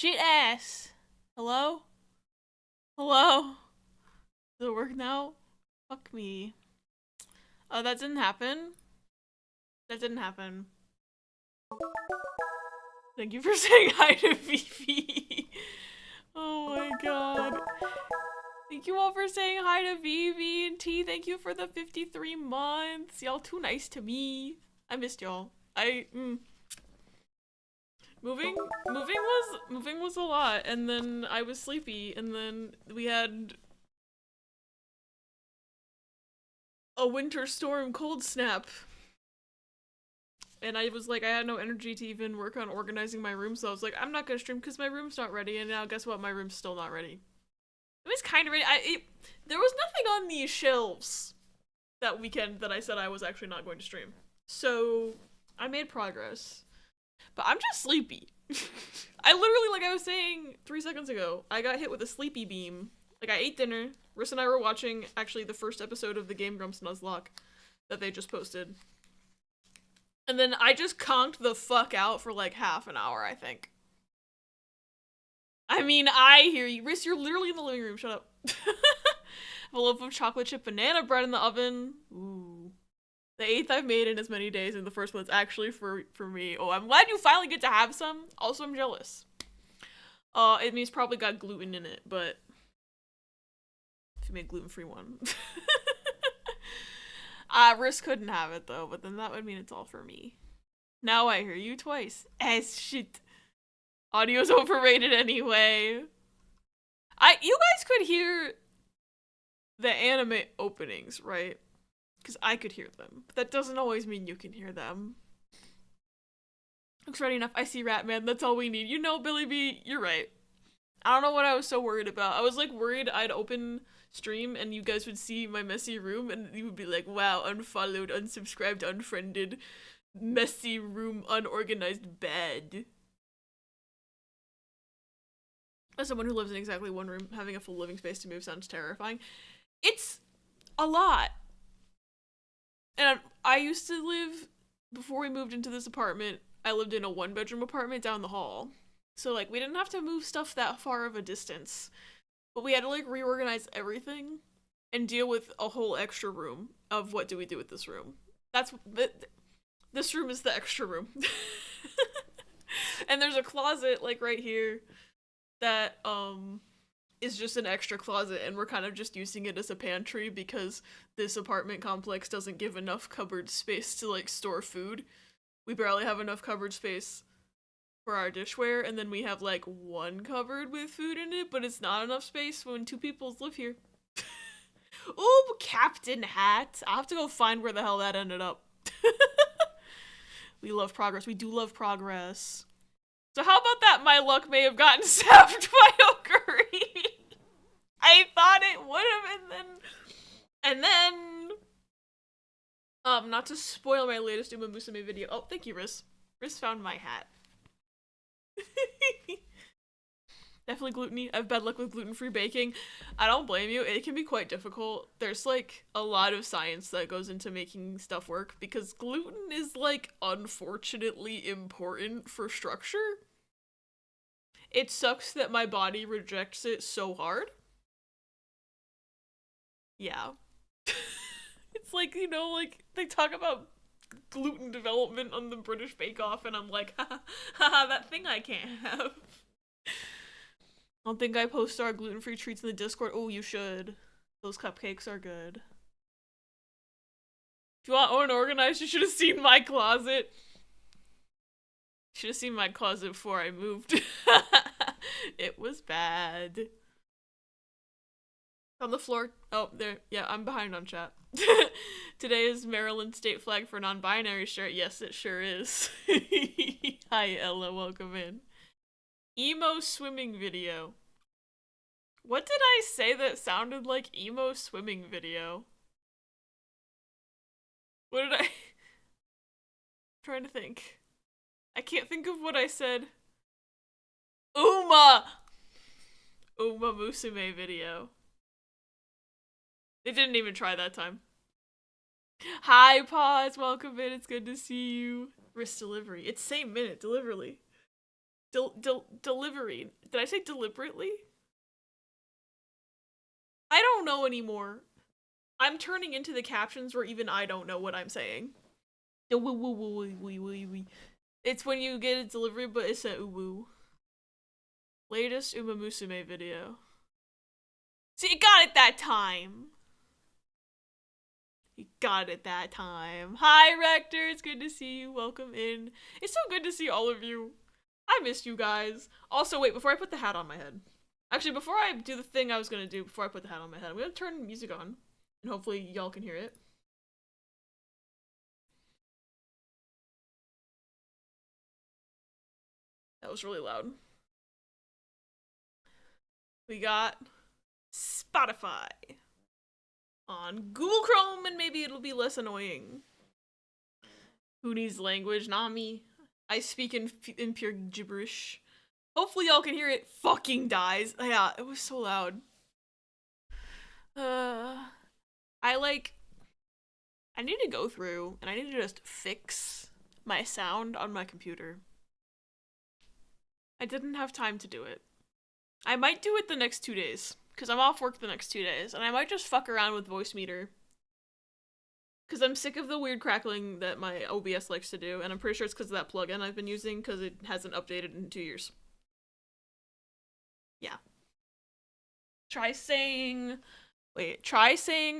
Shit ass. Hello? Hello? Does it work now? Fuck me. Oh, that didn't happen. That didn't happen. Thank you for saying hi to Vivi. Oh my god. Thank you all for saying hi to Vivi and T. Thank you for the 53 months. Y'all too nice to me. I missed y'all. Moving was a lot, and then I was sleepy, and then we had a winter storm cold snap. And I was like, I had no energy to even work on organizing my room, so I was like, I'm not gonna stream because my room's not ready, and now guess what? My room's still not ready. It was kind of ready. There was nothing on these shelves that weekend that I said I was actually not going to stream. So, I made progress. But I'm just sleepy. I literally, like I was saying 3 seconds ago, I got hit with a sleepy beam. Like, I ate dinner. Riss and I were watching, actually, the first episode of the Game Grumps Nuzlocke that they just posted. And then I just conked the fuck out for like half an hour, I think. I mean, I hear you. Riss, you're literally in the living room. Shut up. A loaf of chocolate chip banana bread in the oven. Ooh. The 8th I've made in as many days, and the first one's actually for me. Oh, I'm glad you finally get to have some. Also, I'm jealous. It means probably got gluten in it, but if you made gluten-free one. Riss couldn't have it though, but then that would mean it's all for me. Now I hear you twice. As shit. Audio's overrated anyway. You guys could hear the anime openings, right? Because I could hear them. But that doesn't always mean you can hear them. Looks ready enough. I see Ratman. That's all we need. You know, Billy B, you're right. I don't know what I was so worried about. I was like worried I'd open stream and you guys would see my messy room and you would be like, wow, unfollowed, unsubscribed, unfriended, messy room, unorganized bed. As someone who lives in exactly one room, having a full living space to move sounds terrifying. It's a lot. And I used to live, before we moved into this apartment, I lived in a 1-bedroom apartment down the hall. So like we didn't have to move stuff that far of a distance. But we had to like reorganize everything and deal with a whole extra room of what do we do with this room. This room is the extra room. And there's a closet like right here that is just an extra closet, and we're kind of just using it as a pantry because this apartment complex doesn't give enough cupboard space to like store food. We barely have enough cupboard space for our dishware, and then we have like one cupboard with food in it, but it's not enough space when 2 people live here. Ooh, Captain Hat. I'll have to go find where the hell that ended up. We love progress. We do love progress. So how about that? My luck may have gotten sapped by Okuri. I thought it would have, and then, not to spoil my latest Uma Musume video. Oh, thank you, Riss. Riss found my hat. Definitely gluten-y. I have bad luck with gluten-free baking. I don't blame you. It can be quite difficult. There's like a lot of science that goes into making stuff work because gluten is like unfortunately important for structure. It sucks that my body rejects it so hard. Yeah. It's like, you know, like they talk about gluten development on the British Bake Off, and I'm like, haha, that thing I can't have. I don't think I post our gluten-free treats in the Discord. Oh, you should. Those cupcakes are good. If you want unorganized, you should have seen my closet. Should have seen my closet before I moved. It was bad. On the floor. Oh, there. Yeah, I'm behind on chat. Today is Maryland state flag for non-binary shirt. Yes, it sure is. Hi, Ella. Welcome in. Emo swimming video. What did I say that sounded like emo swimming video? What did I... I'm trying to think. I can't think of what I said. Uma Musume video. They didn't even try that time. Hi, Pause. Welcome in. It's good to see you. Wrist delivery. It's same minute, delivery. Delivery. Did I say deliberately? I don't know anymore. I'm turning into the captions where even I don't know what I'm saying. It's when you get a delivery, but it's a uwu. Latest Uma Musume video. So you got it that time. You got it that time. Hi, Rector. It's good to see you. Welcome in. It's so good to see all of you. I missed you guys. Also, wait, before I put the hat on my head. Actually, before I do the thing I was gonna do, before I put the hat on my head, I'm gonna turn the music on. And hopefully y'all can hear it. That was really loud. We got Spotify on Google Chrome, and maybe it'll be less annoying. Who needs language? Not me. I speak in pure gibberish. Hopefully y'all can hear it. Fucking dies. Yeah, it was so loud. I need to go through and I need to just fix my sound on my computer. I didn't have time to do it. I might do it the next 2 days, because I'm off work the next 2 days, and I might just fuck around with voice meter. Because I'm sick of the weird crackling that my OBS likes to do, and I'm pretty sure it's because of that plugin I've been using, because it hasn't updated in 2 years. Yeah. Try saying,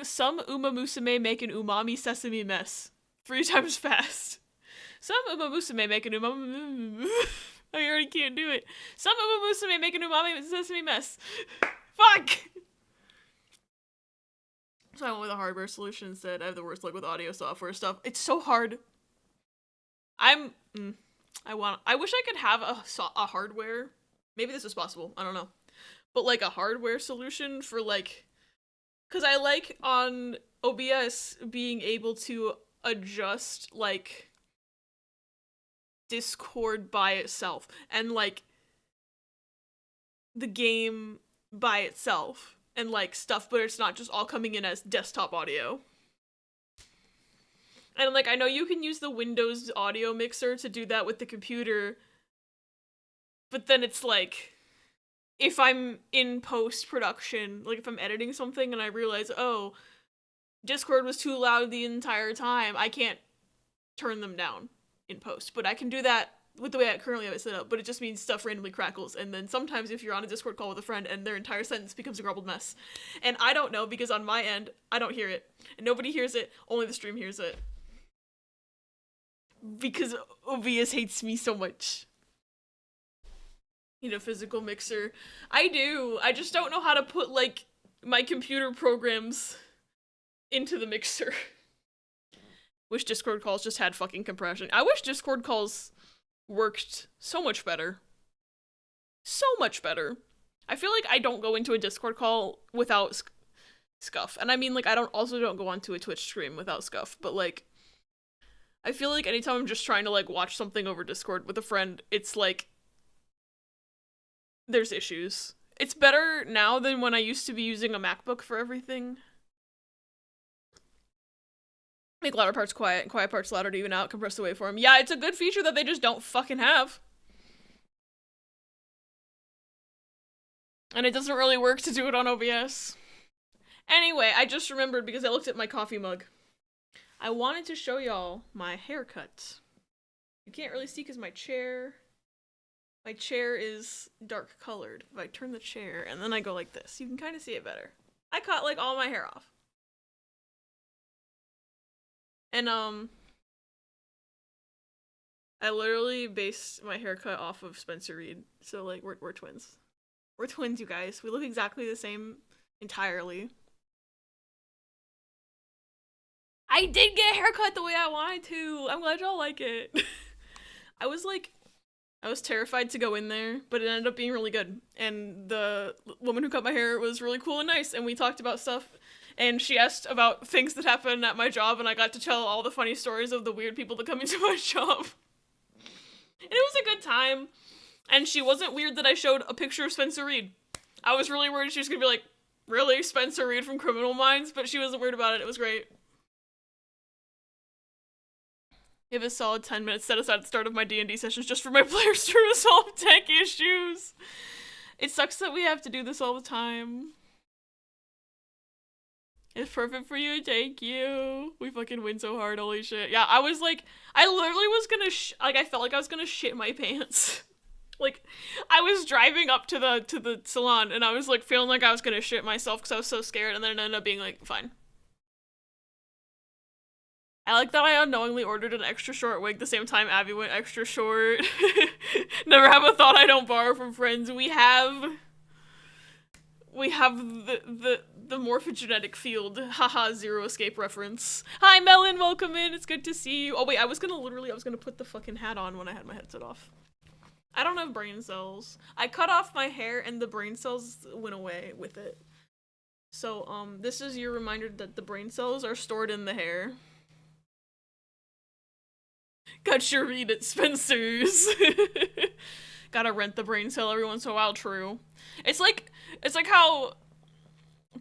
some Uma Musume make an umami sesame mess 3 times fast. Some Uma Musume make an umami... I already can't do it. Some Uma Musume make an umami sesame mess. Fuck! So I went with a hardware solution instead. I have the worst luck with audio software stuff. It's so hard. I wish I could have a hardware. Maybe this is possible. I don't know. But like a hardware solution for like... Because I like on OBS being able to adjust like... Discord by itself and like the game by itself and like stuff, but it's not just all coming in as desktop audio. And like I know you can use the Windows audio mixer to do that with the computer, but then it's like if I'm in post-production, like if I'm editing something and I realize, oh, Discord was too loud the entire time, I can't turn them down in post, but I can do that with the way I currently have it set up, but it just means stuff randomly crackles, and then sometimes if you're on a Discord call with a friend and their entire sentence becomes a garbled mess, and I don't know because on my end, I don't hear it, and nobody hears it, only the stream hears it. Because OBS hates me so much. Need a physical mixer. I do, I just don't know how to put, like, my computer programs into the mixer. Wish Discord calls just had fucking compression. I wish Discord calls worked so much better. So much better. I feel like I don't go into a Discord call without scuff. And I mean, like, I don't go onto a Twitch stream without scuff. But, like, I feel like anytime I'm just trying to, like, watch something over Discord with a friend, it's, like, there's issues. It's better now than when I used to be using a MacBook for everything. Make louder parts quiet and quiet parts louder to even out, compress the waveform. Yeah, it's a good feature that they just don't fucking have. And it doesn't really work to do it on OBS. Anyway, I just remembered because I looked at my coffee mug. I wanted to show y'all my haircut. You can't really see because my chair is dark colored. If I turn the chair and then I go like this, you can kind of see it better. I cut like all my hair off. And, I literally based my haircut off of Spencer Reed. So, like, we're twins. We're twins, you guys. We look exactly the same entirely. I did get a haircut the way I wanted to. I'm glad y'all like it. I was terrified to go in there, but it ended up being really good. And the woman who cut my hair was really cool and nice, and we talked about stuff. And she asked about things that happened at my job, and I got to tell all the funny stories of the weird people that come into my job. And it was a good time. And she wasn't weird that I showed a picture of Spencer Reed. I was really worried she was gonna be like, really? Spencer Reed from Criminal Minds? But she wasn't weird about it. It was great. We have a solid 10 minutes set aside at the start of my D&D sessions just for my players to resolve tech issues. It sucks that we have to do this all the time. It's perfect for you, thank you. We fucking win so hard, holy shit. Yeah, I was like, I literally was gonna, I felt like I was gonna shit my pants. Like, I was driving up to the salon, and I was like feeling like I was gonna shit myself because I was so scared, and then it ended up being like, fine. I like that I unknowingly ordered an extra short wig the same time Abby went extra short. Never have a thought I don't borrow from friends. We have the morphogenetic field. Haha, Zero Escape reference. Hi Melon, welcome in. It's good to see you. Oh wait, I was gonna put the fucking hat on when I had my headset off. I don't have brain cells. I cut off my hair and the brain cells went away with it. So, this is your reminder that the brain cells are stored in the hair. Got your read at Spencer's. Gotta rent the brain cell every once in a while, true. It's like how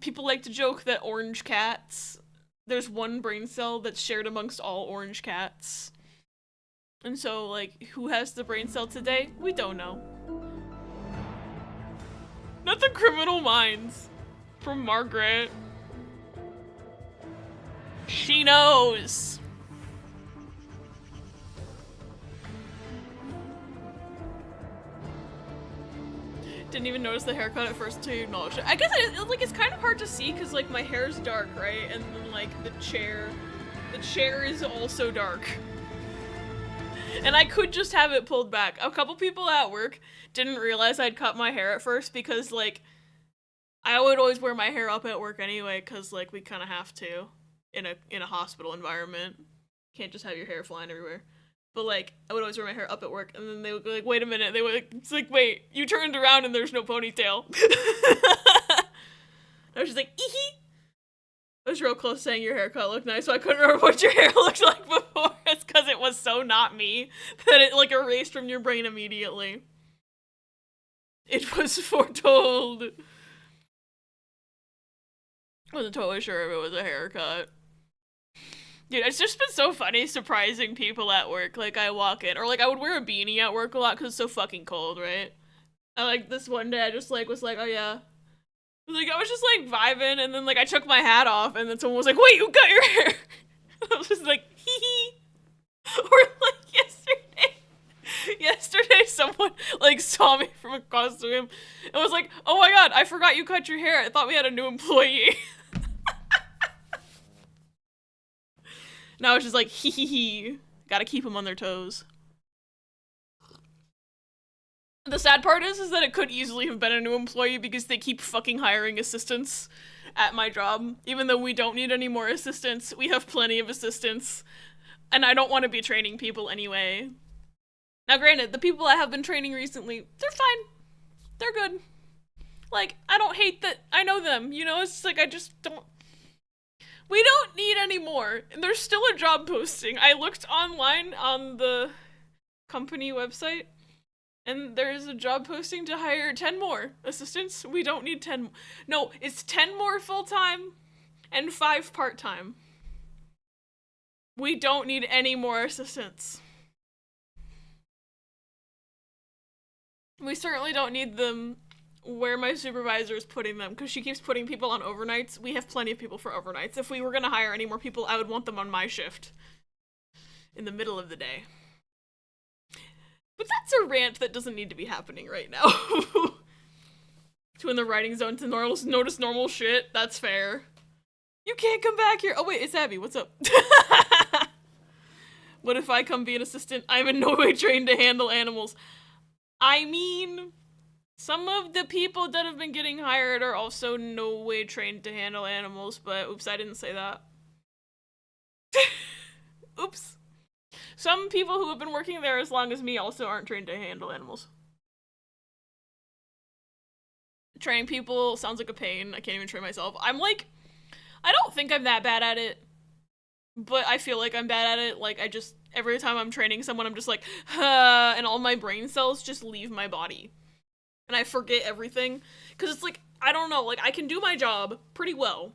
people like to joke that orange cats, there's one brain cell that's shared amongst all orange cats. And so, like, who has the brain cell today? We don't know. Not the Criminal Minds. From Margaret. She knows. Didn't even notice the haircut at first until you acknowledged it. I guess it's kind of hard to see because like my hair's dark, right? And then like the chair is also dark. And I could just have it pulled back. A couple people at work didn't realize I'd cut my hair at first because like I would always wear my hair up at work anyway because like we kind of have to in a hospital environment. Can't just have your hair flying everywhere. But, like, I would always wear my hair up at work, and then they would go like, wait a minute. They would, it's like, wait, you turned around and there's no ponytail. I was just like, ee-hee. I was real close saying your haircut looked nice, so I couldn't remember what your hair looked like before. It's because it was so not me that it, like, erased from your brain immediately. It was foretold. I wasn't totally sure if it was a haircut. Dude, it's just been so funny surprising people at work. Like, I walk in, or like, I would wear a beanie at work a lot because it's so fucking cold, right? And like, this one day I just like, was like, oh yeah. Like, I was just like vibing, and then like, I took my hat off, and then someone was like, wait, you cut your hair! I was just like, hee hee. Or like, yesterday someone like saw me from across the room and was like, oh my god, I forgot you cut your hair. I thought we had a new employee. Now it's just like, hee hee hee. Gotta keep them on their toes. The sad part is that it could easily have been a new employee because they keep fucking hiring assistants at my job. Even though we don't need any more assistants, we have plenty of assistants. And I don't want to be training people anyway. Now granted, the people I have been training recently, they're fine. They're good. Like, I don't hate that I know them, you know? It's just like, I just don't... We don't need any more. And there's still a job posting. I looked online on the company website, and there's a job posting to hire 10 more assistants. We don't need 10. No, it's 10 more full-time and 5 part-time. We don't need any more assistants. We certainly don't need them where my supervisor is putting them, because she keeps putting people on overnights. We have plenty of people for overnights. If we were going to hire any more people, I would want them on my shift in the middle of the day. But that's a rant that doesn't need to be happening right now. To in the writing zone to notice normal shit. That's fair. You can't come back here. Oh wait, it's Abby. What's up? What if I come be an assistant? I'm in no way trained to handle animals. I mean... Some of the people that have been getting hired are also no way trained to handle animals, but oops, I didn't say that. Oops. Some people who have been working there as long as me also aren't trained to handle animals. Training people sounds like a pain. I can't even train myself. I don't think I'm that bad at it, but I feel like I'm bad at it. Like, every time I'm training someone, I'm just like, and all my brain cells just leave my body. And I forget everything, because it's like, I don't know, like, I can do my job pretty well,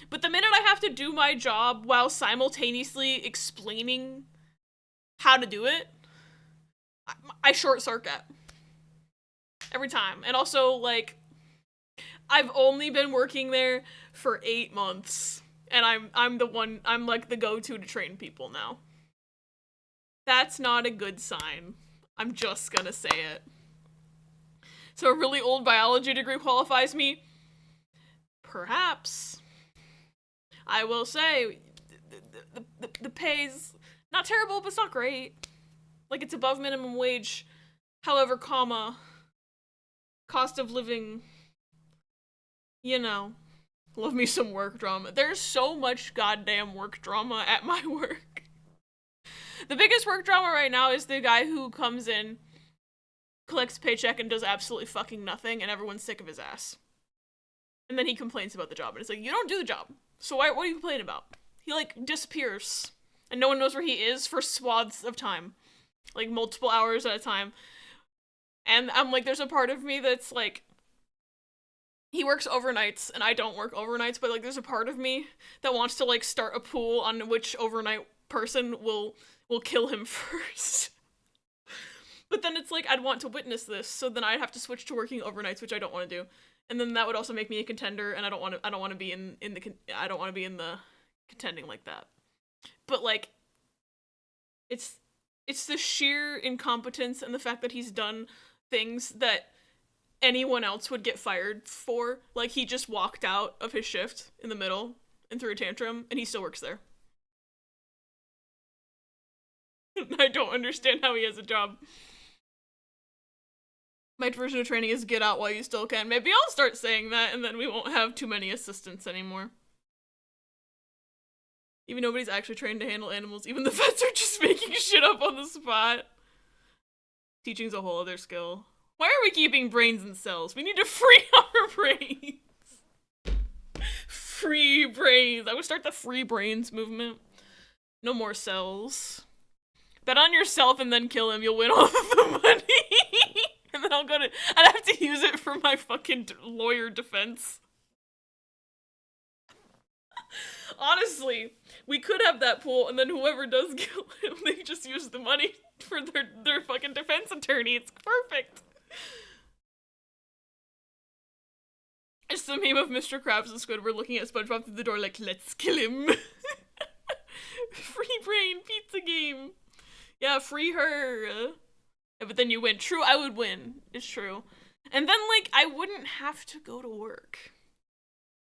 but the minute I have to do my job while simultaneously explaining how to do it, I short circuit every time. And also, like, I've only been working there for 8 months, and I'm like the go-to to train people now. That's not a good sign. I'm just gonna say it. So a really old biology degree qualifies me? Perhaps. I will say, the pay's not terrible, but it's not great. Like, it's above minimum wage. However, comma, cost of living, you know, love me some work drama. There's so much goddamn work drama at my work. The biggest work drama right now is the guy who comes in, collects a paycheck, and does absolutely fucking nothing, and everyone's sick of his ass. And then he complains about the job, and it's like, you don't do the job. So what are you complaining about? He, like, disappears, and no one knows where he is for swaths of time. Like, multiple hours at a time. And I'm like, there's a part of me that's like, he works overnights, and I don't work overnights, but, like, there's a part of me that wants to, like, start a pool on which overnight person will kill him first. But then it's like, I'd want to witness this, so then I'd have to switch to working overnights, which I don't want to do. And then that would also make me a contender, and I don't want to be in the contending like that. But, like, it's the sheer incompetence and the fact that he's done things that anyone else would get fired for. Like, he just walked out of his shift in the middle and threw a tantrum, and he still works there. I don't understand how he has a job. My version of training is get out while you still can. Maybe I'll start saying that, and then we won't have too many assistants anymore. Even nobody's actually trained to handle animals. Even the vets are just making shit up on the spot. Teaching's a whole other skill. Why are we keeping brains in cells? We need to free our brains. Free brains. I would start the free brains movement. No more cells. Bet on yourself and then kill him. You'll win all of the money. And then I'd have to use it for my fucking lawyer defense. Honestly, we could have that pool, and then whoever does kill him, they just use the money for their fucking defense attorney. It's perfect. It's the meme of Mr. Krabs and Squidward looking at SpongeBob through the door like, let's kill him. Free brain pizza game. Yeah, free her. Yeah, but then you win. True, I would win. It's true. And then, like, I wouldn't have to go to work.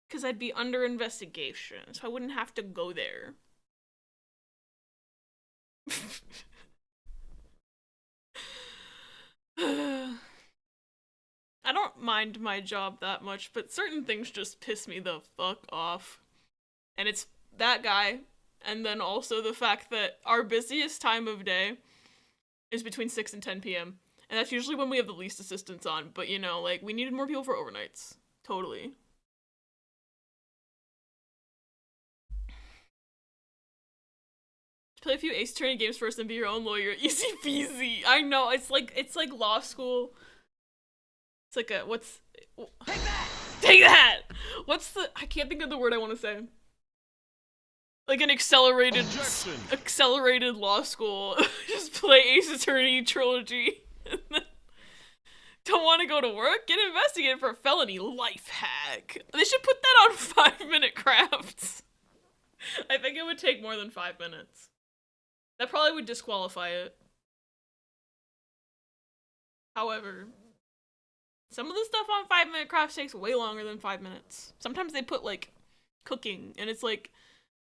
Because I'd be under investigation, so I wouldn't have to go there. I don't mind my job that much, but certain things just piss me the fuck off. And it's that guy, and then also the fact that our busiest time of day is between 6 and 10 p.m. And that's usually when we have the least assistants on, but you know, like, we needed more people for overnights. Totally. Play a few Ace Attorney games first and be your own lawyer. Easy peasy. I know, it's like law school. It's like a, what's... Take that! Take that! What's the... I can't think of the word I want to say. Like an accelerated law school. Just play Ace Attorney trilogy. Don't want to go to work? Get investigated for a felony. Life hack. They should put that on 5-minute crafts. I think it would take more than 5 minutes. That probably would disqualify it. However, some of the stuff on 5-minute crafts takes way longer than 5 minutes. Sometimes they put, like, cooking, and it's like,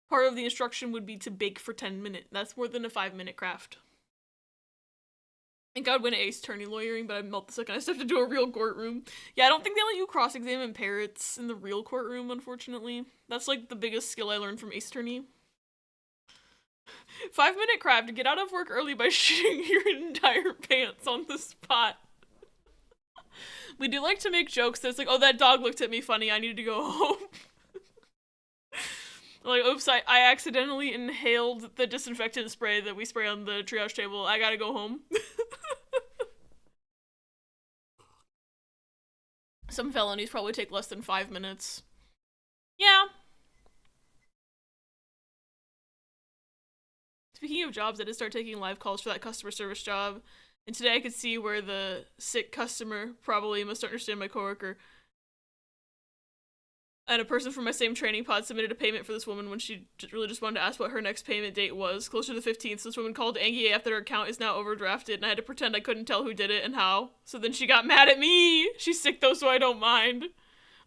part of the instruction would be to bake for 10 minutes. That's more than a 5-minute craft. I think I'd win an Ace Attorney lawyering, but I'd melt the second I step into a real courtroom. Yeah, I don't think they let you cross-examine parrots in the real courtroom, unfortunately. That's, like, the biggest skill I learned from Ace Attorney. 5-minute craft, get out of work early by shitting your entire pants on the spot. We do like to make jokes that's like, oh, that dog looked at me funny, I need to go home. Like, oops, I accidentally inhaled the disinfectant spray that we spray on the triage table, I gotta go home. Some felonies probably take less than 5 minutes. Yeah. speaking of jobs, I did start taking live calls for that customer service job. And today I could see where the sick customer probably must understand my coworker. And a person from my same training pod submitted a payment for this woman when she really just wanted to ask what her next payment date was. Closer to the 15th, so this woman called angry after her account is now overdrafted, and I had to pretend I couldn't tell who did it and how. So then she got mad at me. She's sick though, so I don't mind.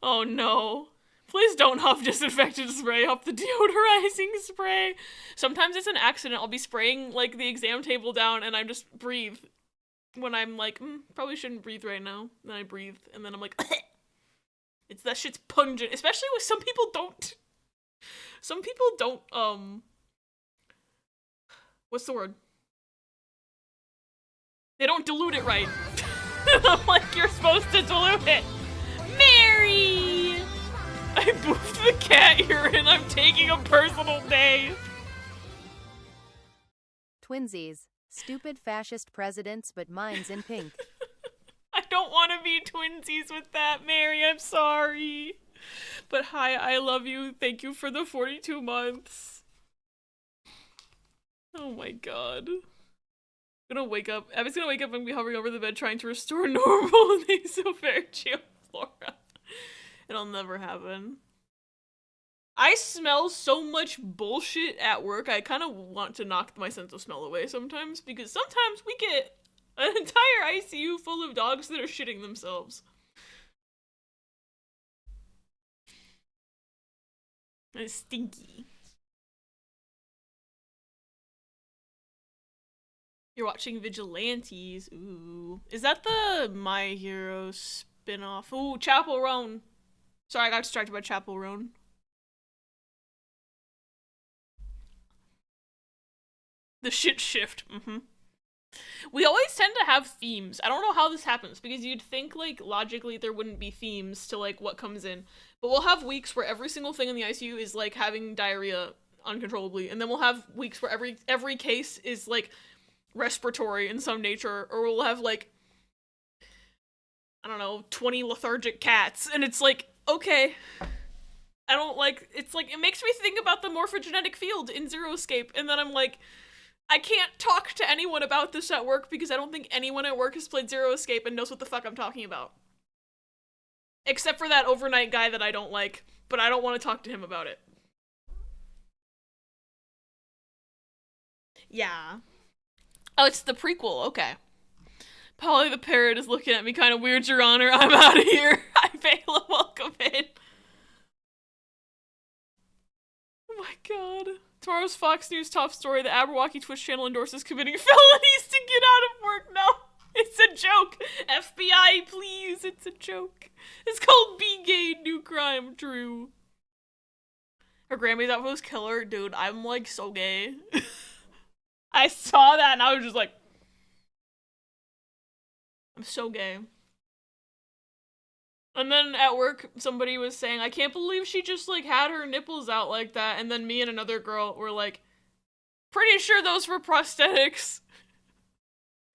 Oh no. Please don't huff disinfectant spray, huff the deodorizing spray. Sometimes it's an accident. I'll be spraying, like, the exam table down, and I just breathe. When I'm like, probably shouldn't breathe right now. Then I breathe, and then I'm like, it's that shit's pungent. Especially with some people don't, what's the word? They don't dilute it right. I'm like, you're supposed to dilute it. Mary! I boofed the cat urine. I'm taking a personal day. Twinsies. Stupid fascist presidents, but mine's in pink. I don't want to be twinsies with that, Mary. I'm sorry. But hi, I love you. Thank you for the 42 months. Oh my god. I'm gonna wake up. Abby's gonna wake up and be hovering over the bed trying to restore normal. Thanks so very Flora. It'll never happen. I smell so much bullshit at work, I kind of want to knock my sense of smell away sometimes, because sometimes we get an entire ICU full of dogs that are shitting themselves. It's stinky. You're watching Vigilantes. Ooh. Is that the My Hero spin-off? Ooh, Chapel Roan. Sorry, I got distracted by Chapel Roan. The shit shift. We always tend to have themes. I don't know how this happens, because you'd think, like, logically there wouldn't be themes to, like, what comes in. But we'll have weeks where every single thing in the ICU is, like, having diarrhea uncontrollably. And then we'll have weeks where every case is, like, respiratory in some nature. Or we'll have, like, I don't know, 20 lethargic cats. And it's like, okay. I don't, like, it's like, it makes me think about the morphogenetic field in Zero Escape. And then I'm like, I can't talk to anyone about this at work because I don't think anyone at work has played Zero Escape and knows what the fuck I'm talking about. Except for that overnight guy that I don't like, but I don't want to talk to him about it. Yeah. Oh, it's the prequel, okay. Polly the parrot is looking at me kind of weird, Your Honor. I'm out of here. Hi, Bela, welcome in. Oh my god. Tomorrow's Fox News top story, the Aberwalkie Twitch channel endorses committing felonies to get out of work. No, it's a joke. FBI, please, it's a joke. It's called Be Gay, New Crime, True. Her Grammys outfit was killer. Dude, I'm like so gay. I saw that and I was just like, I'm so gay. And then at work, somebody was saying, I can't believe she just, like, had her nipples out like that. And then me and another girl were like, pretty sure those were prosthetics.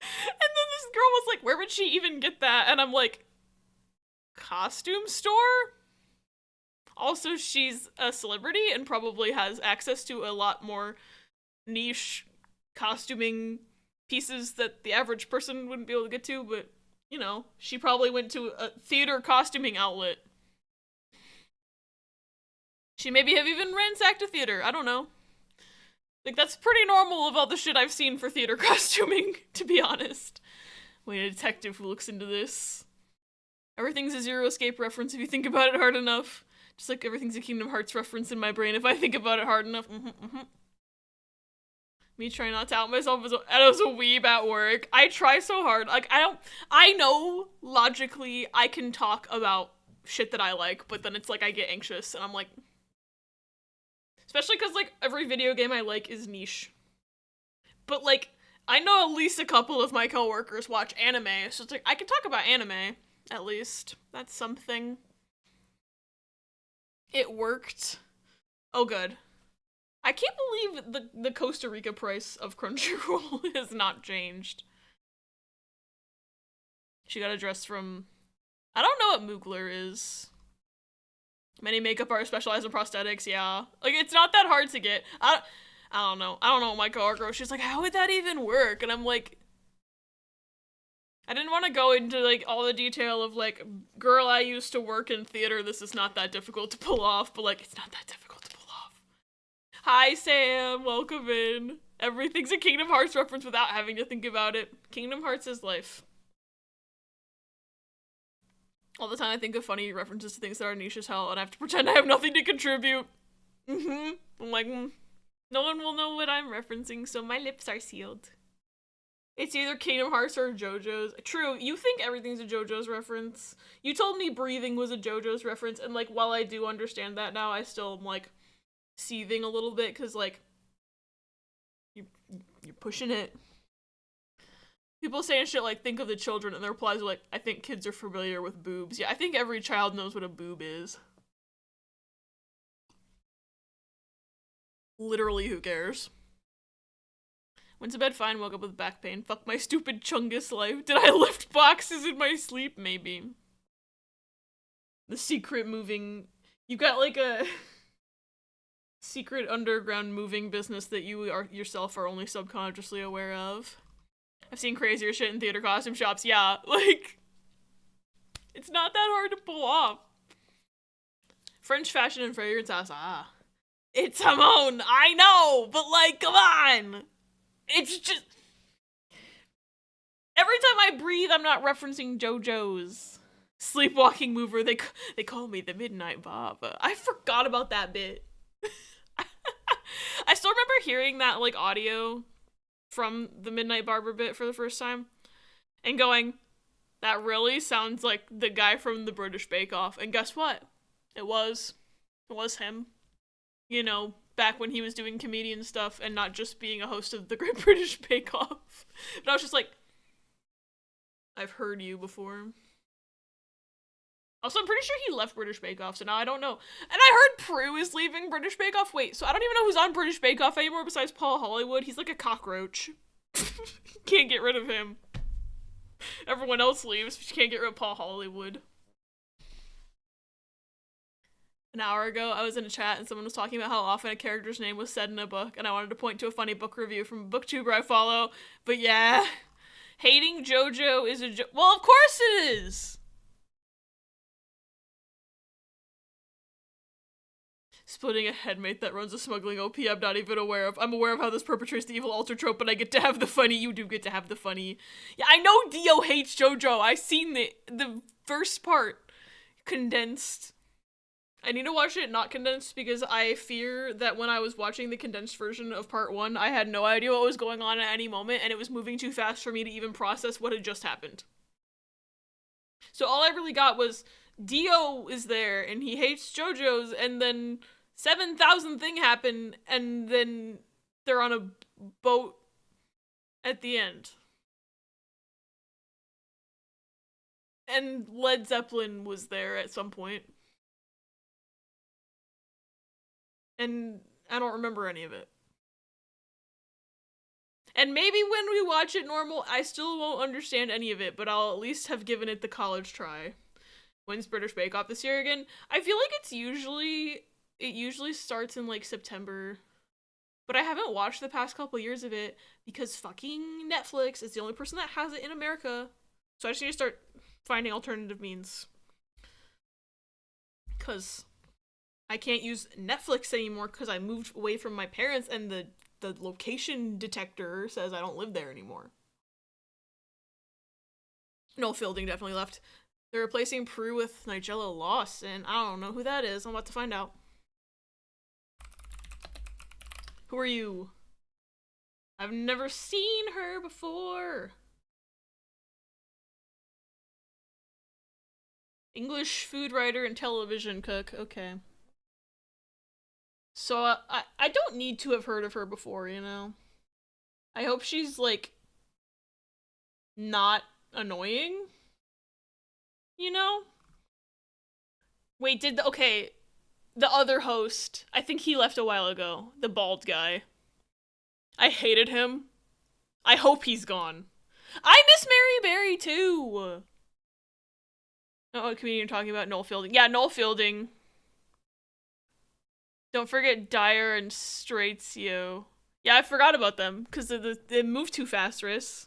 And then this girl was like, where would she even get that? And I'm like, costume store? Also, she's a celebrity and probably has access to a lot more niche costuming pieces that the average person wouldn't be able to get to, but you know, she probably went to a theater costuming outlet. She maybe have even ransacked a theater. I don't know. Like, that's pretty normal of all the shit I've seen for theater costuming, to be honest. Wait, a detective who looks into this. Everything's a Zero Escape reference if you think about it hard enough. Just like everything's a Kingdom Hearts reference in my brain if I think about it hard enough. Me trying not to out myself as a weeb at work. I try so hard. Like, I know logically I can talk about shit that I like, but then it's like I get anxious and I'm like, especially because like every video game I like is niche. But like, I know at least a couple of my coworkers watch anime, so it's like I can talk about anime, at least. That's something. It worked. Oh good. I can't believe the Costa Rica price of Crunchyroll has not changed. She got a dress from... I don't know what Mugler is. Many makeup artists specialize in prosthetics, yeah. Like, it's not that hard to get. I don't know. I don't know. My coworker, she's like, how would that even work? And I'm like, I didn't want to go into like all the detail of like, girl, I used to work in theater. This is not that difficult to pull off, but like, it's not that difficult to pull off. Hi, Sam. Welcome in. Everything's a Kingdom Hearts reference without having to think about it. Kingdom Hearts is life. All the time I think of funny references to things that are niche as hell, and I have to pretend I have nothing to contribute. I'm like, no one will know what I'm referencing, so my lips are sealed. It's either Kingdom Hearts or JoJo's. True, you think everything's a JoJo's reference. You told me breathing was a JoJo's reference, and like, while I do understand that now, I still am like seething a little bit, because like, you're pushing it. People saying shit like, think of the children, and their replies are like, I think kids are familiar with boobs. Yeah, I think every child knows what a boob is. Literally, who cares? Went to bed fine, woke up with back pain. Fuck my stupid Chungus life. Did I lift boxes in my sleep? Maybe. The secret moving... You got like a... secret underground moving business that you are yourself are only subconsciously aware of. I've seen crazier shit in theater costume shops. Yeah, like... It's not that hard to pull off. French fashion and fragrance house. Ah. It's Hamon! I know! But like, come on! It's just... Every time I breathe, I'm not referencing JoJo's. Sleepwalking mover, they call me the Midnight Baba. I forgot about that bit. I still remember hearing that, like, audio from the Midnight Barber bit for the first time. And going, that really sounds like the guy from the British Bake Off. And guess what? It was him. You know, back when he was doing comedian stuff and not just being a host of the Great British Bake Off. But I was just like, I've heard you before. Also, I'm pretty sure he left British Bake Off, so now I don't know. And I heard Prue is leaving British Bake Off. Wait, so I don't even know who's on British Bake Off anymore besides Paul Hollywood. He's like a cockroach. Can't get rid of him. Everyone else leaves, but you can't get rid of Paul Hollywood. An hour ago, I was in a chat and someone was talking about how often a character's name was said in a book, and I wanted to point to a funny book review from a booktuber I follow. But yeah, hating JoJo is a well, of course it is! Splitting a headmate that runs a smuggling OP I'm not even aware of. I'm aware of how this perpetrates the evil alter trope, but I get to have the funny. You do get to have the funny. Yeah, I know Dio hates JoJo. I've seen the first part condensed. I need to watch it not condensed because I fear that when I was watching the condensed version of part 1, I had no idea what was going on at any moment, and it was moving too fast for me to even process what had just happened. So all I really got was Dio is there, and he hates JoJo's, and then 7,000 thing happen, and then they're on a boat at the end. And Led Zeppelin was there at some point. And I don't remember any of it. And maybe when we watch it normal, I still won't understand any of it, but I'll at least have given it the college try. When's British Bake Off this year again? I feel like it usually starts in like September. But I haven't watched the past couple years of it because fucking Netflix is the only person that has it in America. So I just need to start finding alternative means. Because I can't use Netflix anymore because I moved away from my parents and the location detector says I don't live there anymore. Noel Fielding definitely left. They're replacing Prue with Nigella Lawson. I don't know who that is. I'm about to find out. Who are you? I've never seen her before. English food writer and television cook. Okay. So I don't need to have heard of her before, you know? I hope she's, like, not annoying? You know? Wait, the other host, I think he left a while ago. The bald guy. I hated him. I hope he's gone. I miss Mary Berry, too! Oh, what comedian talking about? Noel Fielding. Yeah, Noel Fielding. Don't forget Dyer and Strazio. Yeah, I forgot about them because they moved too fast, Riss.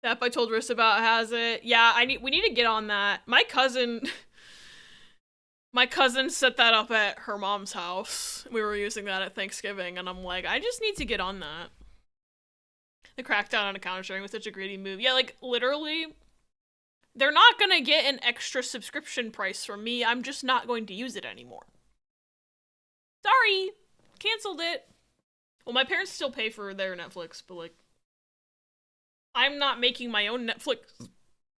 The app I told Riss about has it. Yeah, we need to get on that. My cousin my cousin set that up at her mom's house. We were using that at Thanksgiving, and I'm like, I just need to get on that. The crackdown on account sharing was such a greedy move. Yeah, like literally, they're not gonna get an extra subscription price from me. I'm just not going to use it anymore. Sorry, canceled it. Well, my parents still pay for their Netflix, but like, I'm not making my own Netflix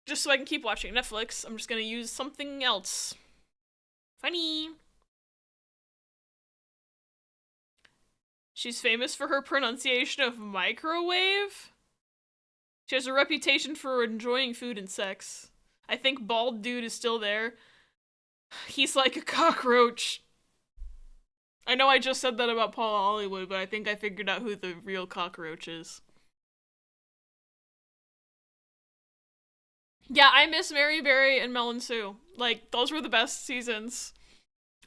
just so I can keep watching Netflix. I'm just gonna use something else. Funny. She's famous for her pronunciation of microwave. She has a reputation for enjoying food and sex. I think bald dude is still there. He's like a cockroach. I know I just said that about Paul Hollywood, but I think I figured out who the real cockroach is. Yeah, I miss Mary Berry and Mel and Sue. Like, those were the best seasons.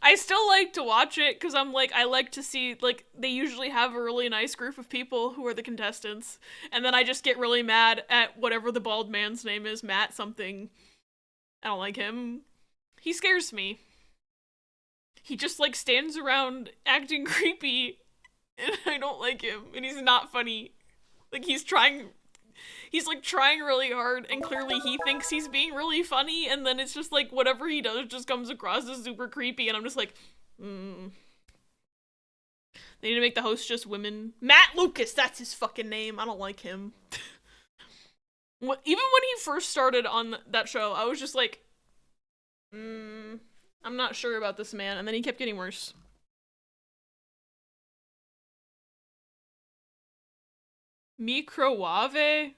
I still like to watch it because I'm like, I like to see, like, they usually have a really nice group of people who are the contestants. And then I just get really mad at whatever the bald man's name is, Matt something. I don't like him. He scares me. He just, like, stands around acting creepy. And I don't like him. And he's not funny. Like, he's like trying really hard, and clearly he thinks he's being really funny, and then it's just like whatever he does just comes across as super creepy, and I'm just like, They need to make the host just women. Matt Lucas, that's his fucking name. I don't like him. Even when he first started on that show, I was just like, I'm not sure about this man, and then he kept getting worse. Microwave?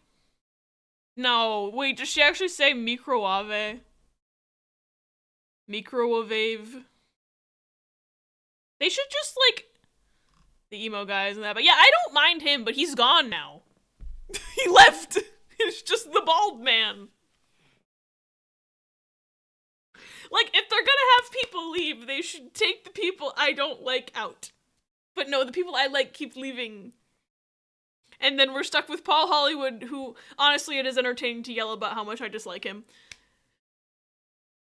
No, wait, does she actually say microwave? Microwave? They should just, like, the emo guys and that, but yeah, I don't mind him, but he's gone now. He left! It's just the bald man. Like, if they're gonna have people leave, they should take the people I don't like out. But no, the people I like keep leaving. And then we're stuck with Paul Hollywood, who, honestly, it is entertaining to yell about how much I dislike him.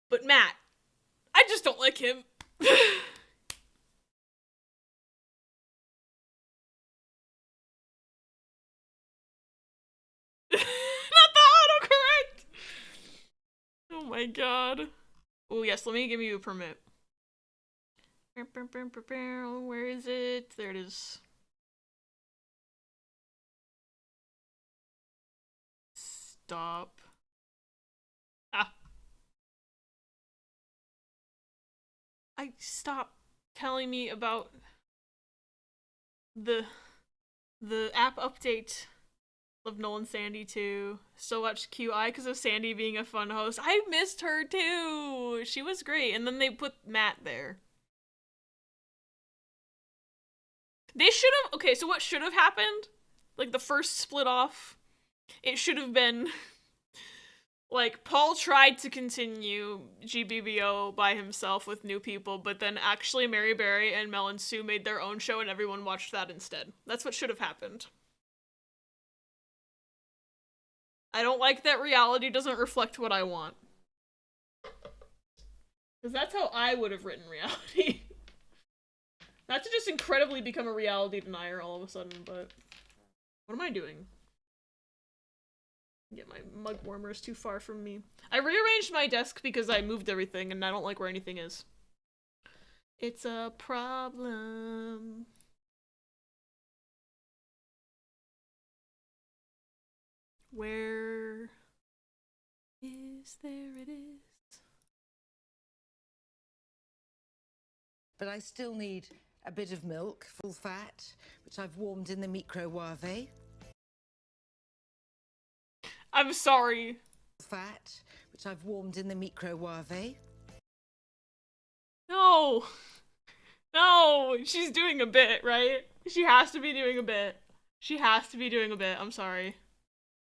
But Matt, I just don't like him. Not the autocorrect! Oh my god. Oh yes, let me give you a permit. Where is it? There it is. Stop. Ah. Stop telling me about the app update of Nolan Sandy too. Still watch QI because of Sandy being a fun host. I missed her too. She was great. And then they put Matt there. They should have. Okay, so what should have happened? Like the first split off, it should have been like Paul tried to continue GBBO by himself with new people, but then actually Mary Berry and Mel and Sue made their own show and everyone watched that instead. That's what should have happened. I don't like that reality doesn't reflect what I want. Because that's how I would have written reality. Not to just incredibly become a reality denier all of a sudden, but what am I doing? Get my mug warmers too far from me. I rearranged my desk because I moved everything and I don't like where anything is. It's a problem. Where is there it is? But I still need a bit of milk, full fat, which I've warmed in the microwave. I'm sorry. Fat, which I've warmed in the microwave. No. No, she's doing a bit, right? She has to be doing a bit. She has to be doing a bit. I'm sorry.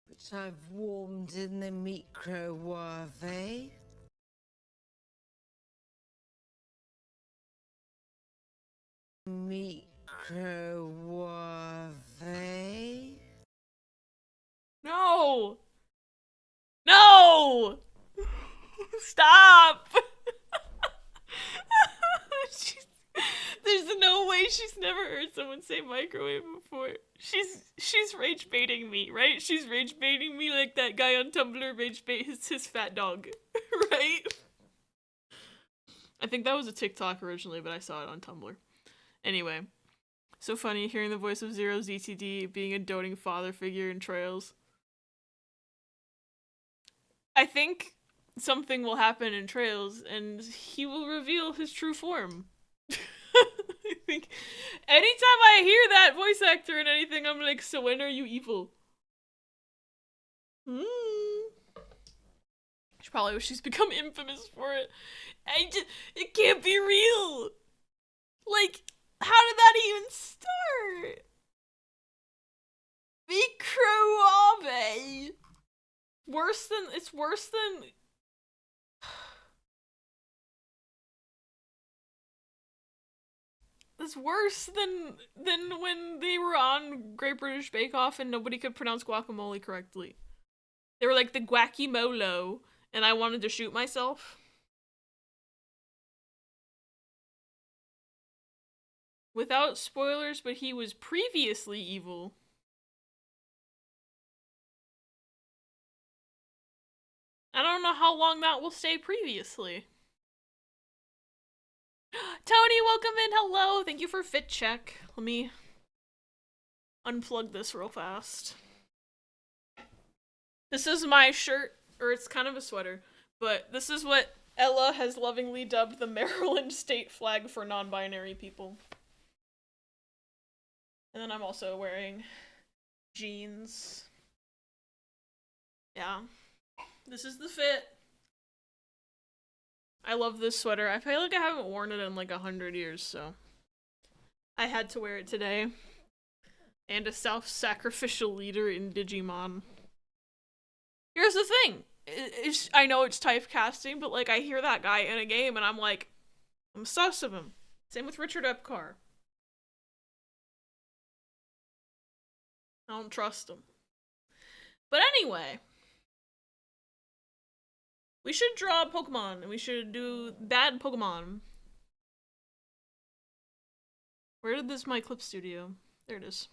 Which I've warmed in the microwave. Microwave? No! No! Stop! She's, there's no way she's never heard someone say microwave before. She's rage baiting me, right? She's rage baiting me like that guy on Tumblr rage bait his fat dog, right? I think that was a TikTok originally, but I saw it on Tumblr. Anyway, so funny hearing the voice of Zero ZTD being a doting father figure in Trails. I think something will happen in Trails, and he will reveal his true form. I think anytime I hear that voice actor in anything, I'm like, so when are you evil? She probably she's become infamous for it. It can't be real. Like, how did that even start? Microwave. It's worse than. It's worse than when they were on Great British Bake Off and nobody could pronounce guacamole correctly. They were like the guacky molo, and I wanted to shoot myself. Without spoilers, but he was previously evil. I don't know how long that will stay previously. Tony, welcome in. Hello. Thank you for fit check. Let me unplug this real fast. This is my shirt, or it's kind of a sweater, but this is what Ella has lovingly dubbed the Maryland state flag for non-binary people. And then I'm also wearing jeans. Yeah. This is the fit. I love this sweater. I feel like I haven't worn it in like 100 years, so I had to wear it today. And a self-sacrificial leader in Digimon. Here's the thing. I know it's typecasting, but like I hear that guy in a game and I'm like, I'm sus of him. Same with Richard Epcar. I don't trust him. But anyway, we should draw Pokemon, and we should do bad Pokemon. Where did my clip studio? There it is.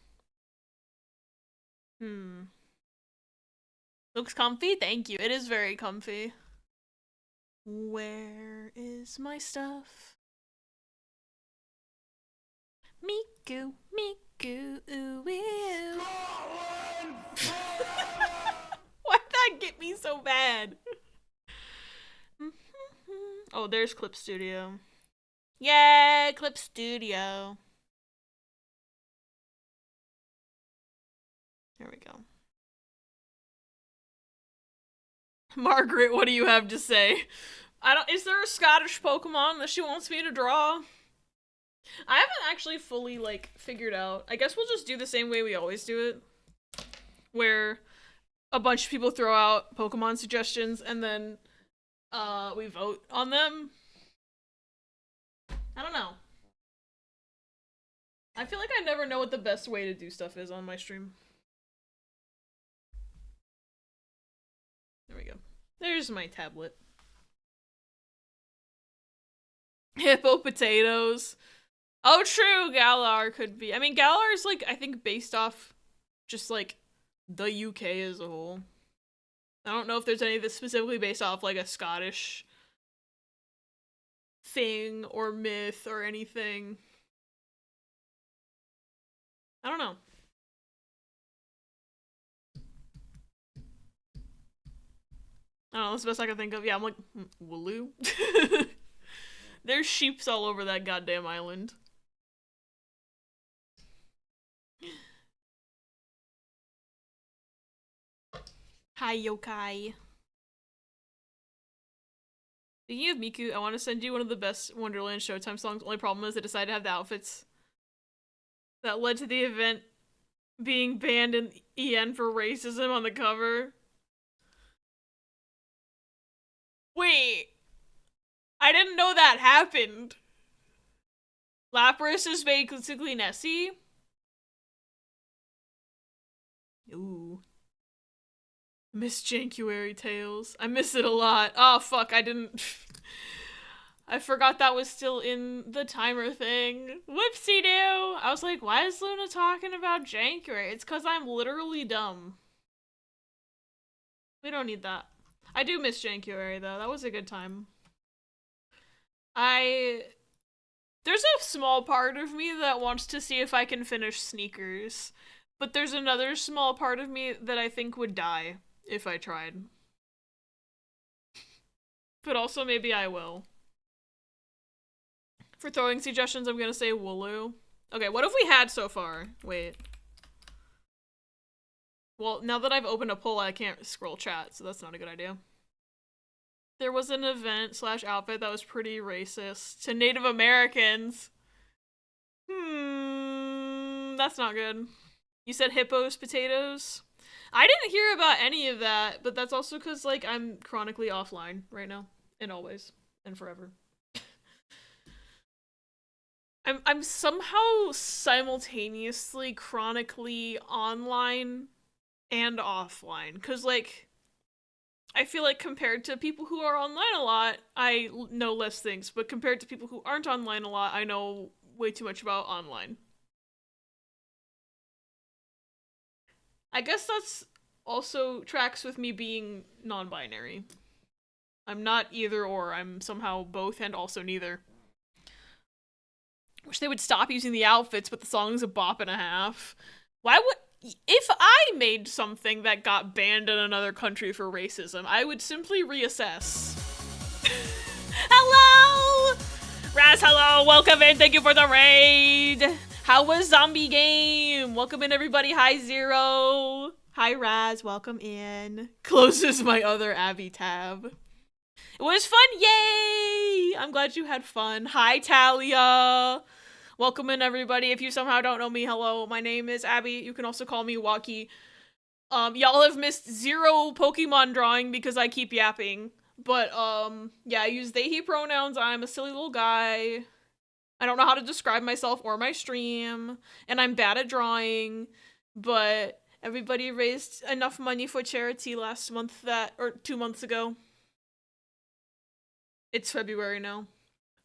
Looks comfy? Thank you. It is very comfy. Where is my stuff? Miku, Miku, ooh, ooh. Why'd that get me so bad? Oh, there's Clip Studio. Yeah, Clip Studio. There we go. Margaret, what do you have to say? Is there a Scottish Pokemon that she wants me to draw? I haven't actually fully, like, figured out. I guess we'll just do the same way we always do it. Where a bunch of people throw out Pokemon suggestions and then we vote on them. I don't know. I feel like I never know what the best way to do stuff is on my stream. There we go. There's my tablet. Hippo potatoes. Oh, true. Galar could be. I mean, Galar is like, I think based off just like the UK as a whole. I don't know if there's any that's specifically based off like a Scottish thing or myth or anything. I don't know. I don't know, that's the best I can think of. Yeah, I'm like, Wooloo? There's sheeps all over that goddamn island. Hi, yokai. Speaking of Miku, I want to send you one of the best Wonderland Showtime songs. Only problem is they decided to have the outfits that led to the event being banned in EN for racism on the cover. Wait, I didn't know that happened. Lapras is basically Nessie. Ooh. Miss Jankuary Tales. I miss it a lot. Oh, fuck, I didn't... I forgot that was still in the timer thing. Whoopsie-doo! I was like, why is Luna talking about Jankuary? It's because I'm literally dumb. We don't need that. I do miss Jankuary, though. That was a good time. There's a small part of me that wants to see if I can finish Sneakers. But there's another small part of me that I think would die if I tried. But also maybe I will. For throwing suggestions, I'm gonna say Wooloo. Okay, what have we had so far? Wait. Well, now that I've opened a poll, I can't scroll chat, so that's not a good idea. There was an event / outfit that was pretty racist to Native Americans. That's not good. You said hippos, potatoes? I didn't hear about any of that, but that's also because, like, I'm chronically offline right now. And always. And forever. I'm somehow simultaneously chronically online and offline. Because, like, I feel like compared to people who are online a lot, I know less things. But compared to people who aren't online a lot, I know way too much about online. I guess that's also tracks with me being non-binary. I'm not either or, I'm somehow both and also neither. Wish they would stop using the outfits, but the song's a bop and a half. Why would... If I made something that got banned in another country for racism, I would simply reassess. Hello! Raz, hello! Welcome in, thank you for the raid! How was Zombie Game? Welcome in, everybody. Hi, Zero. Hi, Raz. Welcome in. Closes my other Abby tab. It was fun. Yay! I'm glad you had fun. Hi, Talia. Welcome in, everybody. If you somehow don't know me, hello. My name is Abby. You can also call me Waki. Y'all have missed 0 Pokemon drawing because I keep yapping. But, yeah, I use they, he pronouns. I'm a silly little guy. I don't know how to describe myself or my stream, and I'm bad at drawing, but everybody raised enough money for charity last month or 2 months ago. It's February now.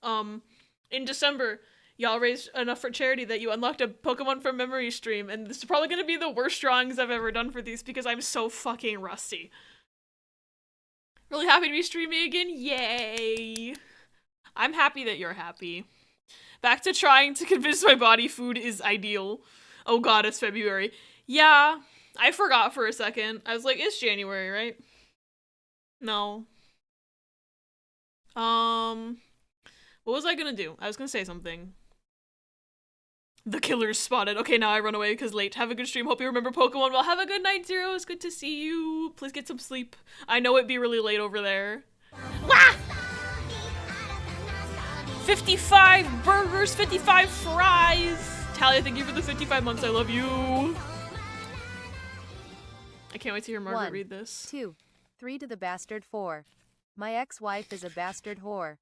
In December, y'all raised enough for charity that you unlocked a Pokemon from Memory stream, and this is probably gonna be the worst drawings I've ever done for these because I'm so fucking rusty. Really happy to be streaming again, yay! I'm happy that you're happy. Back to trying to convince my body food is ideal. Oh god, it's February. Yeah, I forgot for a second. I was like, it's January, right? No. What was I gonna do? I was gonna say something. The killer's spotted. Okay, now I run away because late. Have a good stream. Hope you remember Pokemon well. Have a good night, Zero. It's good to see you. Please get some sleep. I know it'd be really late over there. Wah! 55 burgers, 55 fries. Talia, thank you for the 55 months. I love you. I can't wait to hear Margaret read this. 2, 3 to the bastard 4. My ex-wife is a bastard whore.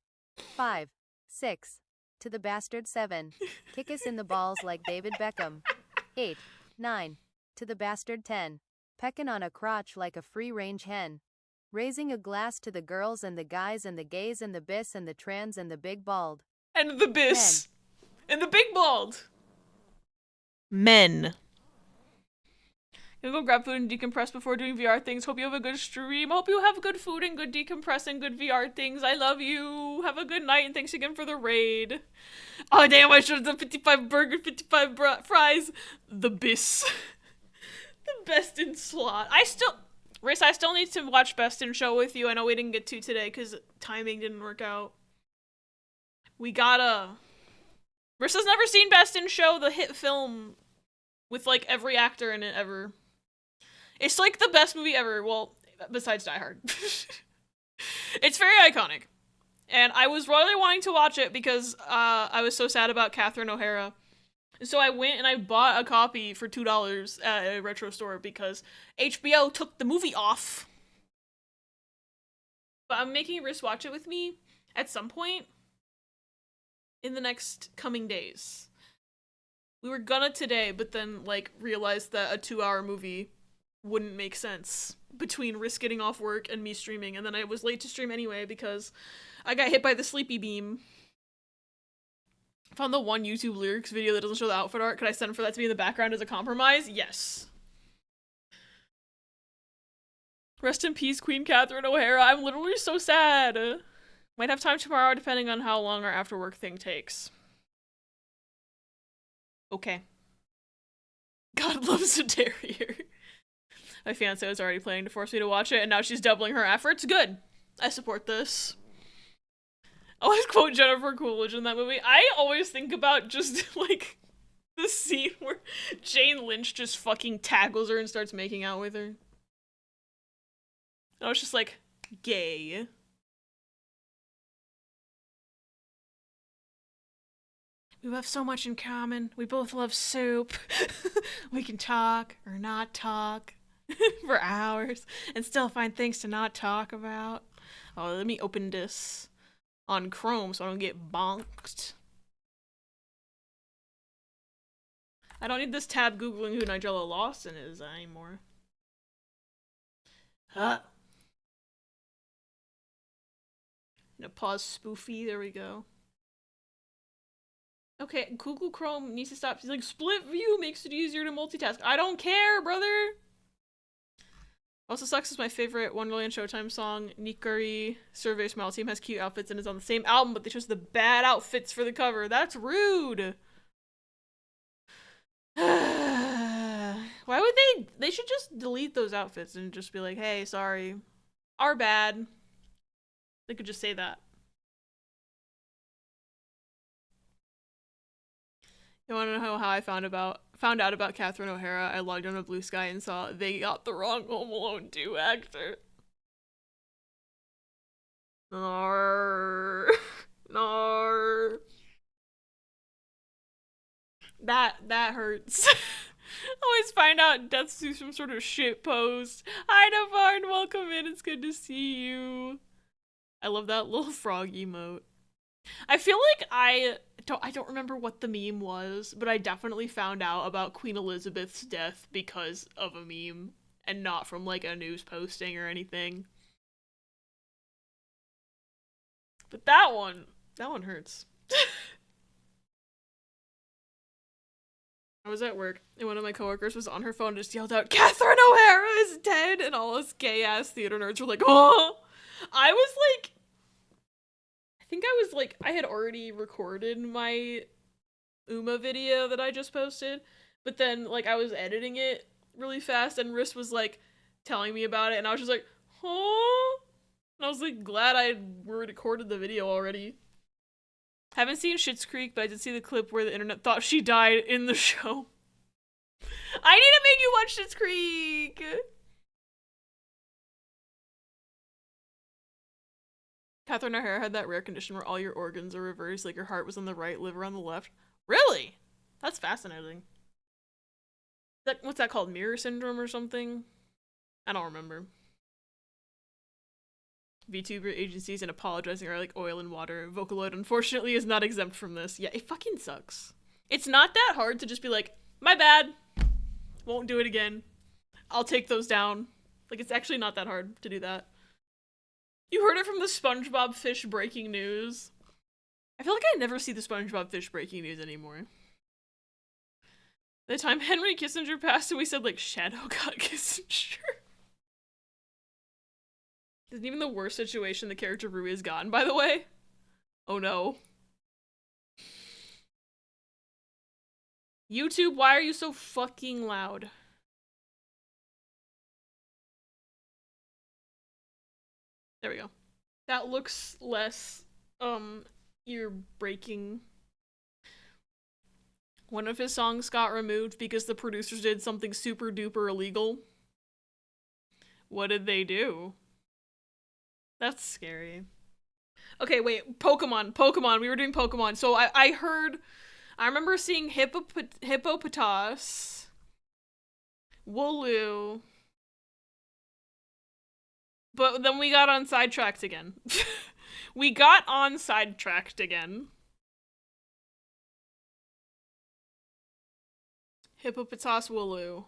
5, 6 to the bastard 7. Kick us in the balls like David Beckham. 8, 9 to the bastard 10. Pecking on a crotch like a free-range hen. Raising a glass to the girls and the guys and the gays and the bis and the trans and the big bald. And the bis. Men. And the big bald. Men. Gonna go grab food and decompress before doing VR things. Hope you have a good stream. Hope you have good food and good decompress and good VR things. I love you. Have a good night and thanks again for the raid. Oh damn, I should have done 55 burger, 55 fries. The bis. The best in slot. Riss, I still need to watch Best in Show with you. I know we didn't get to today because timing didn't work out. We gotta... Riss has never seen Best in Show, the hit film with, like, every actor in it ever. It's, like, the best movie ever. Well, besides Die Hard. It's very iconic. And I was really wanting to watch it because I was so sad about Catherine O'Hara. So I went and I bought a copy for $2 at a retro store because HBO took the movie off. But I'm making Riss watch it with me at some point. in the next coming days. We were gonna today, but then, like, realized that a 2-hour movie wouldn't make sense between Risk getting off work and me streaming, and then I was late to stream anyway because I got hit by the sleepy beam. I found the one YouTube lyrics video that doesn't show the outfit art. Could I send for that to be in the background as a compromise? Yes. Rest in peace, Queen Catherine O'Hara. I'm literally so sad. Might have time tomorrow, depending on how long our after work thing takes. Okay. God loves a terrier. My fiance was already planning to force me to watch it, and now she's doubling her efforts. Good. I support this. I always quote Jennifer Coolidge in that movie. I always think about just, like, the scene where Jane Lynch just fucking tackles her and starts making out with her. I was just like, gay. We have so much in common. We both love soup. We can talk or not talk for hours and still find things to not talk about. Oh, let me open this on Chrome so I don't get bonked. I don't need this tab googling who Nigella Lawson is anymore. Huh. I'm gonna pause spoofy. There we go. Okay, Google Chrome needs to stop. He's like, split view makes it easier to multitask. I don't care, brother! Also sucks is my favorite Wonderland Showtime song. Nikari Survey Smile Team has cute outfits and is on the same album, but they chose the bad outfits for the cover. That's rude! Why would they? They should just delete those outfits and just be like, hey, sorry. Our bad. They could just say that. You want to know how I found out about Catherine O'Hara? I logged on to Blue Sky and saw they got the wrong Home Alone 2 actor. Nar. Nar. That hurts. Always find out death's through some sort of shit post. Hi, Navarre, welcome in. It's good to see you. I love that little frog emote. I feel like I don't remember what the meme was, but I definitely found out about Queen Elizabeth's death because of a meme and not from like a news posting or anything. But that one hurts. I was at work and one of my coworkers was on her phone and just yelled out, "Catherine O'Hara is dead!" And all us gay ass theater nerds were like, "Oh!" I was like, I had already recorded my Uma video that I just posted, but then like I was editing it really fast and Riss was like telling me about it and I was just like, "Huh?" And I was like glad I recorded the video already. Haven't seen Schitt's Creek, but I did see the clip where the internet thought she died in the show. I need to make you watch Schitt's Creek! Catherine O'Hara had that rare condition where all your organs are reversed, like your heart was on the right, liver on the left. Really? That's fascinating. What's that called? Mirror syndrome or something? I don't remember. VTuber agencies and apologizing are like oil and water. Vocaloid, unfortunately, is not exempt from this. Yeah, it fucking sucks. It's not that hard to just be like, my bad. Won't do it again. I'll take those down. Like, it's actually not that hard to do that. You heard it from the SpongeBob fish breaking news. I feel like I never see the SpongeBob fish breaking news anymore. The time Henry Kissinger passed and we said, like, Shadow got Kissinger. Isn't even the worst situation the character Rui has gotten, by the way. Oh no. YouTube, why are you so fucking loud? There we go. That looks less, ear breaking. One of his songs got removed because the producers did something super duper illegal. What did they do? That's scary. Okay, wait, Pokemon, we were doing Pokemon. So I remember seeing Hippopotas, Wooloo, but then we got on sidetracked again. We got on sidetracked again. Hippopotas Wooloo.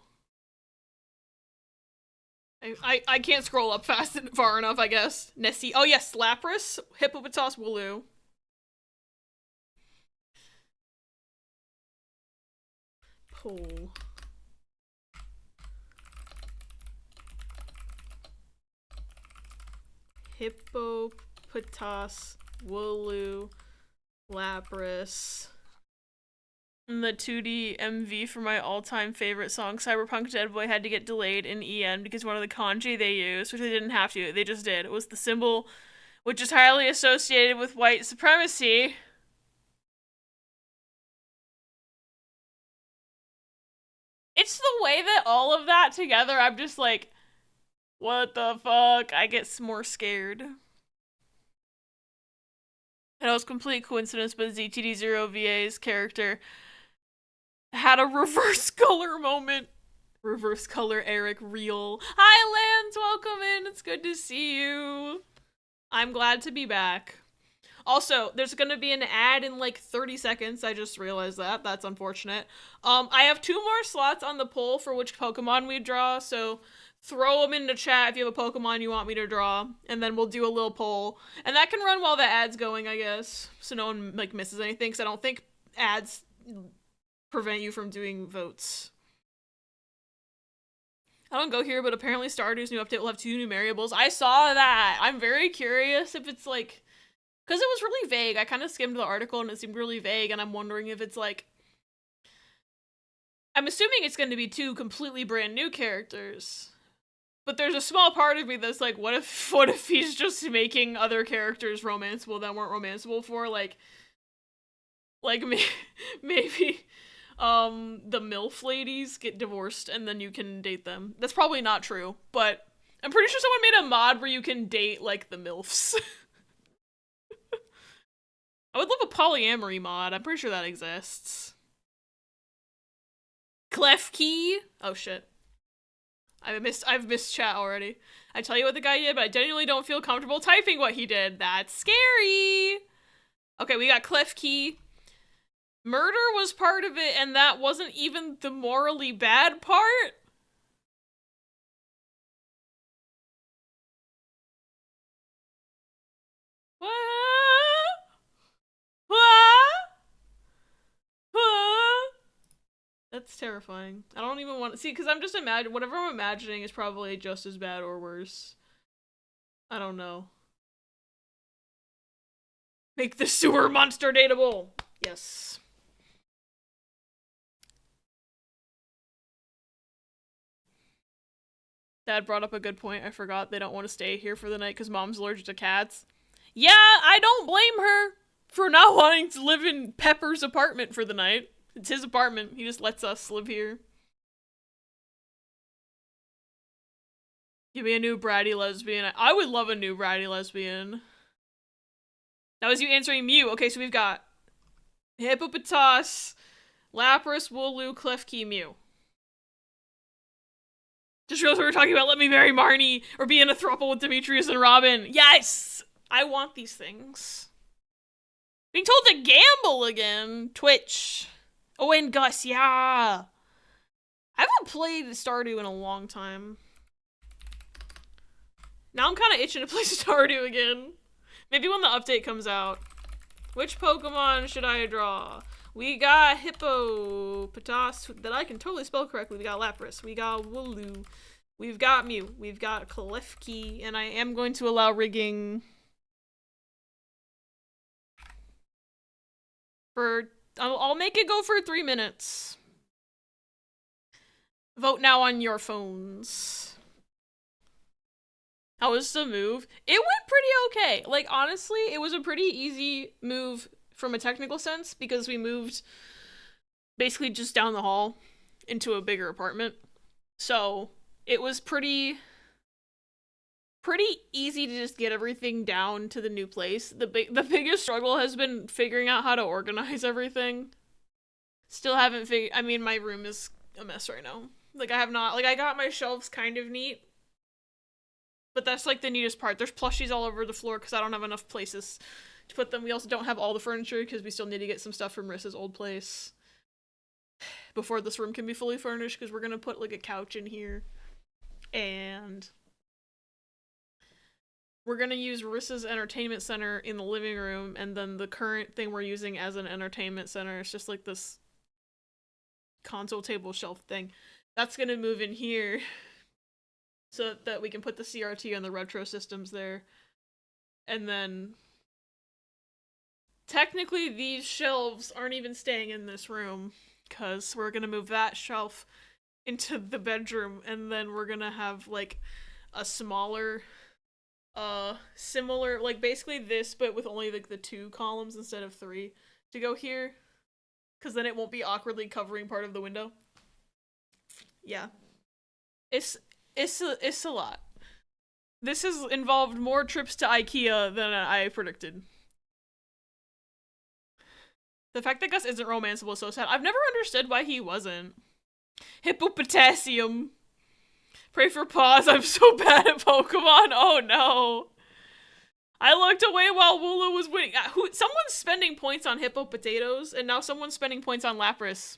I can't scroll up far enough, I guess. Nessie. Oh yes, Lapras, Hippopotas Wooloo. Poll. Hippopotas Wooloo Lapras. And the 2D MV for my all-time favorite song, Cyberpunk Dead Boy, had to get delayed in EN because one of the kanji they used, which they didn't have to, they just did, it was the symbol which is highly associated with white supremacy. It's the way that all of that together, I'm just like, what the fuck? I get more scared. And it was complete coincidence, but ZTD0 VA's character had a reverse color moment. Reverse color Eric real. Hi Lance, welcome in. It's good to see you. I'm glad to be back. Also, there's gonna be an ad in like 30 seconds. I just realized that. That's unfortunate. I have 2 more slots on the poll for which Pokemon we draw, so throw them in the chat if you have a Pokemon you want me to draw, and then we'll do a little poll. And that can run while the ad's going, I guess, so no one like misses anything, because I don't think ads prevent you from doing votes. I don't go here, but apparently Stardew's new update will have 2 new variables. I saw that. I'm very curious if it's like, because it was really vague. I kind of skimmed the article and it seemed really vague, and I'm wondering if it's like, I'm assuming it's going to be 2 completely brand new characters. But there's a small part of me that's like, what if he's just making other characters romanceable that weren't romanceable for, like maybe the MILF ladies get divorced and then you can date them. That's probably not true, but I'm pretty sure someone made a mod where you can date, like, the MILFs. I would love a polyamory mod. I'm pretty sure that exists. Klefki? Oh shit. I've missed chat already. I tell you what the guy did, but I genuinely don't feel comfortable typing what he did. That's scary! Okay, we got Klefki. Murder was part of it, and that wasn't even the morally bad part? What? What? What? That's terrifying. I don't even want to see, because I'm just imagining, whatever I'm imagining is probably just as bad or worse. I don't know. Make the sewer monster dateable! Yes. Dad brought up a good point. I forgot they don't want to stay here for the night because Mom's allergic to cats. Yeah, I don't blame her for not wanting to live in Pepper's apartment for the night. It's his apartment. He just lets us live here. Give me a new bratty lesbian. I would love a new bratty lesbian. That was you answering Mew. Okay, so we've got Hippopotas, Lapras, Wooloo, Klefki, Mew. Just realized we were talking about Let Me Marry Marnie or be in a throuple with Demetrius and Robin. Yes! I want these things. Being told to gamble again. Twitch. Oh, and Gus, yeah. I haven't played Stardew in a long time. Now I'm kind of itching to play Stardew again. Maybe when the update comes out. Which Pokemon should I draw? We got Hippopotas, that I can totally spell correctly. We got Lapras. We got Wooloo. We've got Mew. We've got Klefki. And I am going to allow rigging for... I'll make it go for 3 minutes. Vote now on your phones. How was the move? It went pretty okay. Like, honestly, it was a pretty easy move from a technical sense because we moved basically just down the hall into a bigger apartment. So it was pretty easy to just get everything down to the new place. The biggest struggle has been figuring out how to organize everything. Still haven't figured. I mean, my room is a mess right now. Like, I have not. Like, I got my shelves kind of neat. But that's, like, the neatest part. There's plushies all over the floor because I don't have enough places to put them. We also don't have all the furniture because we still need to get some stuff from Marissa's old place. before this room can be fully furnished, because we're gonna put like a couch in here, and we're gonna use Rissa's entertainment center in the living room, and then the current thing we're using as an entertainment center is just like this console table shelf thing. That's gonna move in here so that we can put the CRT and the retro systems there. And then technically these shelves aren't even staying in this room, because we're gonna move that shelf into the bedroom, and then we're gonna have like a smaller similar, like basically this but with only like the 2 columns instead of 3 to go here, because then it won't be awkwardly covering part of the window. Yeah, it's a lot. This has involved more trips to IKEA than I predicted. The fact that Gus isn't romanceable is so sad. I've never understood why he wasn't. Hippopotassium. Pray for pause. I'm so bad at Pokemon. Oh no. I looked away while Wooloo was winning. Someone's spending points on Hippo Potatoes, and now someone's spending points on Lapras.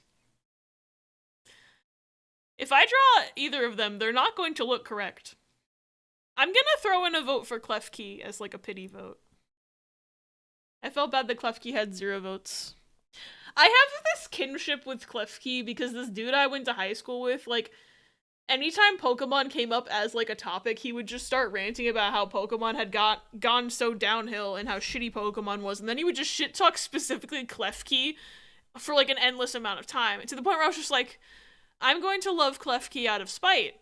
If I draw either of them, they're not going to look correct. I'm gonna throw in a vote for Klefki as like a pity vote. I felt bad that Klefki had 0 votes. I have this kinship with Klefki because this dude I went to high school with, like, anytime Pokemon came up as like a topic, he would just start ranting about how Pokemon had gone so downhill and how shitty Pokemon was, and then he would just shit talk specifically Klefki for like an endless amount of time, to the point where I was just like, I'm going to love Klefki out of spite.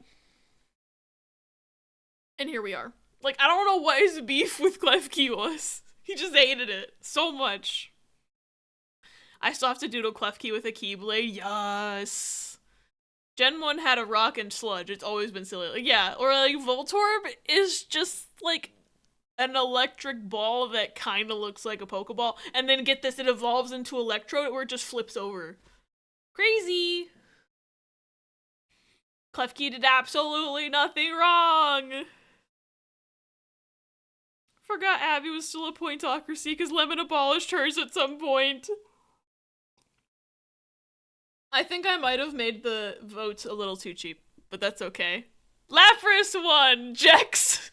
And here we are. Like, I don't know what his beef with Klefki was. He just hated it so much. I still have to doodle Klefki with a Keyblade. Yes. Gen 1 had a rock and sludge. It's always been silly. Like, yeah, or like Voltorb is just like an electric ball that kind of looks like a Pokeball. And then get this, it evolves into Electrode where it just flips over. Crazy. Klefki did absolutely nothing wrong. Forgot Abby was still a pointocracy because Lemon abolished hers at some point. I think I might have made the votes a little too cheap, but that's okay. Lapras won! Jex!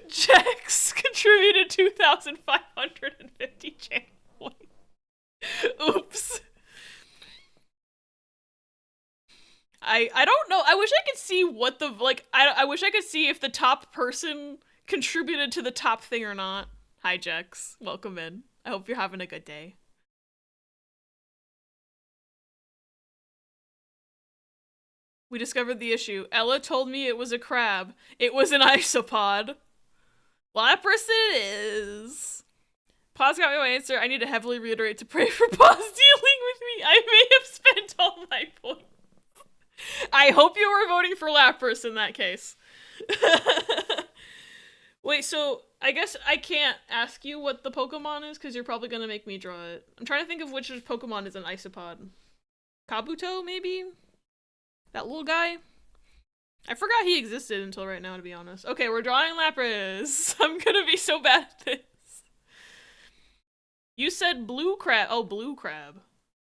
Jex contributed 2,550 channel points. Oops. I don't know. I wish I could see what the, like, I wish I could see if the top person contributed to the top thing or not. Hi, Jex. Welcome in. I hope you're having a good day. We discovered the issue. Ella told me it was a crab. It was an isopod. Lapras it is. Pause got me my answer. I need to heavily reiterate to pray for Pause dealing with me. I may have spent all my points. I hope you were voting for Lapras in that case. Wait, so I guess I can't ask you what the Pokemon is because you're probably going to make me draw it. I'm trying to think of which Pokemon is an isopod. Kabuto, maybe? That little guy? I forgot he existed until right now, to be honest. Okay, we're drawing Lapras. I'm gonna be so bad at this. You said blue crab. Oh, blue crab.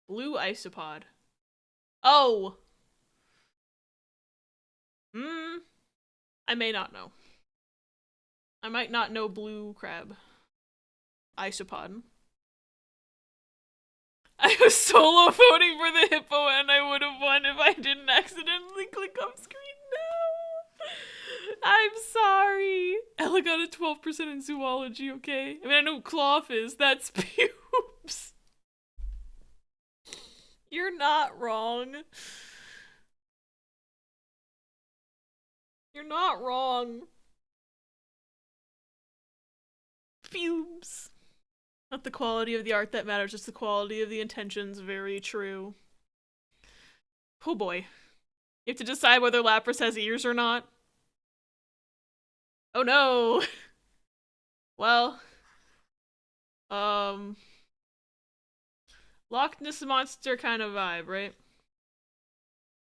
Blue isopod. Oh. I may not know. I might not know blue crab. Isopod. I was solo voting for the hippo and I would have won if I didn't accidentally click off screen. No! I'm sorry. Ella got a 12% in zoology, okay? I mean, I know cloth is. That's pubes. You're not wrong. You're not wrong. Pubes. Not the quality of the art that matters, it's the quality of the intentions. Very true. Oh boy. You have to decide whether Lapras has ears or not. Oh no! Well. Loch Ness Monster kind of vibe, right?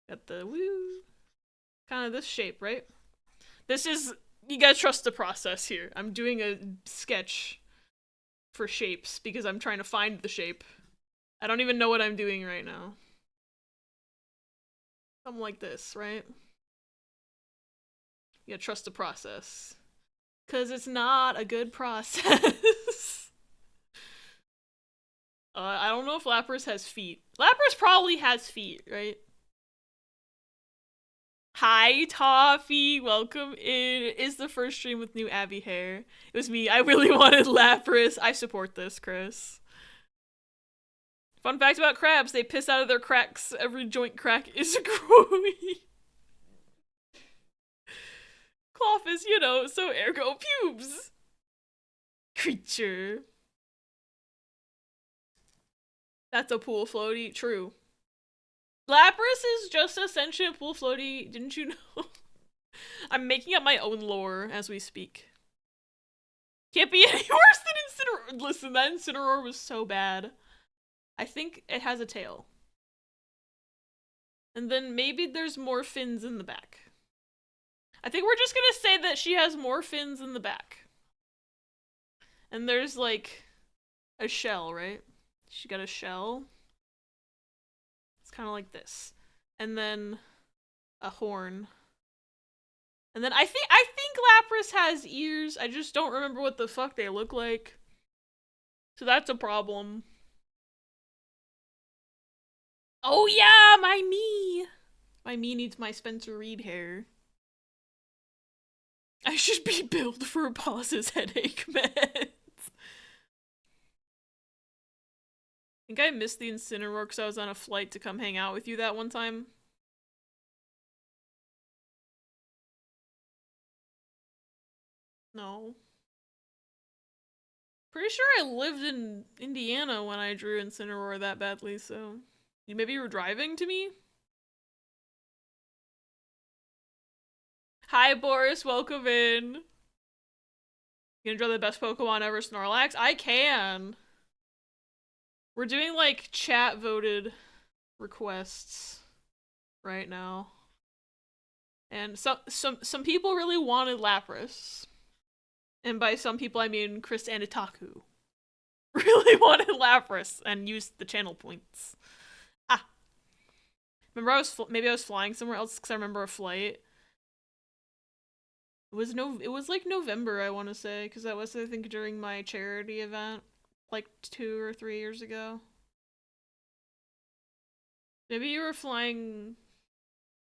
Got the woo. Kind of this shape, right? This is, you gotta trust the process here. I'm doing a sketch for shapes because I'm trying to find the shape. I don't even know what I'm doing right now. Something like this, right? You gotta trust the process. Cause it's not a good process. I don't know if Lapras has feet. Lapras probably has feet, right? Hi, Toffee. Welcome in. It is the first stream with new Abby hair. It was me. I really wanted Lapras. I support this, Chris. Fun fact about crabs, they piss out of their cracks. Every joint crack is growing. Clophis, you know, so ergo pubes. Creature. That's a pool floaty. True. Lapras is just a sentient pool floaty. Didn't you know? I'm making up my own lore as we speak. Can't be any worse than Incineroar. Listen, that Incineroar was so bad. I think it has a tail. And then maybe there's more fins in the back. I think we're just gonna say that she has more fins in the back. And there's like a shell, right? She got a shell. It's kind of like this. And then a horn. And then I think Lapras has ears. I just don't remember what the fuck they look like. So that's a problem. Oh yeah, my me. My me needs my Spencer Reed hair. I should be billed for Boss's headache meds. I think I missed the Incineroar because I was on a flight to come hang out with you that one time. No. Pretty sure I lived in Indiana when I drew Incineroar that badly, so... Maybe you were driving to me? Hi, Boris. Welcome in. You gonna draw the best Pokemon ever, Snorlax? I can. We're doing, like, chat-voted requests right now. And some people really wanted Lapras. And by some people, I mean Chris and Itaku. Really wanted Lapras and used the channel points. Ah. Remember maybe I was flying somewhere else because I remember a flight. It was like November, I want to say, because that was, I think, during my charity event, like 2 or 3 years ago. Maybe you were flying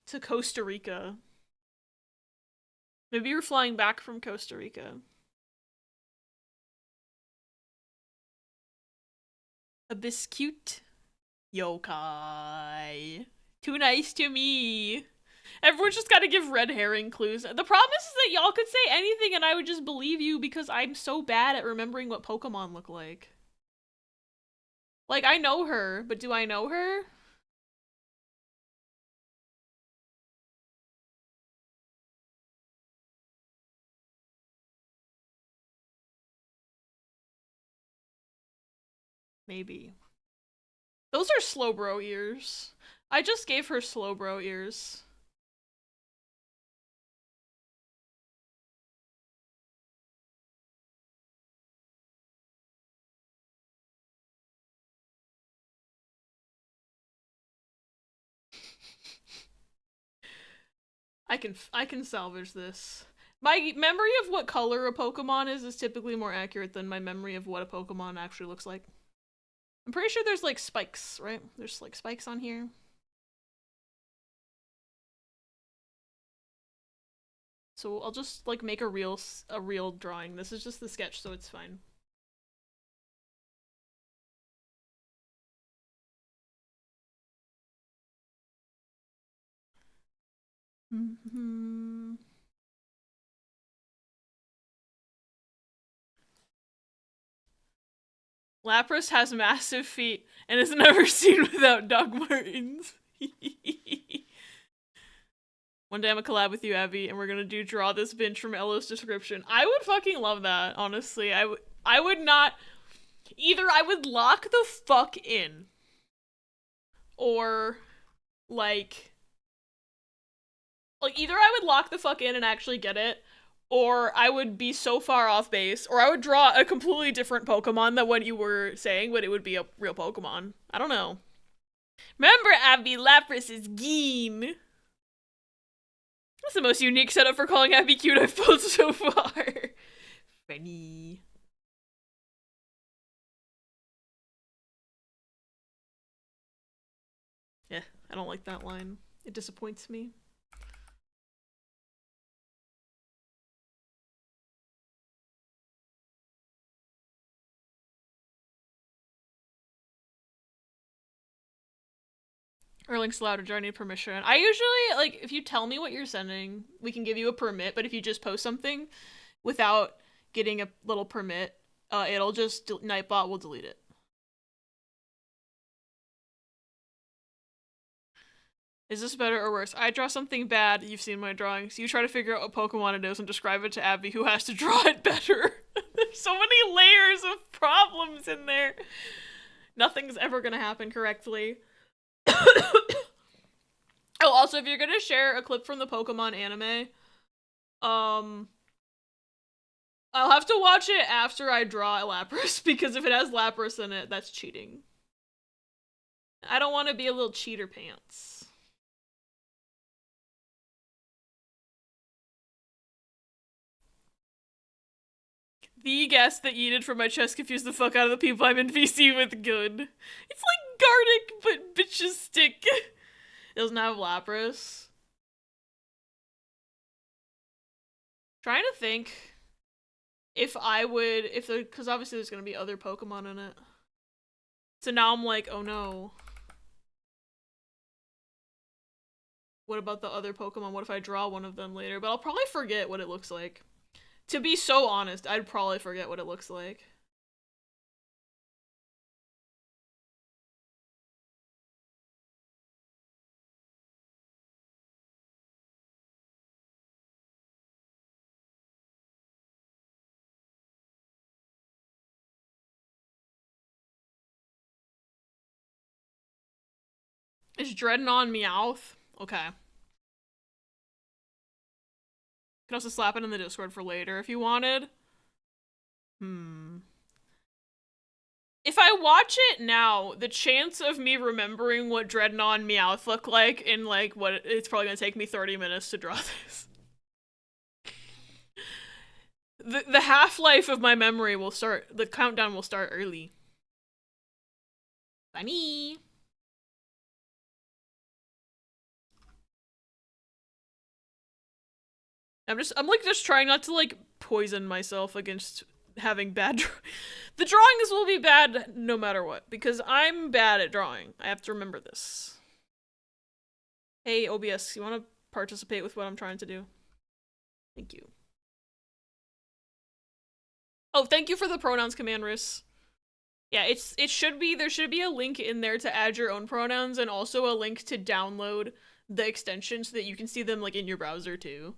to Costa Rica. Maybe you were flying back from Costa Rica. A biscuit? Yokai. Too nice to me. Everyone's just gotta give red herring clues. The problem is that y'all could say anything and I would just believe you because I'm so bad at remembering what Pokemon look like. Like, I know her, but do I know her? Maybe. Those are Slowbro ears. I just gave her Slowbro ears. I can salvage this. My memory of what color a Pokemon is typically more accurate than my memory of what a Pokemon actually looks like. I'm pretty sure there's like spikes, right? There's like spikes on here. So I'll just like make a real drawing. This is just the sketch, so it's fine. Mm-hmm. Lapras has massive feet and is never seen without Doc Martens. One day I'm gonna collab with you, Abby, and we're gonna draw this bench from Ella's description. I would fucking love that, honestly. I would not... Either I would lock the fuck in, or, like, either I would lock the fuck in and actually get it, or I would be so far off base, or I would draw a completely different Pokemon than what you were saying, but it would be a real Pokemon. I don't know. Remember, Abby, Lapras is Gene. That's the most unique setup for calling Abby cute I've pulled so far. Funny. Yeah, I don't like that line. It disappoints me. Erling's allowed to join, need permission. I usually, like, if you tell me what you're sending, we can give you a permit, but if you just post something without getting a little permit, it'll just, Nightbot will delete it. Is this better or worse? I draw something bad, you've seen my drawings. You try to figure out what Pokemon it is and describe it to Abby, who has to draw it better. There's so many layers of problems in there. Nothing's ever gonna happen correctly. Oh, also, if you're gonna share a clip from the Pokemon anime, I'll have to watch it after I draw Lapras, because if it has Lapras in it, that's cheating. I don't want to be a little cheater pants. The guess that yeeted from my chest confused the fuck out of the people I'm in VC with. Good. It's like Gardeck, but bitch's stick. It doesn't have Lapras. Trying to think if I would, because obviously there's gonna be other Pokemon in it. So now I'm like, oh no. What about the other Pokemon? What if I draw one of them later? But I'll probably forget what it looks like. To be so honest, I'd probably forget what it looks like. Is Dreadnought Meowth? Okay. Can also slap it in the Discord for later if you wanted. If I watch it now, the chance of me remembering what Dreadnought and Meowth look like in like what it's probably gonna take me 30 minutes to draw this. The half-life of my memory will start, the countdown will start early. Funny. I'm like just trying not to like poison myself against having bad the drawings will be bad no matter what, because I'm bad at drawing. I have to remember this. Hey OBS, you want to participate with what I'm trying to do? Thank you. Oh, thank you for the pronouns command, Riss. Yeah, there should be a link in there to add your own pronouns, and also a link to download the extension so that you can see them like in your browser too.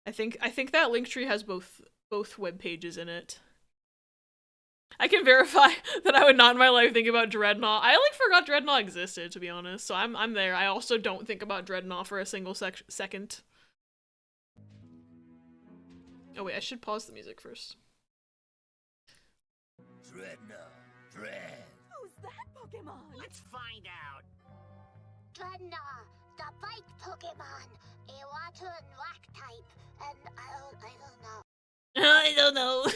I think that link tree has both web pages in it. I can verify that I would not in my life think about Dreadnought. I like forgot Dreadnought existed, to be honest. So I'm there. I also don't think about Dreadnought for a single second. Oh wait, I should pause the music first. Dreadnought. Dread. Who's that Pokemon? Let's find out. Dreadnought, the bike Pokemon, a water and rock type, and I don't know. I don't know.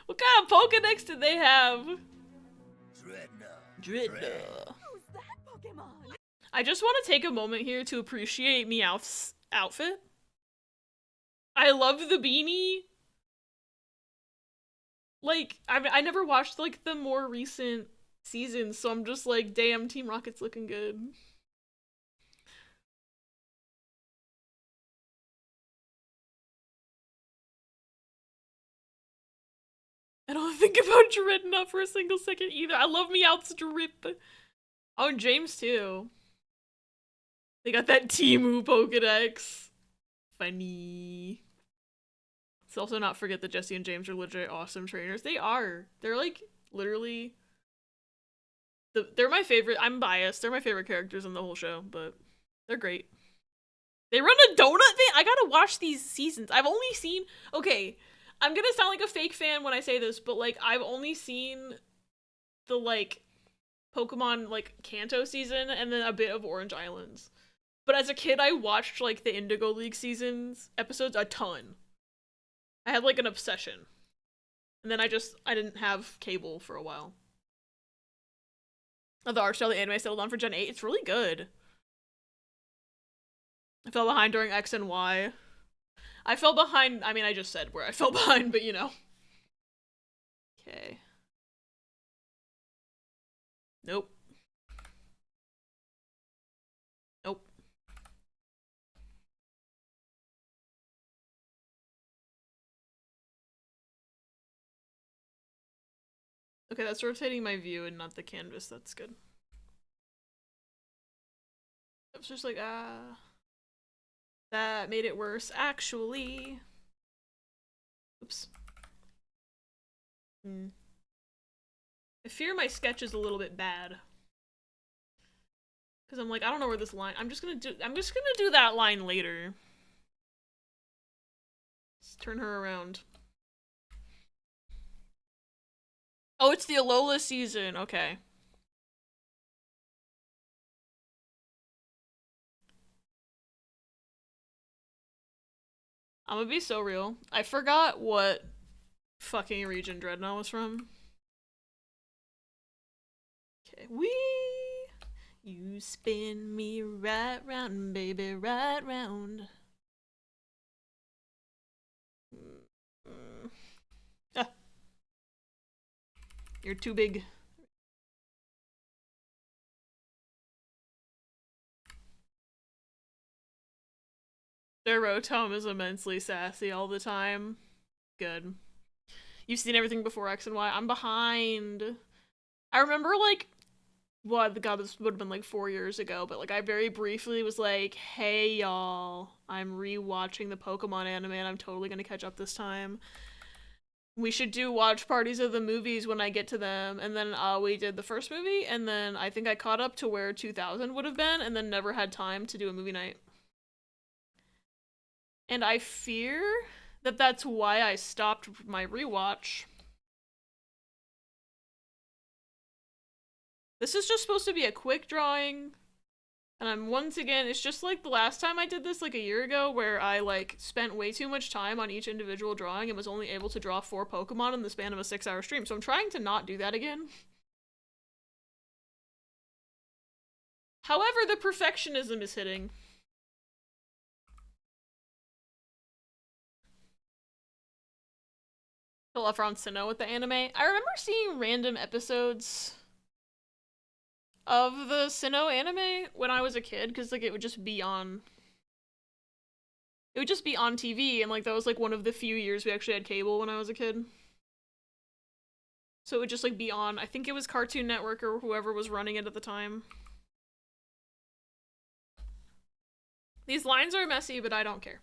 What kind of Pokedex did they have? Dreadnought. Who's that Pokemon? I just want to take a moment here to appreciate Meowth's outfit. I love the beanie. Like, I never watched like the more recent seasons, so I'm just like, damn, Team Rocket's looking good. I don't think about Dreadnought for a single second either. I love Meowth's drip. Oh, and James too. They got that Temu Pokedex. Funny. Let's also not forget that Jesse and James are legit awesome trainers. They are. They're like literally they're my favorite. I'm biased. They're my favorite characters in the whole show, but they're great. They run a donut thing? I gotta watch these seasons. I've only seen, okay, I'm gonna sound like a fake fan when I say this, but like I've only seen the like Pokemon like Kanto season and then a bit of Orange Islands. But as a kid, I watched like the Indigo League seasons episodes a ton. I had like an obsession. And then I didn't have cable for a while. The art style, the anime I settled on for Gen 8, it's really good. I fell behind during X and Y. I fell behind, I mean, I just said where I fell behind, but you know. Okay. Nope. Nope. Okay, that's rotating my view and not the canvas. That's good. I was just like, that made it worse, actually. Oops. I fear my sketch is a little bit bad. Because I'm like, I don't know where this line... I'm just gonna do that line later. Let's turn her around. Oh, it's the Alola season. Okay. I'm gonna be so real. I forgot what fucking region Dreadnought was from. Okay. Wee! You spin me right round, baby, right round. Ah. You're too big. Their Rotom is immensely sassy all the time. Good. You've seen everything before X and Y. I'm behind. I remember, like, well, God, this would have been like 4 years ago, but like I very briefly was like, hey y'all, I'm rewatching the Pokemon anime and I'm totally gonna catch up this time. We should do watch parties of the movies when I get to them. And then we did the first movie, and then I think I caught up to where 2000 would have been, and then never had time to do a movie night. And I fear that that's why I stopped my rewatch. This is just supposed to be a quick drawing. And I'm once again, it's just like the last time I did this like a year ago where I like spent way too much time on each individual drawing and was only able to draw 4 Pokemon in the span of a 6-hour stream. So I'm trying to not do that again. However, the perfectionism is hitting. Phil Efron Sinnoh with the anime. I remember seeing random episodes of the Sinnoh anime when I was a kid, because like it would just be on TV, and like that was like one of the few years we actually had cable when I was a kid. So it would just like be on, I think it was Cartoon Network or whoever was running it at the time. These lines are messy, but I don't care.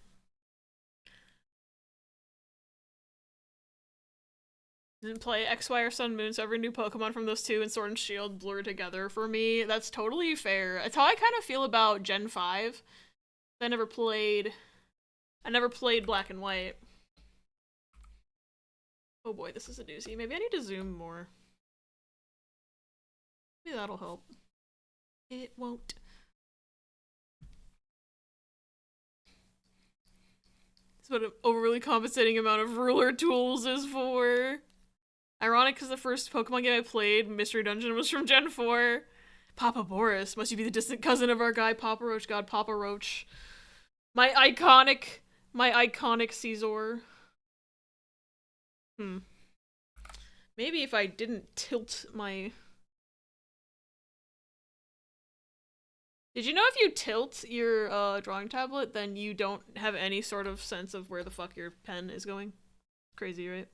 Didn't play X, Y, or Sun Moon, so every new Pokemon from those two and Sword and Shield blur together for me. That's totally fair. It's how I kind of feel about Gen 5. I never played Black and White. Oh boy, this is a doozy. Maybe I need to zoom more. Maybe that'll help. It won't. That's what an overly compensating amount of ruler tools is for. Ironic, because the first Pokemon game I played, Mystery Dungeon, was from Gen 4. Papa Boris, must you be the distant cousin of our guy Papa Roach? God, Papa Roach. My iconic Caesar. Maybe if I didn't tilt my... Did you know if you tilt your drawing tablet, then you don't have any sort of sense of where the fuck your pen is going? Crazy, right?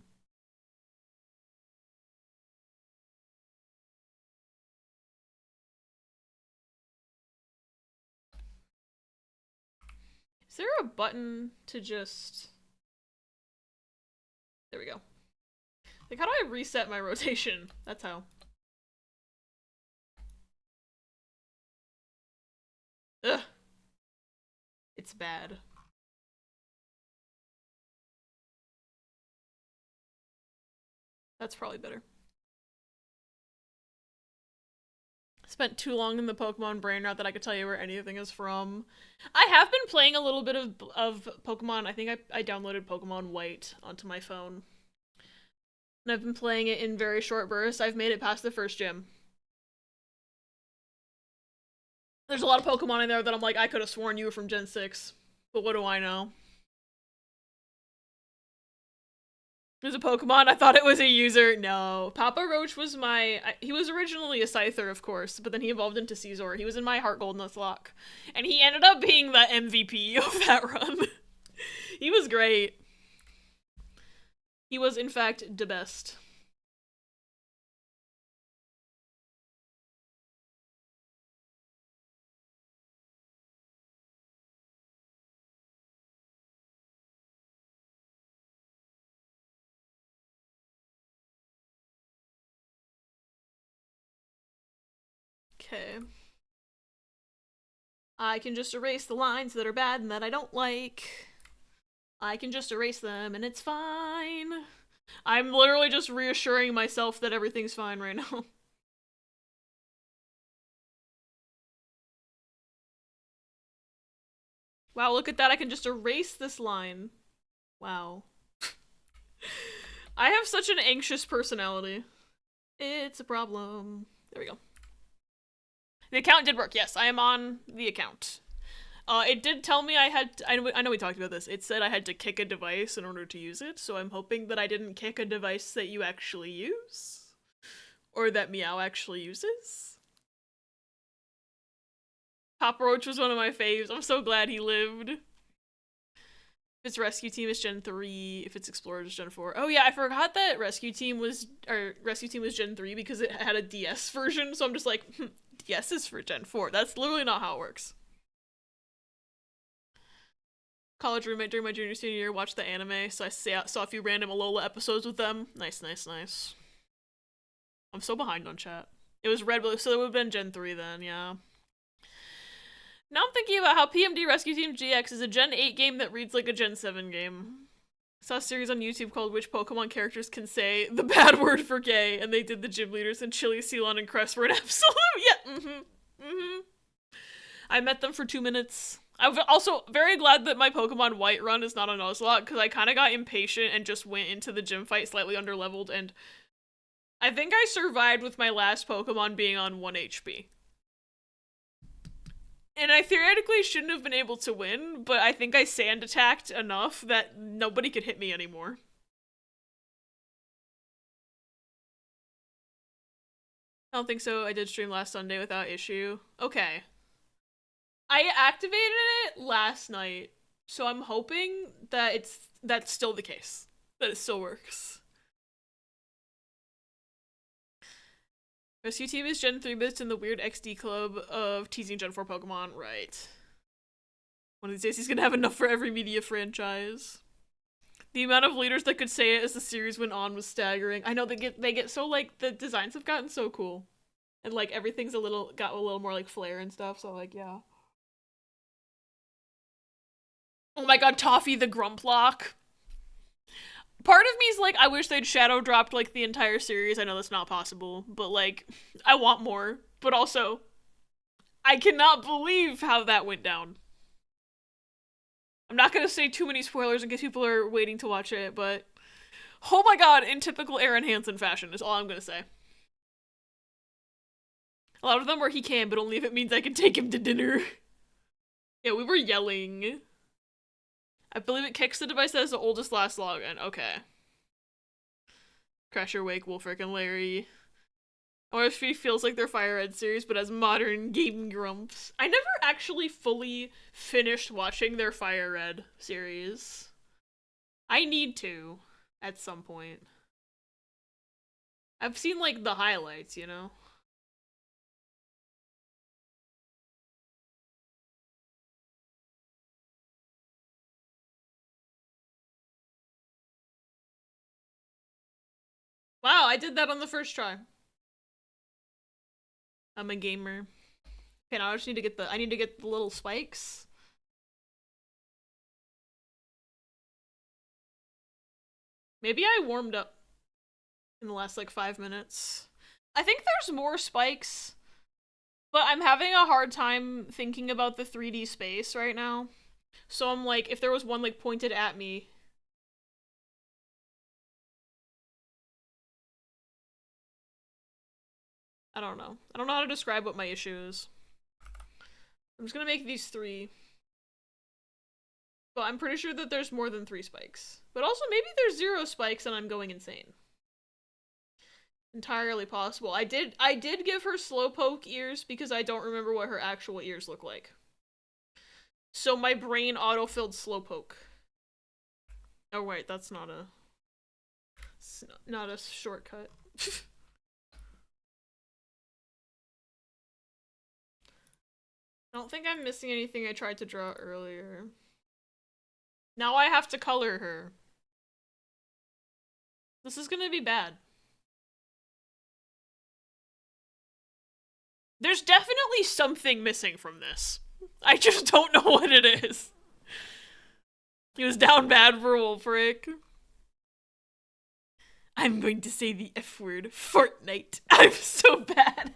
Is there a button to just... There we go. Like, how do I reset my rotation? That's how. Ugh. It's bad. That's probably better. spent too long in the Pokemon brain rot that I could tell you where anything is from. I have been playing a little bit of Pokemon. I think I downloaded Pokemon White onto my phone. And I've been playing it in very short bursts. I've made it past the first gym. There's a lot of Pokemon in there that I'm like, I could have sworn you were from Gen 6. But what do I know? There's a Pokemon, I thought it was a user. No. Papa Roach was he was originally a Scyther, of course, but then he evolved into Caesar. He was in my Heart Gold Nuzlocke. And he ended up being the MVP of that run. He was great. He was, in fact, the best. Okay. I can just erase the lines that are bad and that I don't like. I can just erase them and it's fine. I'm literally just reassuring myself that everything's fine right now. Wow, look at that. I can just erase this line. Wow. I have such an anxious personality. It's a problem. There we go. The account did work. Yes, I am on the account. It did tell me I had to, I know we talked about this. It said I had to kick a device in order to use it, so I'm hoping that I didn't kick a device that you actually use. Or that Meow actually uses. Papa Roach was one of my faves. I'm so glad he lived. If its rescue team is Gen 3, if its explorer is Gen 4. Oh yeah, I forgot that rescue team was Gen 3 because it had a DS version, so I'm just like, DS is for Gen 4. That's literally not how it works. College roommate during my junior senior year watched the anime, so I saw a few random Alola episodes with them. Nice, nice, nice. I'm so behind on chat. It was Red Blue, so it would have been Gen 3 then, yeah. Now I'm thinking about how PMD Rescue Team GX is a Gen 8 game that reads like a Gen 7 game. I saw a series on YouTube called Which Pokemon Characters Can Say the Bad Word for Gay, and they did the gym leaders, and Chili, Ceylon, and Crest were an absolute, I met them for 2 minutes. I'm also very glad that my Pokemon White run is not a Nuzlocke, because I kind of got impatient and just went into the gym fight slightly underleveled, and I think I survived with my last Pokemon being on 1 HP. And I theoretically shouldn't have been able to win, but I think I sand attacked enough that nobody could hit me anymore. I don't think so. I did stream last Sunday without issue. Okay. I activated it last night, so I'm hoping that that's still the case. That it still works. Rescue Team is Gen 3 bits in the weird XD club of teasing Gen 4 Pokemon. Right. One of these days he's gonna have enough for every media franchise. The amount of leaders that could say it as the series went on was staggering. I know they get so, like, the designs have gotten so cool. And, like, everything's got a little more, like, flair and stuff, so, like, yeah. Oh my god, Toffee the Grumplock. Part of me is like, I wish they'd shadow dropped, like, the entire series. I know that's not possible, but, like, I want more. But also, I cannot believe how that went down. I'm not gonna say too many spoilers in case people are waiting to watch it, but oh my god, in typical Aaron Hansen fashion is all I'm gonna say. A lot of them where he can, but only if it means I can take him to dinner. Yeah, we were yelling. I believe it kicks the device that has the oldest last login. Okay. Crasher, Wake, Wolfric, and Larry. Or if he feels like their Fire Red series, but as modern Game Grumps. I never actually fully finished watching their Fire Red series. I need to, at some point. I've seen, like, the highlights, you know? Wow, I did that on the first try. I'm a gamer. Okay, now I just need to get I need to get the little spikes. Maybe I warmed up in the last, like, 5 minutes. I think there's more spikes But I'm having a hard time thinking about the 3D space right now. So I'm like, if there was one like pointed at me. I don't know. I don't know how to describe what my issue is. I'm just gonna make these 3. But I'm pretty sure that there's more than 3 spikes. But also maybe there's 0 spikes and I'm going insane. Entirely possible. I did give her slowpoke ears because I don't remember what her actual ears look like. So my brain auto-filled slowpoke. Oh wait, that's not a shortcut. I don't think I'm missing anything I tried to draw earlier. Now I have to color her. This is gonna be bad. There's definitely something missing from this. I just don't know what it is. He was down bad for Wolfric. I'm going to say the F word. Fortnite. I'm so bad.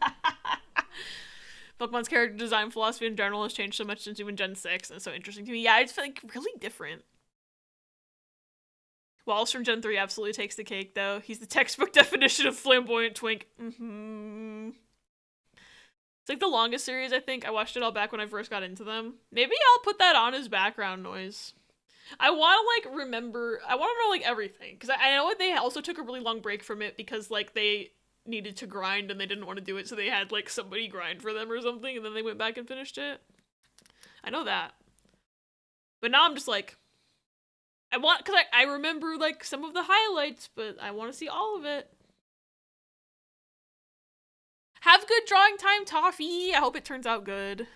Pokemon's character design philosophy in general has changed so much since even Gen 6, and it's so interesting to me. Yeah, it's like really different. Wallace from Gen 3 absolutely takes the cake, though. He's the textbook definition of flamboyant twink. It's like the longest series, I think. I watched it all back when I first got into them. Maybe I'll put that on as background noise. I want to, like, remember... I want to know, like, everything. Because I know they also took a really long break from it because, like, they needed to grind and they didn't want to do it, so they had, like, somebody grind for them or something, and then they went back and finished it. I know that. But now I'm just, like... because I remember, like, some of the highlights, but I want to see all of it. Have good drawing time, Toffee! I hope it turns out good.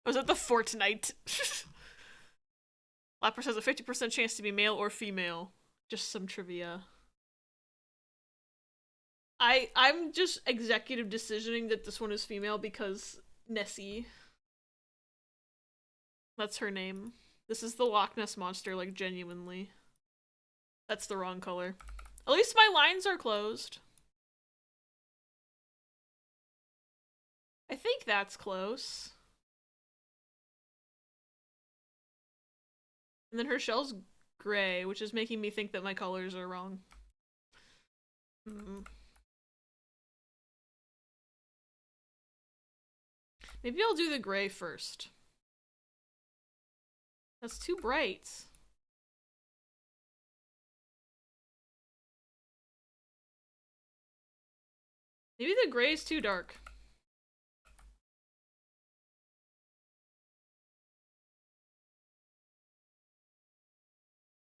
Was it the Fortnite? Lapras has a 50% chance to be male or female. Just some trivia. I'm just executive decisioning that this one is female because Nessie. That's her name. This is the Loch Ness Monster, like, genuinely. That's the wrong color. At least my lines are closed. I think that's close. And then her shell's gray, which is making me think that my colors are wrong. Maybe I'll do the gray first. That's too bright. Maybe the gray is too dark.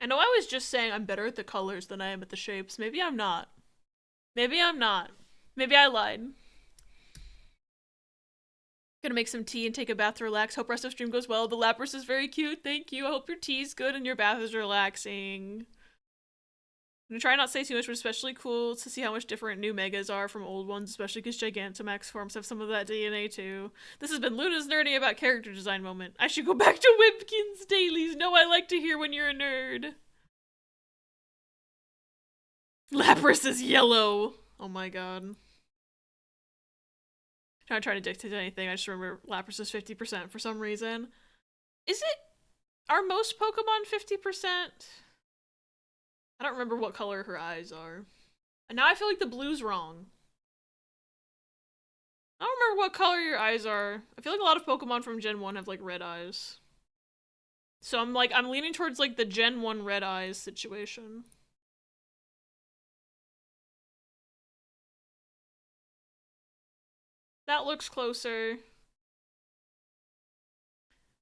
I know I was just saying I'm better at the colors than I am at the shapes. Maybe I'm not. Maybe I'm not. Maybe I lied. Gonna make some tea and take a bath to relax. Hope rest of stream goes well. The Lapras is very cute. Thank you. I hope your tea's good and your bath is relaxing. I'm gonna try not to say too much, but especially cool to see how much different new Megas are from old ones, especially because Gigantamax forms have some of that DNA too. This has been Luna's Nerdy About Character Design moment. I should go back to Wimpkins dailies. No, I like to hear when you're a nerd. Lapras is yellow. Oh my god. I'm not trying to dictate anything. I just remember Lapras is 50% for some reason. Are most Pokemon 50%? I don't remember what color her eyes are. And now I feel like the blue's wrong. I don't remember what color your eyes are. I feel like a lot of Pokemon from Gen 1 have, like, red eyes. So I'm leaning towards, like, the Gen 1 red eyes situation. That looks closer.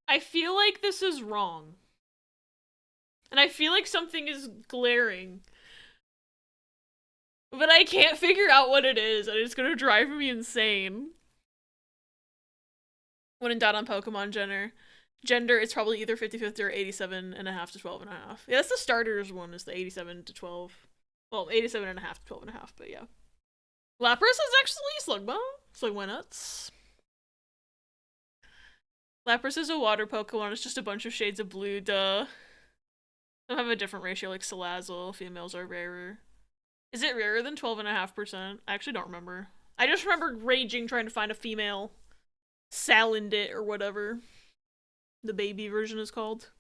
I feel like this is wrong. And I feel like something is glaring. But I can't figure out what it is, and it's gonna drive me insane. When in doubt on Pokemon gender, it's probably either 50-50 or 87.5 to 12.5. Yeah, that's the starters one, is the 87 to 12. Well, 87.5 to 12.5, but yeah. Lapras is actually Slugma. Slugma nuts. Lapras is a water Pokemon, it's just a bunch of shades of blue, duh. They'll have a different ratio like Salazzle, females are rarer. Is it rarer than 12.5%? I actually don't remember. I just remember raging trying to find a female Salandit or whatever the baby version is called.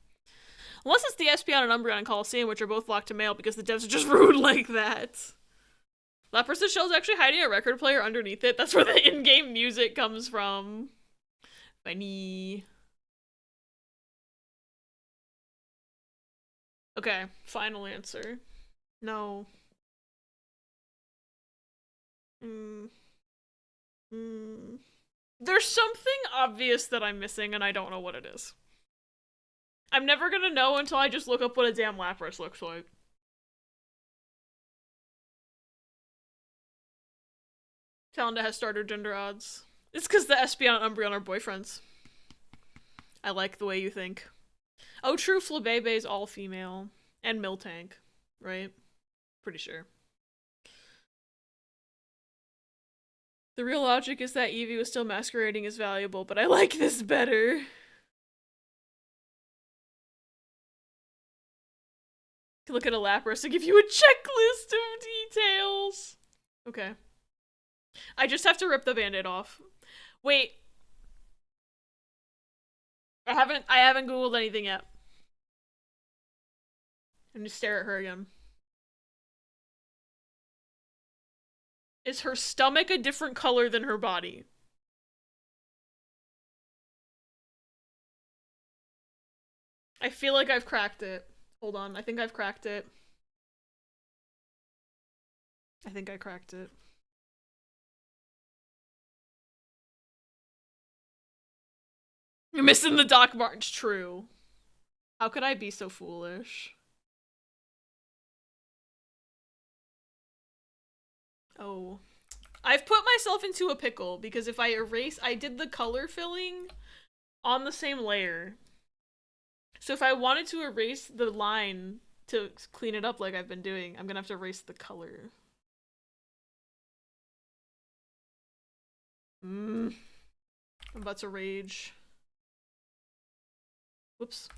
Unless it's the Espeon and Umbreon and Coliseum, which are both locked to male because the devs are just rude like that. Lapras' shell is actually hiding a record player underneath it. That's where the in-game music comes from. Funny. Okay, final answer. No. There's something obvious that I'm missing and I don't know what it is. I'm never gonna know until I just look up what a damn Lapras looks like. Talonda has starter gender odds. It's because the Espeon and Umbreon are boyfriends. I like the way you think. Oh, true, Flabebe is all female. And Miltank, right? Pretty sure. The real logic is that Eevee was still masquerading as valuable, but I like this better. Look at a Lapras to give you a checklist of details. Okay. I just have to rip the band-aid off. Wait. I haven't Googled anything yet. And just stare at her again. Is her stomach a different color than her body? I feel like I've cracked it. Hold on, I think I've cracked it. I think I cracked it. You're missing the Doc Martens, true. How could I be so foolish? Oh. I've put myself into a pickle because if I erase, I did the color filling on the same layer. So if I wanted to erase the line to clean it up like I've been doing, I'm gonna have to erase the color. I'm about to rage. Whoops.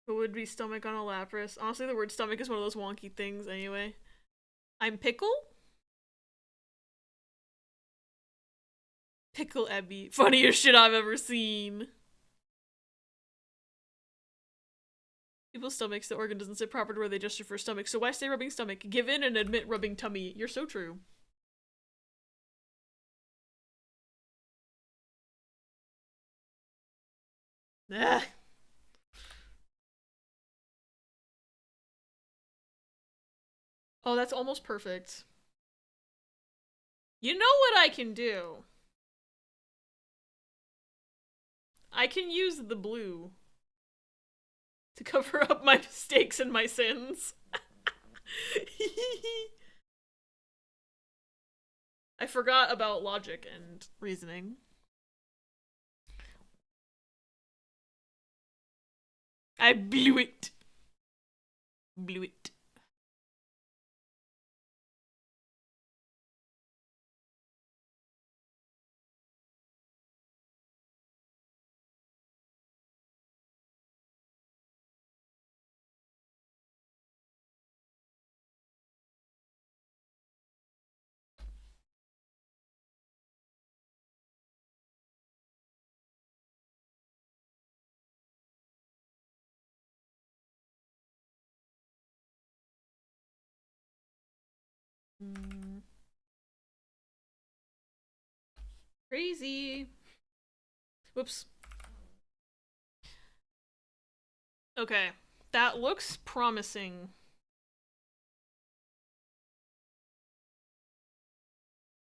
What would be stomach on a Lapras? Honestly, the word stomach is one of those wonky things anyway. I'm Pickle? Pickle Ebby. Funniest shit I've ever seen. People's stomachs, the organ doesn't sit proper to where they gesture for stomach, so why stay rubbing stomach? Give in and admit rubbing tummy. You're so true. Ah. Oh, that's almost perfect. You know what I can do? I can use the blue to cover up my mistakes and my sins. I forgot about logic and reasoning. I blew it. Blew it. Crazy. Whoops. Okay. That looks promising.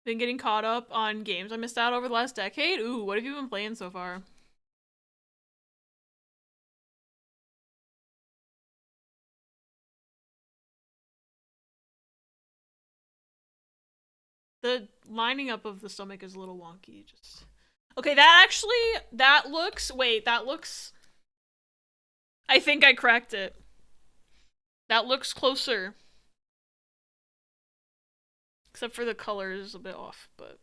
Been getting caught up on games I missed out over the last decade? Ooh, what have you been playing so far? The lining up of the stomach is a little wonky. Just okay, that looks, wait, that looks, I think I cracked it. That looks closer. Except for the color is a bit off, but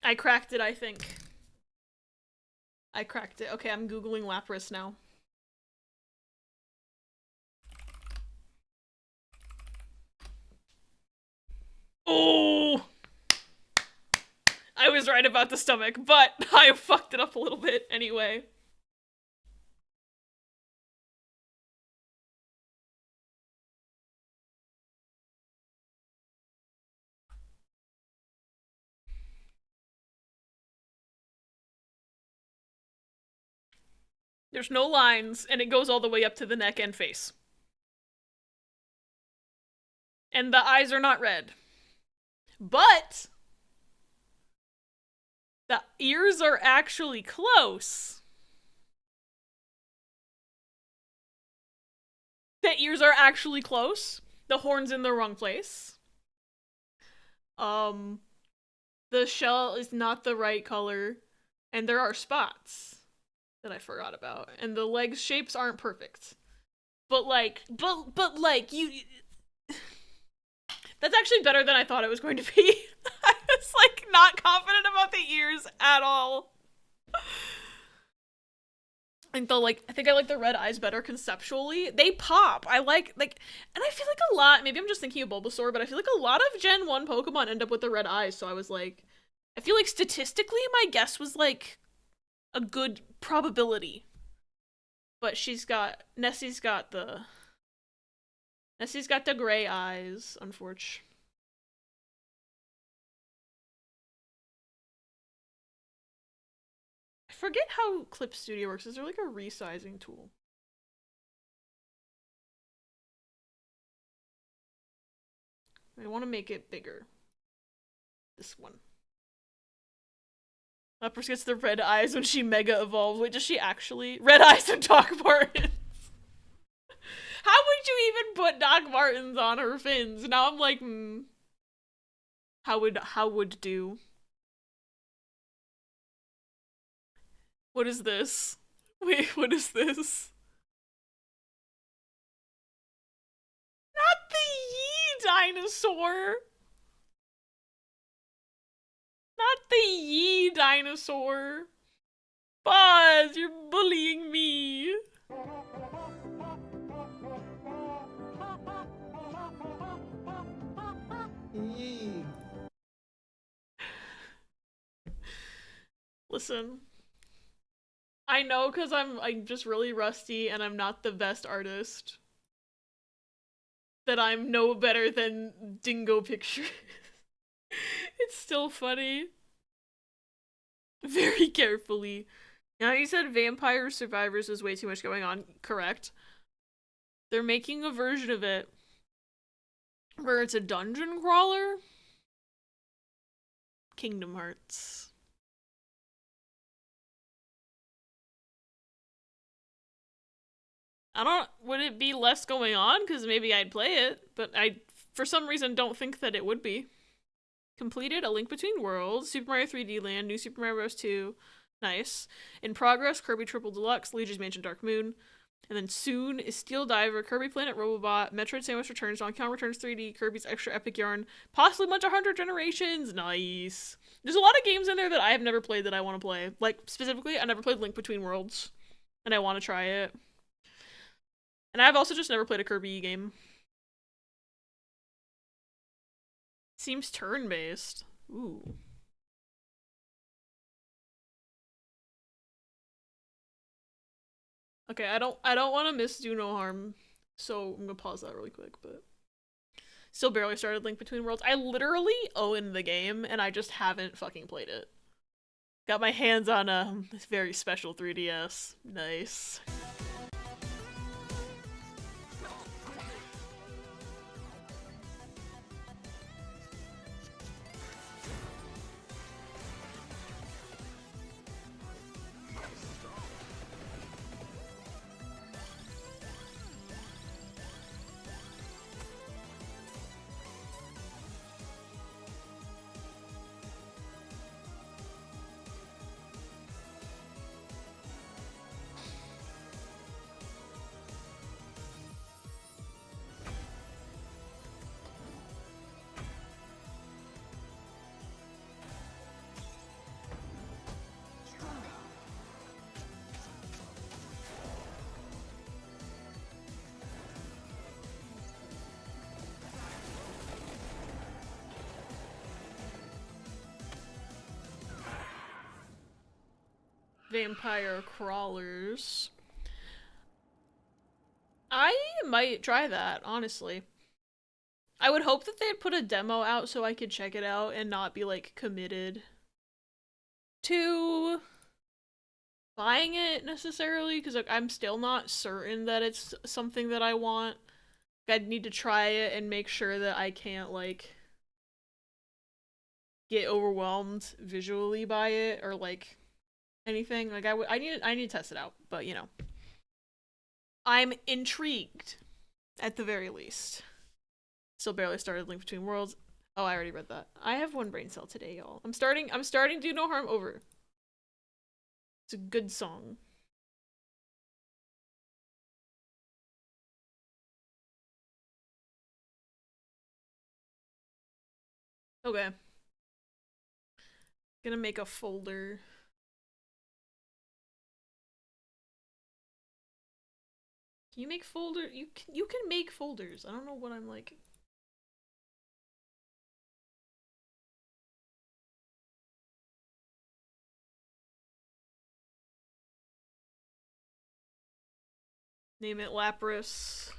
I cracked it, I think. I cracked it. Okay, I'm googling Lapras now. Oh! I was right about the stomach, but I fucked it up a little bit anyway. There's no lines, and it goes all the way up to the neck and face. And the eyes are not red. But the ears are actually close. The ears are actually close. The horn's in the wrong place. The shell is not the right color, and there are spots that I forgot about, and the legs shapes aren't perfect. But like you that's actually better than I thought it was going to be. I was like not confident about the ears at all. And I think I like the red eyes better conceptually. They pop. I like, and I feel like a lot, maybe I'm just thinking of Bulbasaur, but I feel like a lot of Gen 1 Pokemon end up with the red eyes, so I was like, I feel like statistically my guess was like a good probability. But Nessie's got the gray eyes, unfortunately. I forget how Clip Studio works. Is there like a resizing tool? I want to make it bigger. This one. Lapras gets the red eyes when she mega evolves. Wait, does she actually? Red eyes and Doc Martens. How would you even put Doc Martens on her fins? Now I'm like, how would do? What is this? Wait, what is this? Not the Yee dinosaur! Not the Yee dinosaur! Buzz, you're bullying me! Listen. I know because I'm just really rusty and I'm not the best artist. That I'm no better than Dingo Pictures. It's still funny. Very carefully. Now you said Vampire Survivors is way too much going on. Correct. They're making a version of it where it's a dungeon crawler. Kingdom Hearts. Would it be less going on? Because maybe I'd play it, but I, for some reason, don't think that it would be. Completed A Link Between Worlds, Super Mario 3D Land, New Super Mario Bros. 2. Nice. In progress, Kirby Triple Deluxe, Luigi's Mansion Dark Moon. And then soon is Steel Diver, Kirby Planet Robobot, Metroid Samus Returns, Donkey Kong Returns 3D, Kirby's Extra Epic Yarn, possibly Munch 100 Generations. Nice. There's a lot of games in there that I have never played that I want to play. Like, specifically, I never played Link Between Worlds, and I want to try it. And I've also just never played a Kirby game. Seems turn-based. Ooh. Okay, I don't want to miss Do No Harm, so I'm gonna pause that really quick, but still barely started Link Between Worlds. I literally own the game, and I just haven't fucking played it. Got my hands on a very special 3DS. Nice. vampire crawlers. I might try that, honestly. I would hope that they'd put a demo out so I could check it out and not be, like, committed to buying it necessarily, because like, I'm still not certain that it's something that I want. I'd need to try it and make sure that I can't, like, get overwhelmed visually by it or, like, anything. Like, I need to test it out, but, you know. I'm intrigued, at the very least. Still barely started Link Between Worlds. Oh, I already read that. I have one brain cell today, y'all. I'm starting Do No Harm over. It's a good song. Okay. Gonna make a folder. Can you make folder? You can make folders. I don't know what I'm like. Name it Lapras.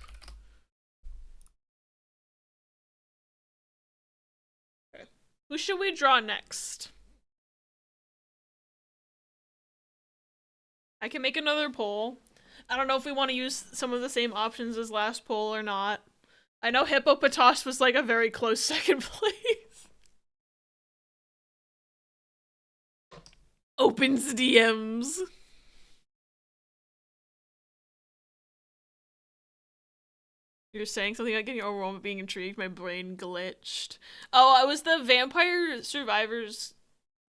Okay. Who should we draw next? I can make another poll. I don't know if we want to use some of the same options as last poll or not. I know Hippopotas was like a very close second place. Opens DMs. You're saying something like getting overwhelmed with being intrigued. My brain glitched. Oh, it was the Vampire Survivors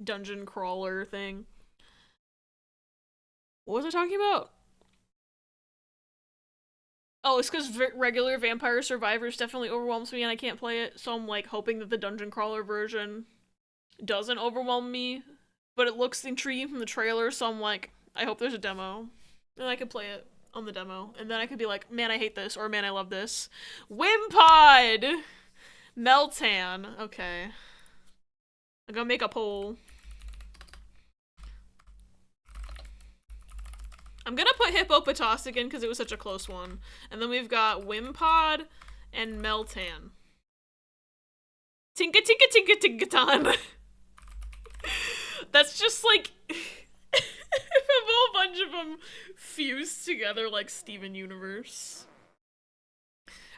dungeon crawler thing. What was I talking about? Oh, it's because regular Vampire Survivors definitely overwhelms me and I can't play it, so I'm like hoping that the dungeon crawler version doesn't overwhelm me. But it looks intriguing from the trailer, so I'm like, I hope there's a demo. And I can play it on the demo. And then I could be like, man, I hate this, or man, I love this. Wimpod! Meltan. Okay. I'm gonna make a poll. I'm gonna put Hippopotas again because it was such a close one. And then we've got Wimpod and Meltan. Tinka tinka tinka tinkaton. That's just like a whole bunch of them fused together like Steven Universe.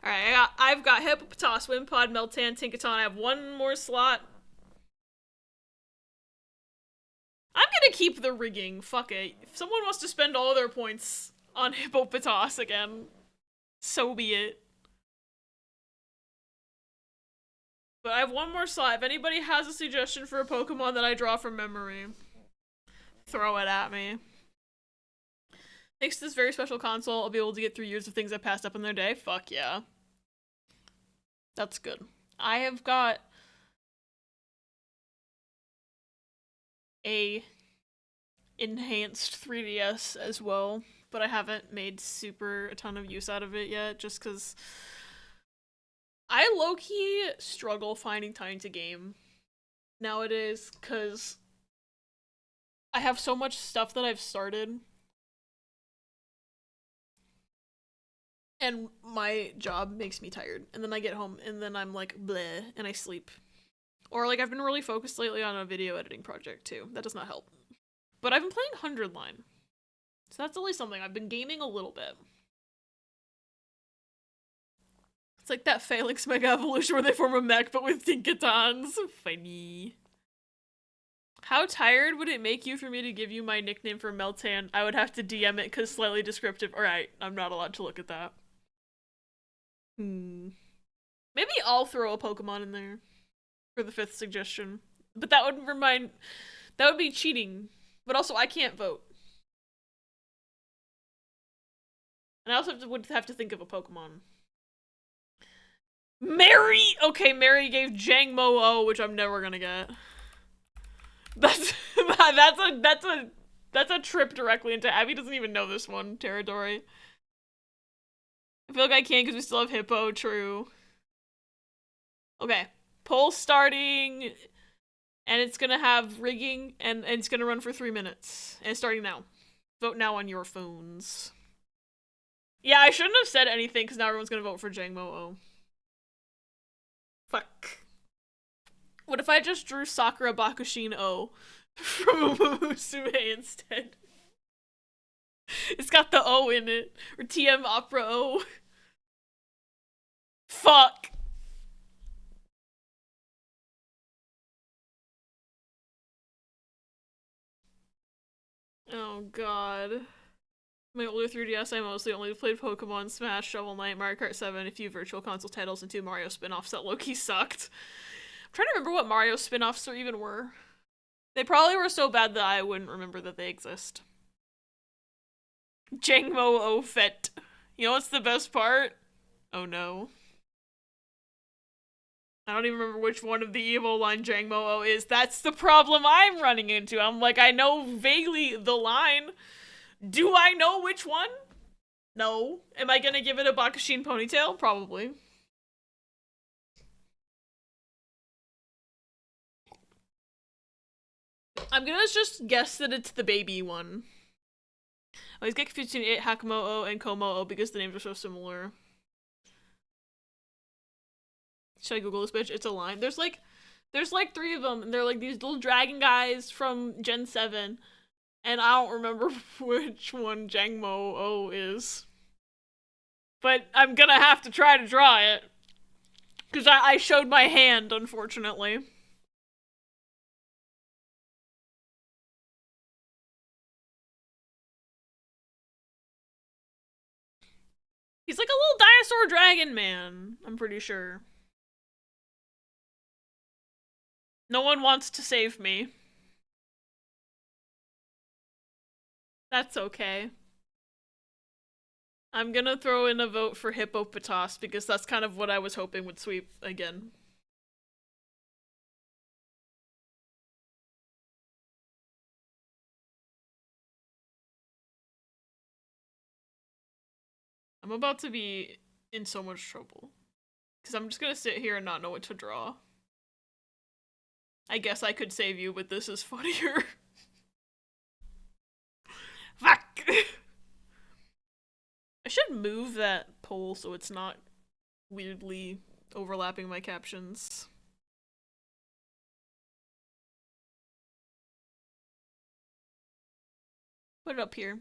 Alright, I've got Hippopotas, Wimpod, Meltan, Tinkaton. I have one more slot. I'm gonna keep the rigging. Fuck it. If someone wants to spend all their points on Hippopotas again, so be it. But I have one more slot. If anybody has a suggestion for a Pokemon that I draw from memory, throw it at me. Thanks to this very special console, I'll be able to get through years of things I passed up in their day. Fuck yeah. That's good. I have got a enhanced 3DS as well, but I haven't made a ton of use out of it yet, just because I low-key struggle finding time to game nowadays, because I have so much stuff that I've started, and my job makes me tired, and then I get home, and then I'm like, bleh, and I sleep. Or, like, I've been really focused lately on a video editing project, too. That does not help. But I've been playing 100 Line. So that's at least something. I've been gaming a little bit. It's like that Phalanx Mega Evolution where they form a mech, but with Tinkatons. Funny. How tired would it make you for me to give you my nickname for Meltan? I would have to DM it because slightly descriptive. Alright, I'm not allowed to look at that. Maybe I'll throw a Pokemon in there for the 5th suggestion. But that would be cheating. But also, I can't vote. And I also would have to think of a Pokemon. Mary! Okay, Mary gave Jang Mo-O, which I'm never gonna get. That's a trip directly into Abby doesn't even know this one territory. I feel like I can't because we still have Hippo, true. Okay. Poll starting And it's gonna have rigging, and it's gonna run for 3 minutes. And it's starting now. Vote now on your phones. Yeah, I shouldn't have said anything, because now everyone's gonna vote for Jangmo-O. Fuck. What if I just drew Sakura Bakushin O from Musume instead? It's got the O in it. Or TM Opera O. Fuck. Oh god. My older 3DS, I mostly only played Pokemon, Smash, Shovel Knight, Mario Kart 7, a few Virtual Console titles, and 2 Mario spin-offs that low-key sucked. I'm trying to remember what Mario spin-offs there even were. They probably were so bad that I wouldn't remember that they exist. Jangmo-O Fet. You know what's the best part? Oh no. I don't even remember which one of the Evo line Jangmo-O is. That's the problem I'm running into. I'm like, I know vaguely the line. Do I know which one? No. Am I gonna give it a Bakushin ponytail? Probably. I'm gonna just guess that it's the baby one. I always get confused between Hakumo-O and Komo-O because the names are so similar. Should I Google this bitch? It's a line. There's like 3 of them, and they're like these little dragon guys from Gen 7. And I don't remember which one Jangmo-O is. But I'm gonna have to try to draw it. Because I showed my hand, unfortunately. He's like a little dinosaur dragon man, I'm pretty sure. No one wants to save me. That's okay. I'm gonna throw in a vote for Hippopotas because that's kind of what I was hoping would sweep again. I'm about to be in so much trouble. Because I'm just gonna sit here and not know what to draw. I guess I could save you, but this is funnier. Fuck! I should move that poll so it's not weirdly overlapping my captions. Put it up here.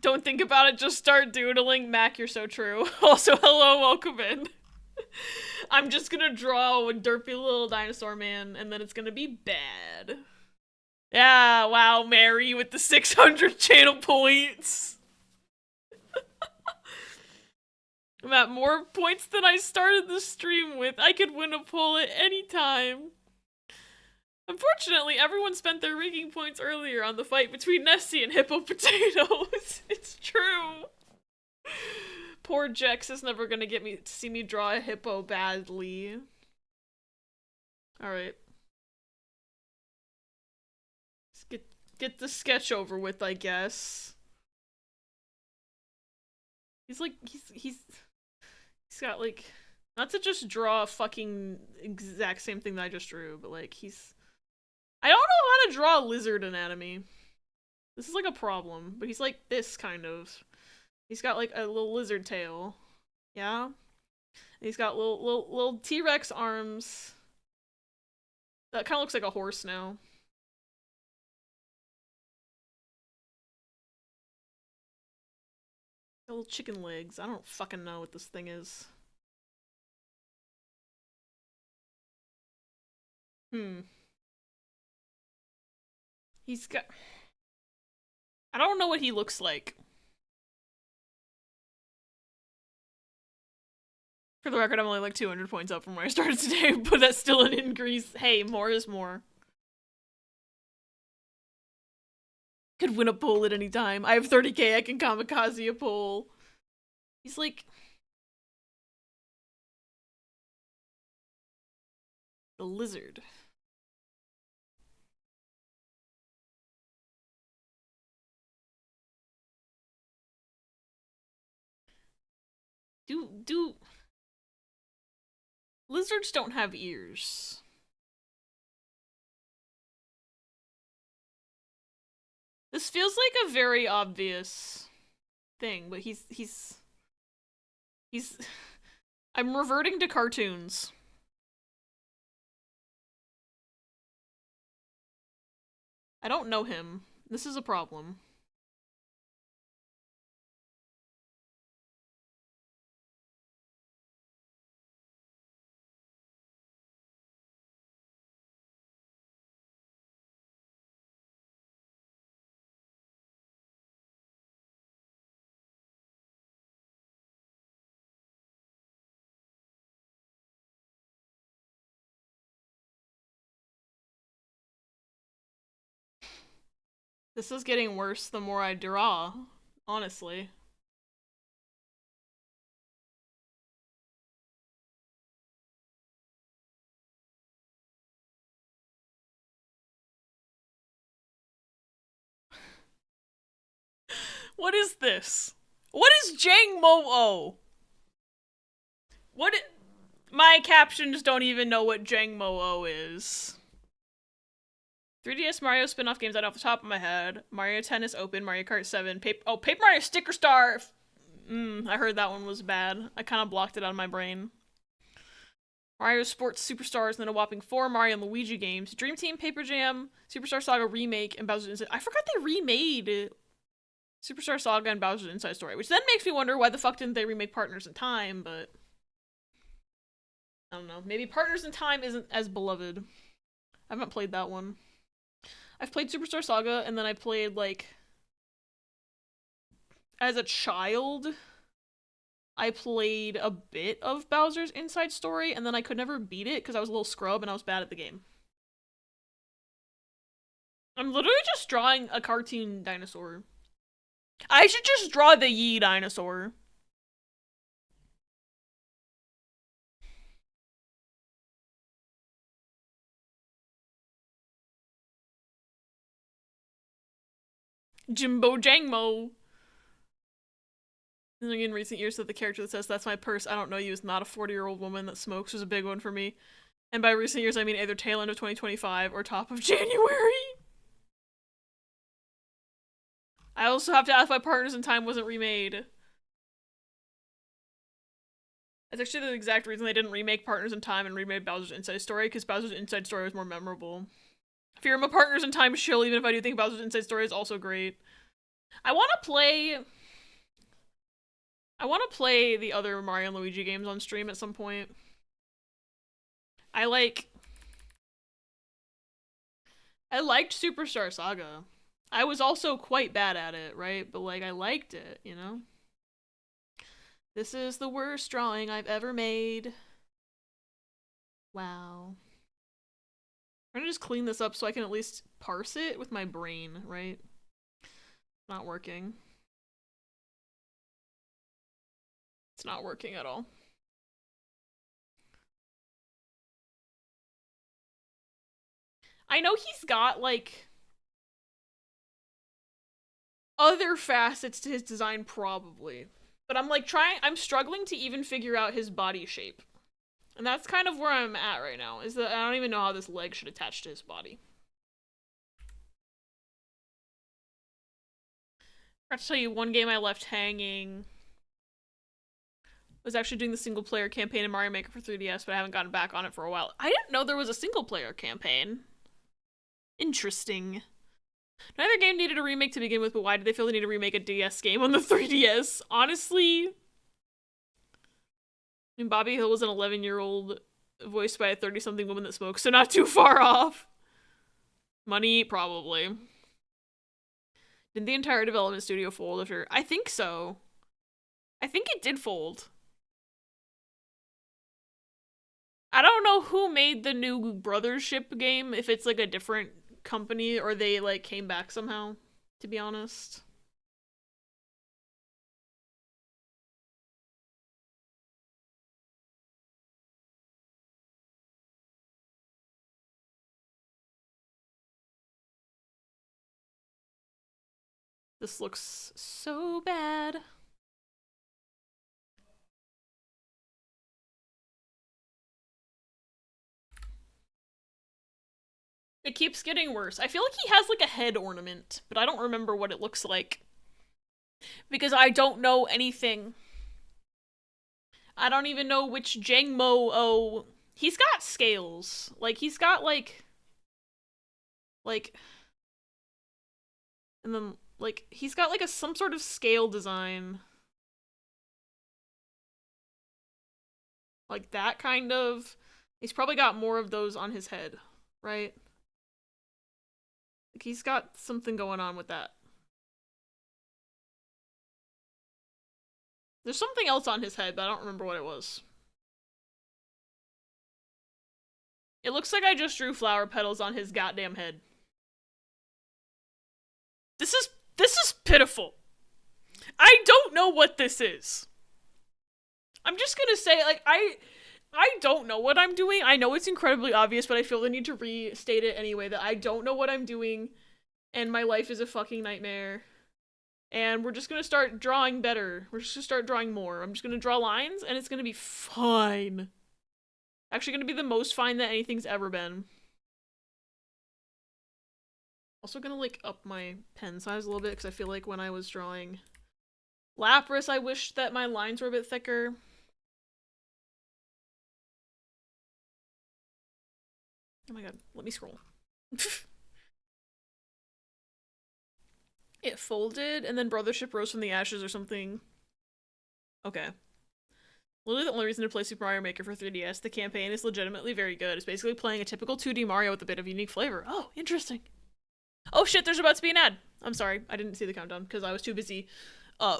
Don't think about it, just start doodling. Mac, you're so true. Also, hello, welcome in. I'm just gonna draw a derpy little dinosaur man, and then it's gonna be bad. Yeah, wow, Mary with the 600 channel points. I'm at more points than I started the stream with. I could win a poll at any time. Unfortunately, everyone spent their rigging points earlier on the fight between Nessie and Hippo Potatoes. It's true. Poor Jex is never gonna get me to see me draw a hippo badly. Alright. Let's get the sketch over with, I guess. He's like, he's got like, not to just draw a fucking exact same thing that I just drew, but like I don't know how to draw lizard anatomy. This is like a problem, but he's like this kind of. He's got like a little lizard tail. Yeah? And he's got little T-Rex arms. That kind of looks like a horse now. Little chicken legs. I don't fucking know what this thing is. He's got... I don't know what he looks like. For the record, I'm only like 200 points up from where I started today, but that's still an increase. Hey, more is more. Could win a poll at any time. I have 30k, I can kamikaze a poll. He's like... the lizard. Do Lizards don't have ears. This feels like a very obvious thing, but he's I'm reverting to cartoons. I don't know him. This is a problem. This is getting worse the more I draw, honestly. What is this? What is Jang Mo-O? What my captions don't even know what Jang Mo-O is. 3DS Mario spin-off games out off the top of my head. Mario Tennis Open, Mario Kart 7, Paper Mario Sticker Star! I heard that one was bad. I kind of blocked it out of my brain. Mario Sports Superstars, and then a whopping 4 Mario and Luigi games. Dream Team, Paper Jam, Superstar Saga Remake, and Bowser's Inside. I forgot they remade Superstar Saga and Bowser's Inside Story, which then makes me wonder why the fuck didn't they remake Partners in Time, but I don't know. Maybe Partners in Time isn't as beloved. I haven't played that one. I've played Superstar Saga, and then I played, like, as a child, I played a bit of Bowser's Inside Story, and then I could never beat it because I was a little scrub and I was bad at the game. I'm literally just drawing a cartoon dinosaur. I should just draw the Yi dinosaur. Jimbo Jangmo. In recent years, that the character that says, "That's my purse, I don't know you," is not a 40-year-old woman that smokes was a big one for me. And by recent years, I mean either tail end of 2025 or top of January. I also have to ask why Partners in Time wasn't remade. That's actually the exact reason they didn't remake Partners in Time and remade Bowser's Inside Story, because Bowser's Inside Story was more memorable. If you're a Partners in Time shill, even if I do think Bowser's Inside Story is also great. I want to play the other Mario and Luigi games on stream at some point. I liked Superstar Saga. I was also quite bad at it, right? But, like, I liked it, you know? This is the worst drawing I've ever made. Wow. I'm gonna just clean this up so I can at least parse it with my brain, right? Not working. It's not working at all. I know he's got, like, other facets to his design, probably. But I'm struggling to even figure out his body shape. And that's kind of where I'm at right now, is that I don't even know how this leg should attach to his body. I have to tell you, one game I left hanging was actually doing the single player campaign in Mario Maker for 3DS, but I haven't gotten back on it for a while. I didn't know there was a single player campaign. Interesting. Neither game needed a remake to begin with, but why did they feel the need to remake a DS game on the 3DS? Honestly, I mean, Bobby Hill was an 11-year-old voiced by a 30-something woman that smokes, so not too far off. Money, probably. Did the entire development studio fold after? I think so. I think it did fold. I don't know who made the new Brothership game, if it's like a different company or they like came back somehow, to be honest. This looks so bad. It keeps getting worse. I feel like he has like a head ornament, but I don't remember what it looks like. Because I don't know anything. I don't even know which Jangmo-o. He's got scales. Like, he's got like... And then, like, he's got like some sort of scale design. Like that kind of... He's probably got more of those on his head, right? Like, he's got something going on with that. There's something else on his head, but I don't remember what it was. It looks like I just drew flower petals on his goddamn head. This is pitiful. I don't know what this is. I'm just gonna say, like, I don't know what I'm doing. I know it's incredibly obvious, but I feel the need to restate it anyway, that I don't know what I'm doing, and my life is a fucking nightmare. And we're just gonna start drawing better. We're just gonna start drawing more. I'm just gonna draw lines, and it's gonna be fine. Actually gonna be the most fine that anything's ever been. Also gonna, like, up my pen size a little bit, because I feel like when I was drawing Lapras, I wished that my lines were a bit thicker. Oh my god, let me scroll. It folded, and then Brothership rose from the ashes or something. Okay. Literally the only reason to play Super Mario Maker for 3DS, the campaign is legitimately very good. It's basically playing a typical 2D Mario with a bit of unique flavor. Oh, interesting. Oh shit, there's about to be an ad. I'm sorry, I didn't see the countdown because I was too busy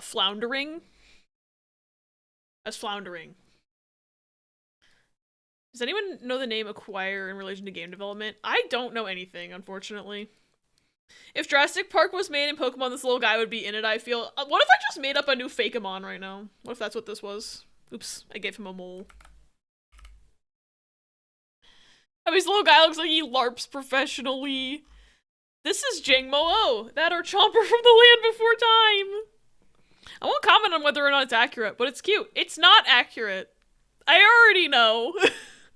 floundering. Floundering. Does anyone know the name Acquire in relation to game development? I don't know anything, unfortunately. If Jurassic Park was made in Pokemon, this little guy would be in it, I feel. What if I just made up a new Fakeamon right now? What if that's what this was? Oops, I gave him a mole. I mean, this little guy looks like he LARPs professionally. This is Jangmo-o, that or Chomper from the Land Before Time. I won't comment on whether or not it's accurate, but it's cute. It's not accurate. I already know.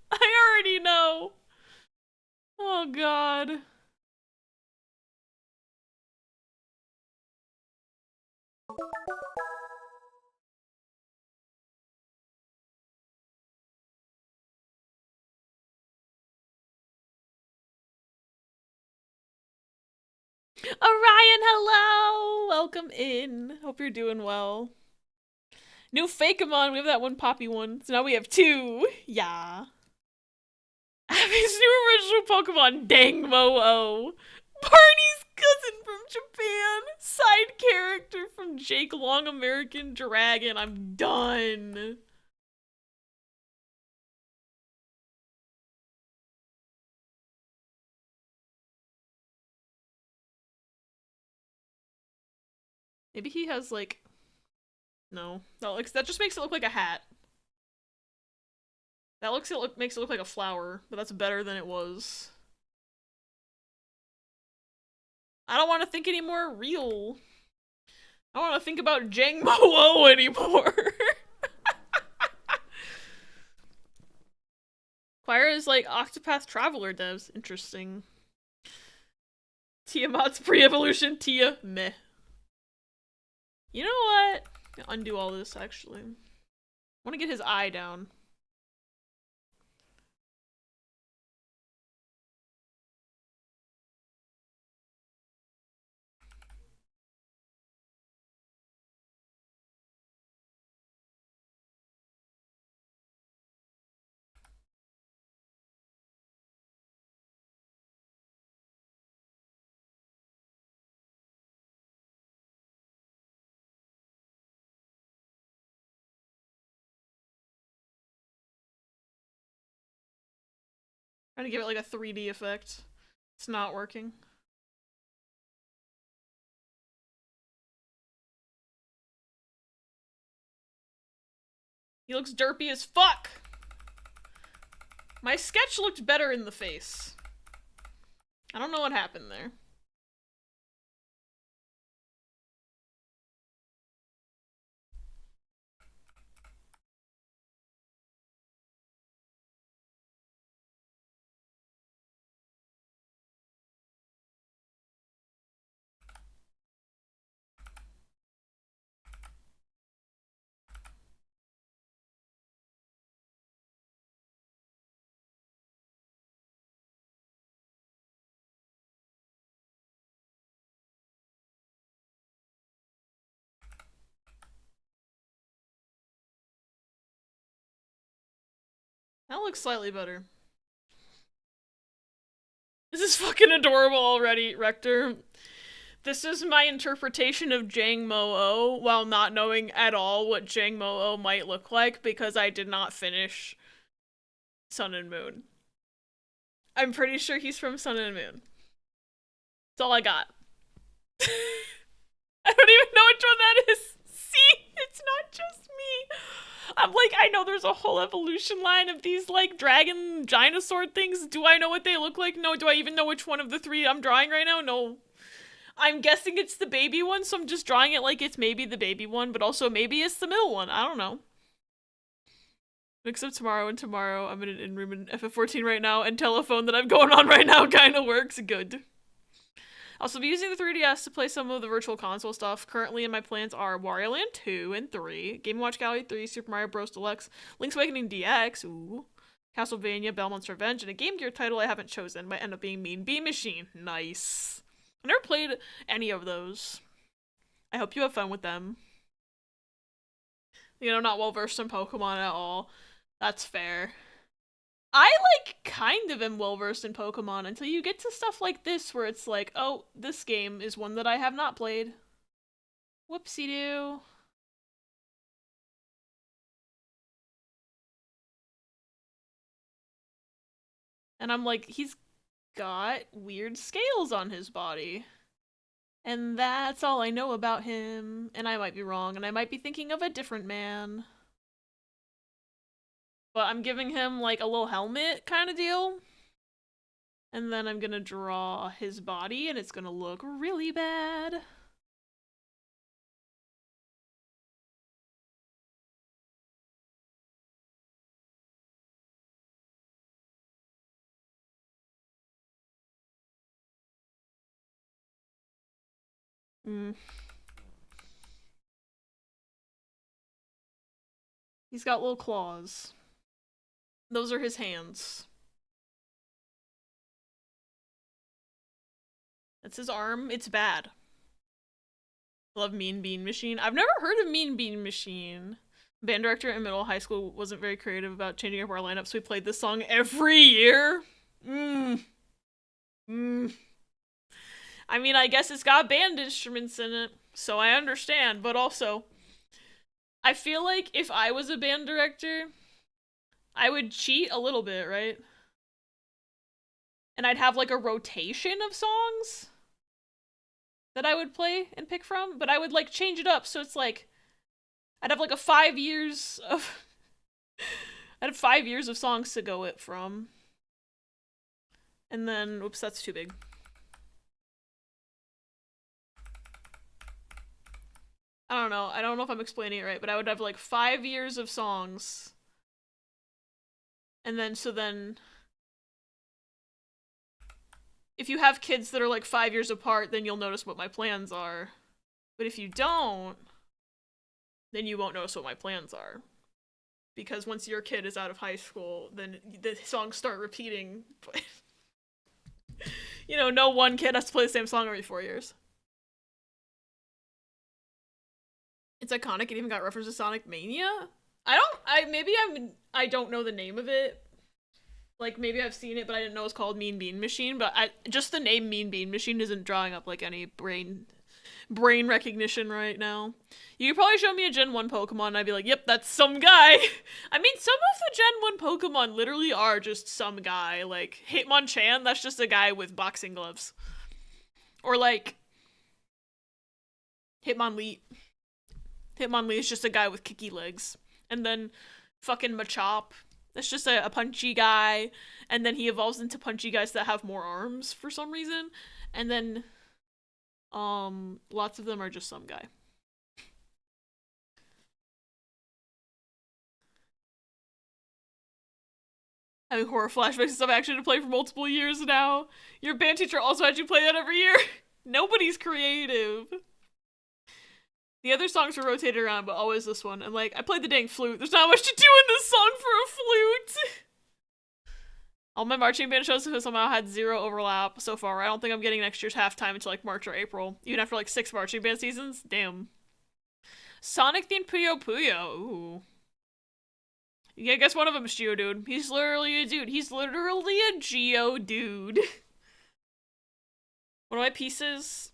I already know. Oh god. Orion, hello! Welcome in. Hope you're doing well. New Fakeamon, we have that one poppy one. So now we have two. Yeah. Abby's new original Pokemon, Dangmo-o. Barney's cousin from Japan. Side character from Jake Long American Dragon. I'm done. Maybe he has like... No. That just makes it look like a hat. That makes it look like a flower, but that's better than it was. I don't want to think any more real. I don't want to think about Jangmo-o anymore. Choir is like Octopath Traveler devs. Interesting. Tiamat's pre-evolution. Tia. Meh. You know what? Undo all this, actually. I want to get his eye down. Trying to give it like a 3D effect. It's not working. He looks derpy as fuck! My sketch looked better in the face. I don't know what happened there. That looks slightly better. This is fucking adorable already, Rector. This is my interpretation of Jang Mo-O while not knowing at all what Jang Mo-O might look like because I did not finish Sun and Moon. I'm pretty sure he's from Sun and Moon. That's all I got. I don't even know which one that is. See? It's not just me. I'm like, I know there's a whole evolution line of these, like, dragon dinosaur things. Do I know what they look like? No. Do I even know which one of the three I'm drawing right now? No. I'm guessing it's the baby one, so I'm just drawing it like it's maybe the baby one, but also maybe it's the middle one. I don't know. Except tomorrow and tomorrow, I'm in an in-room in FF14 right now, and telephone that I'm going on right now kind of works good. Also, be using the 3DS to play some of the Virtual Console stuff. Currently in my plans are Wario Land 2 and 3, Game & Watch Gallery 3, Super Mario Bros. Deluxe, Link's Awakening DX, ooh, Castlevania, Belmont's Revenge, and a Game Gear title I haven't chosen might end up being Mean Bean Machine. Nice. I've never played any of those. I hope you have fun with them. You know, not well versed in Pokemon at all. That's fair. I, like, kind of am well-versed in Pokemon until you get to stuff like this where it's like, oh, this game is one that I have not played. Whoopsie-doo. And I'm like, he's got weird scales on his body. And that's all I know about him. And I might be wrong, and I might be thinking of a different man. But I'm giving him, like, a little helmet kind of deal. And then I'm gonna draw his body, and it's gonna look really bad. He's got little claws. Those are his hands. That's his arm. It's bad. Love Mean Bean Machine. I've never heard of Mean Bean Machine. Band director in middle high school wasn't very creative about changing up our lineup, so we played this song every year. I mean, I guess it's got band instruments in it, so I understand, but also, I feel like if I was a band director, I would cheat a little bit, right? And I'd have, like, a rotation of songs that I would play and pick from, but I would, like, change it up, so it's like, I'd have, like, a 5 years of... I'd have 5 years of songs to go it from. And then, oops, that's too big. I don't know if I'm explaining it right, but I would have, like, 5 years of songs. And then, so then... If you have kids that are, like, 5 years apart, then you'll notice what my plans are. But if you don't, then you won't notice what my plans are. Because once your kid is out of high school, then the songs start repeating. You know, no one kid has to play the same song every 4 years. It's iconic. It even got referenced to Sonic Mania. I don't know the name of it. Like, maybe I've seen it, but I didn't know it was called Mean Bean Machine. But just the name Mean Bean Machine isn't drawing up, like, any brain recognition right now. You could probably show me a Gen 1 Pokemon and I'd be like, yep, that's some guy. I mean, some of the Gen 1 Pokemon literally are just some guy. Like, Hitmonchan, that's just a guy with boxing gloves. Or, like, Hitmonlee. Hitmonlee is just a guy with kicky legs. And then fucking Machop. That's just a punchy guy. And then he evolves into punchy guys that have more arms for some reason. And then lots of them are just some guy. Having horror flashbacks and stuff actually to play for multiple years now. Your band teacher also had you play that every year. Nobody's creative. The other songs were rotated around, but always this one. And, like, I played the dang flute. There's not much to do in this song for a flute. All my marching band shows have somehow had zero overlap so far. I don't think I'm getting next year's halftime until, like, March or April. Even after, like, 6 marching band seasons? Damn. Sonic themed Puyo Puyo. Ooh. Yeah, I guess one of them is Geodude. He's literally a dude. He's literally a Geodude. One of my pieces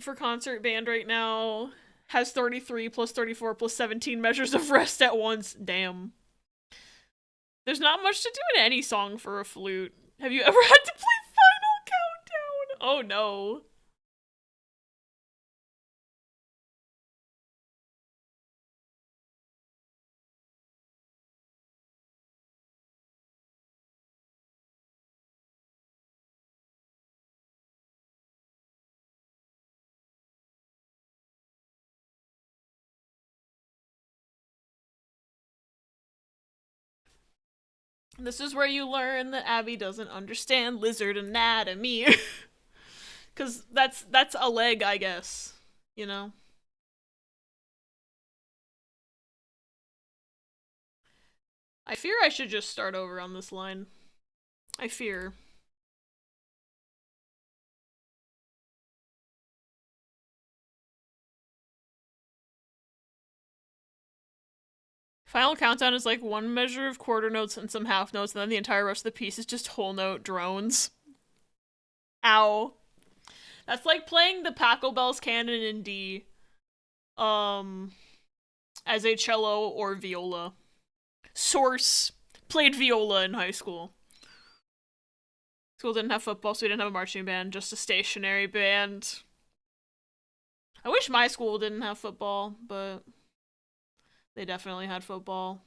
for concert band right now has 33 plus 34 plus 17 measures of rest at once. Damn. There's not much to do in any song for a flute. Have you ever had to play Final Countdown? Oh no. This is where you learn that Abby doesn't understand lizard anatomy. Cause that's a leg, I guess. You know? I fear I should just start over on this line. I fear. Final Countdown is like one measure of quarter notes and some half notes, and then the entire rest of the piece is just whole note drones. Ow. That's like playing the Pachelbel's canon in D. As a cello or viola. Source. Played viola in high school. School didn't have football, so we didn't have a marching band, just a stationary band. I wish my school didn't have football, but they definitely had football.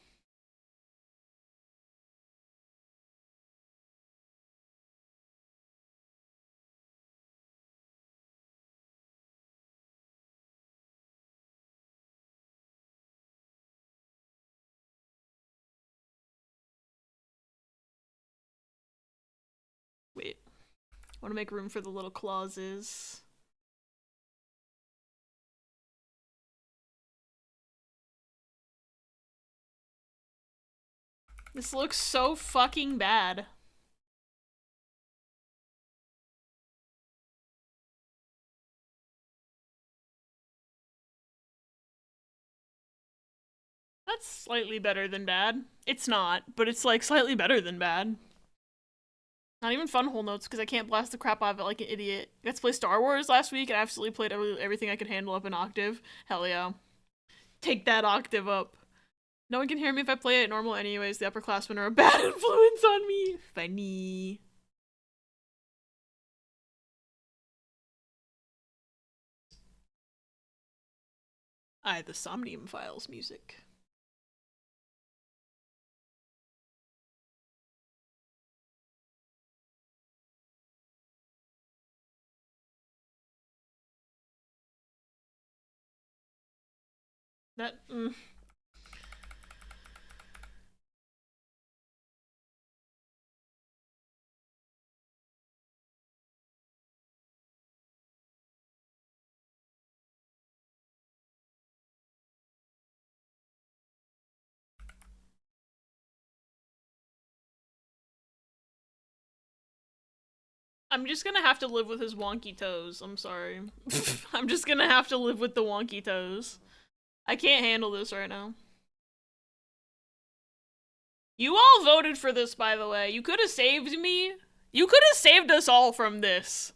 Wait. I want to make room for the little clauses. This looks so fucking bad. That's slightly better than bad. It's not, but it's like slightly better than bad. Not even fun whole notes because I can't blast the crap out of it like an idiot. I got to play Star Wars last week and I absolutely played everything I could handle up an octave. Hell yeah. Take that octave up. No one can hear me if I play it normal anyways. The upperclassmen are a bad influence on me. Funny. The Somnium Files music. That, I'm just gonna have to live with his wonky toes. I'm sorry. I'm just gonna have to live with the wonky toes. I can't handle this right now. You all voted for this, by the way. You could have saved me. You could have saved us all from this.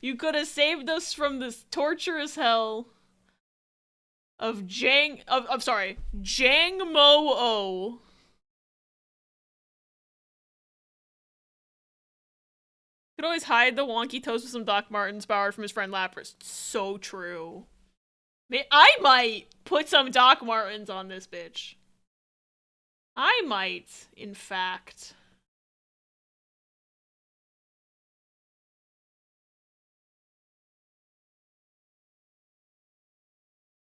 You could have saved us from this torturous hell of Jang Mo-O. Could always hide the wonky toes with some Doc Martens borrowed from his friend Lapras. So true. I might put some Doc Martens on this bitch. I might, in fact.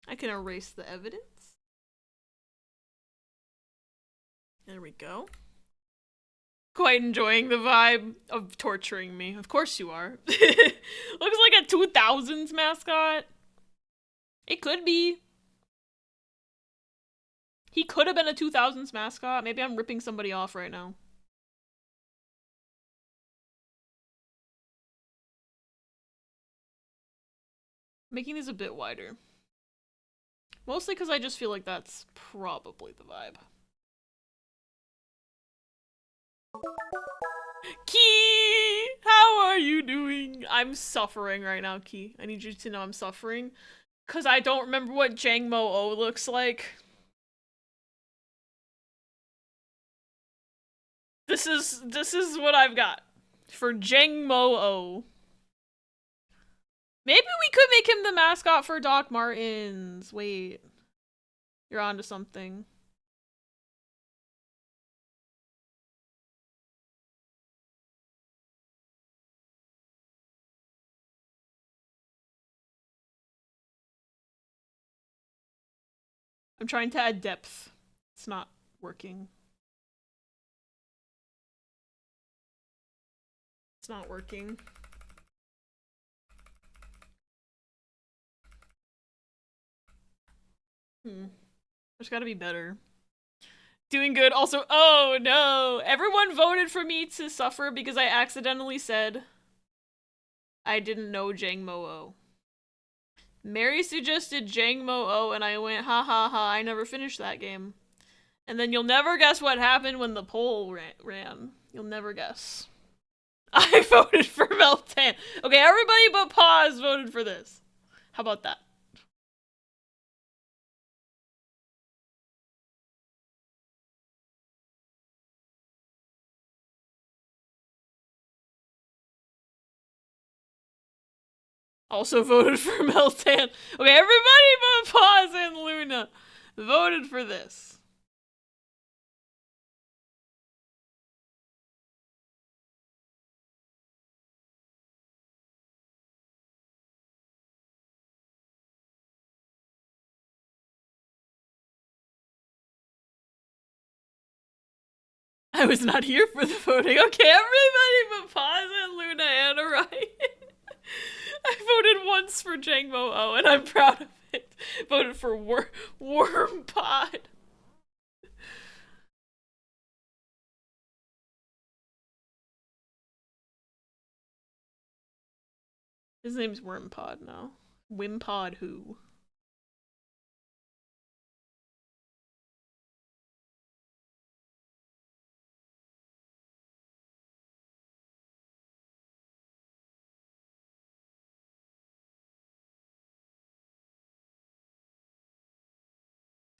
I can erase the evidence. There we go. Quite enjoying the vibe of torturing me. Of course you are. Looks like a 2000s mascot. It could be. He could have been a 2000s mascot. Maybe I'm ripping somebody off right now. Making these a bit wider. Mostly because I just feel like that's probably the vibe. Key! How are you doing? I'm suffering right now, Key. I need you to know I'm suffering. Because I don't remember what Jang Mo-O looks like. This is what I've got. For Jang Mo-O. Maybe we could make him the mascot for Doc Martens. Wait. You're onto something. I'm trying to add depth. It's not working. It's not working. There's gotta be better. Doing good. Also, oh no! Everyone voted for me to suffer because I accidentally said I didn't know Jang Mo-O. Mary suggested Jang Mo-O and I went, ha ha ha, I never finished that game. And then you'll never guess what happened when the poll ran. You'll never guess. I voted for Meltan. Okay, everybody but Pause voted for this. How about that? Also voted for Meltan. Okay, everybody but Pause and Luna voted for this. I was not here for the voting. Okay, everybody but Pause and Luna and Orion. I voted once for Jang Mo-O and I'm proud of it. Voted for Worm Pod. His name's Worm Pod now. Wimpod who?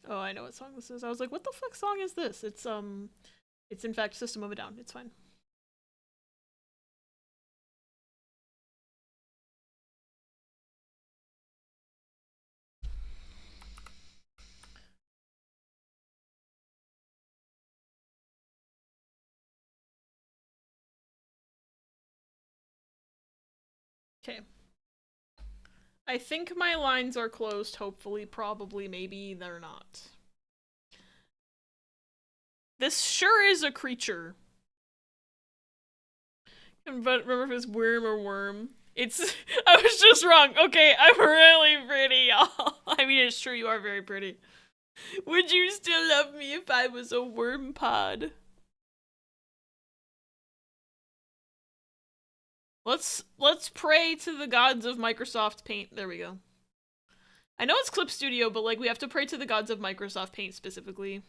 Oh, I know what song this is. I was like, what the fuck song is this? It's in fact System of a Down. It's fine. Okay. I think my lines are closed, hopefully, probably, maybe they're not. This sure is a creature. But remember if it's worm or worm. It's I was just wrong. Okay, I'm really pretty, y'all. I mean, it's true, you are very pretty. Would you still love me if I was a worm pod? Let's pray to the gods of Microsoft Paint. There we go. I know it's Clip Studio, but like we have to pray to the gods of Microsoft Paint specifically.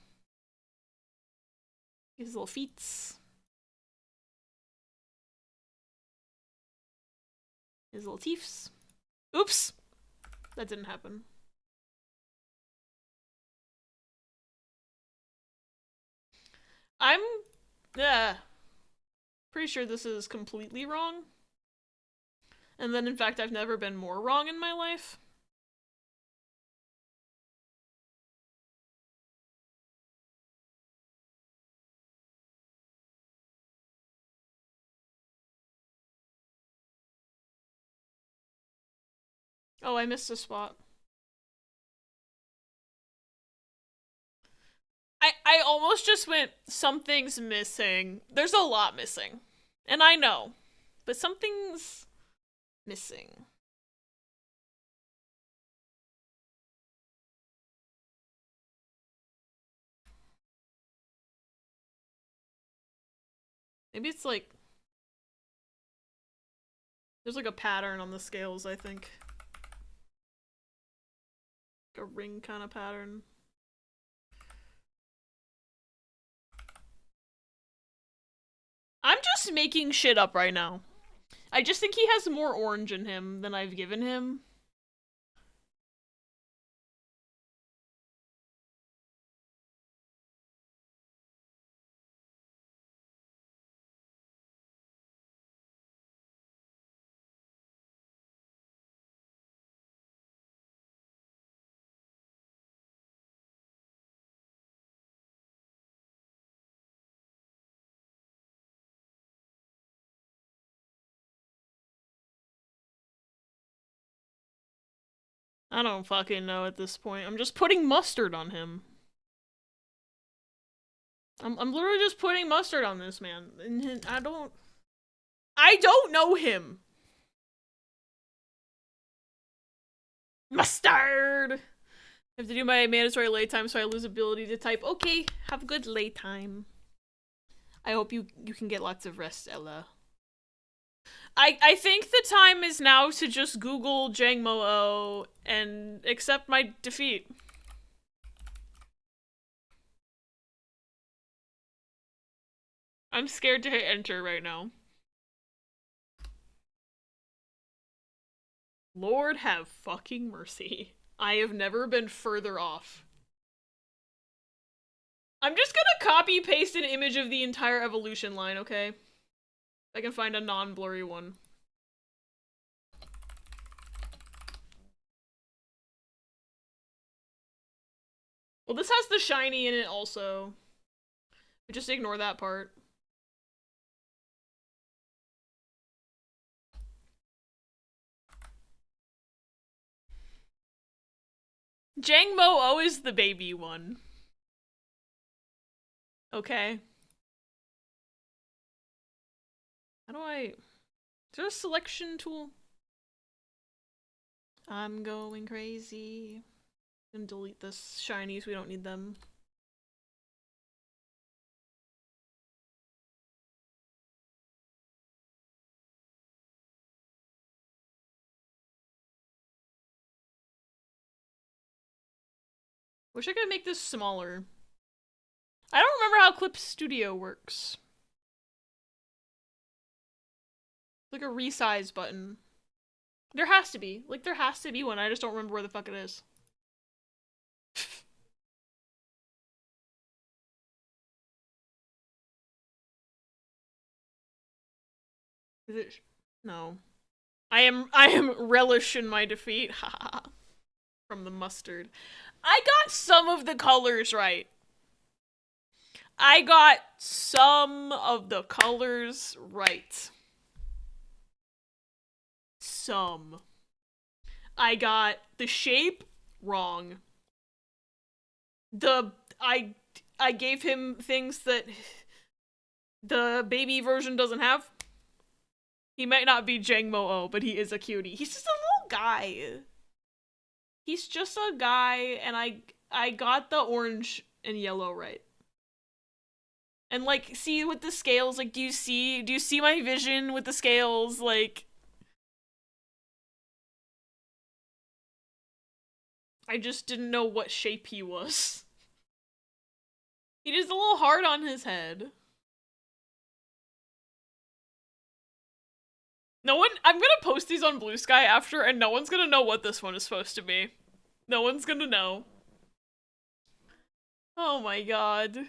His little feets. His little teeths. Oops! That didn't happen. I'm pretty sure this is completely wrong. And then in fact I've never been more wrong in my life. Oh, I missed a spot. I almost just went, something's missing. There's a lot missing. And I know. But something's missing. Maybe it's like... There's like a pattern on the scales, I think. a ring kind of pattern. I'm just making shit up right now. I just think he has more orange in him than I've given him. I don't fucking know at this point. I'm just putting mustard on him. I'm literally just putting mustard on this man. And I don't know him. Mustard! I have to do my mandatory lay time so I lose ability to type. Okay, have a good lay time. I hope you can get lots of rest, Ella. I think the time is now to just Google Jang Mo-O and accept my defeat. I'm scared to hit enter right now. Lord have fucking mercy. I have never been further off. I'm just gonna copy paste an image of the entire evolution line, okay? I can find a non-blurry one. Well, this has the shiny in it also. But just ignore that part. Jang Mo-O is the baby one. Okay. How do I... Is there a selection tool? I'm going crazy. I'm gonna delete this shinies, we don't need them. Wish I could make this smaller. I don't remember how Clip Studio works. Like a resize button. There has to be. Like, there has to be one. I just don't remember where the fuck it is. Is it? No. I am relish in my defeat. Haha. From the mustard. I got some of the colors right. I got some of the colors right. Some. I got the shape wrong. I gave him things that the baby version doesn't have. He might not be Jang Mo-O, but he is a cutie. He's just a little guy. He's just a guy, and I got the orange and yellow right. And like, see with the scales, like, do you see my vision with the scales? Like, I just didn't know what shape he was. He is a little hard on his head. No one, I'm gonna post these on Blue Sky after, and no one's gonna know what this one is supposed to be. No one's gonna know. Oh my god.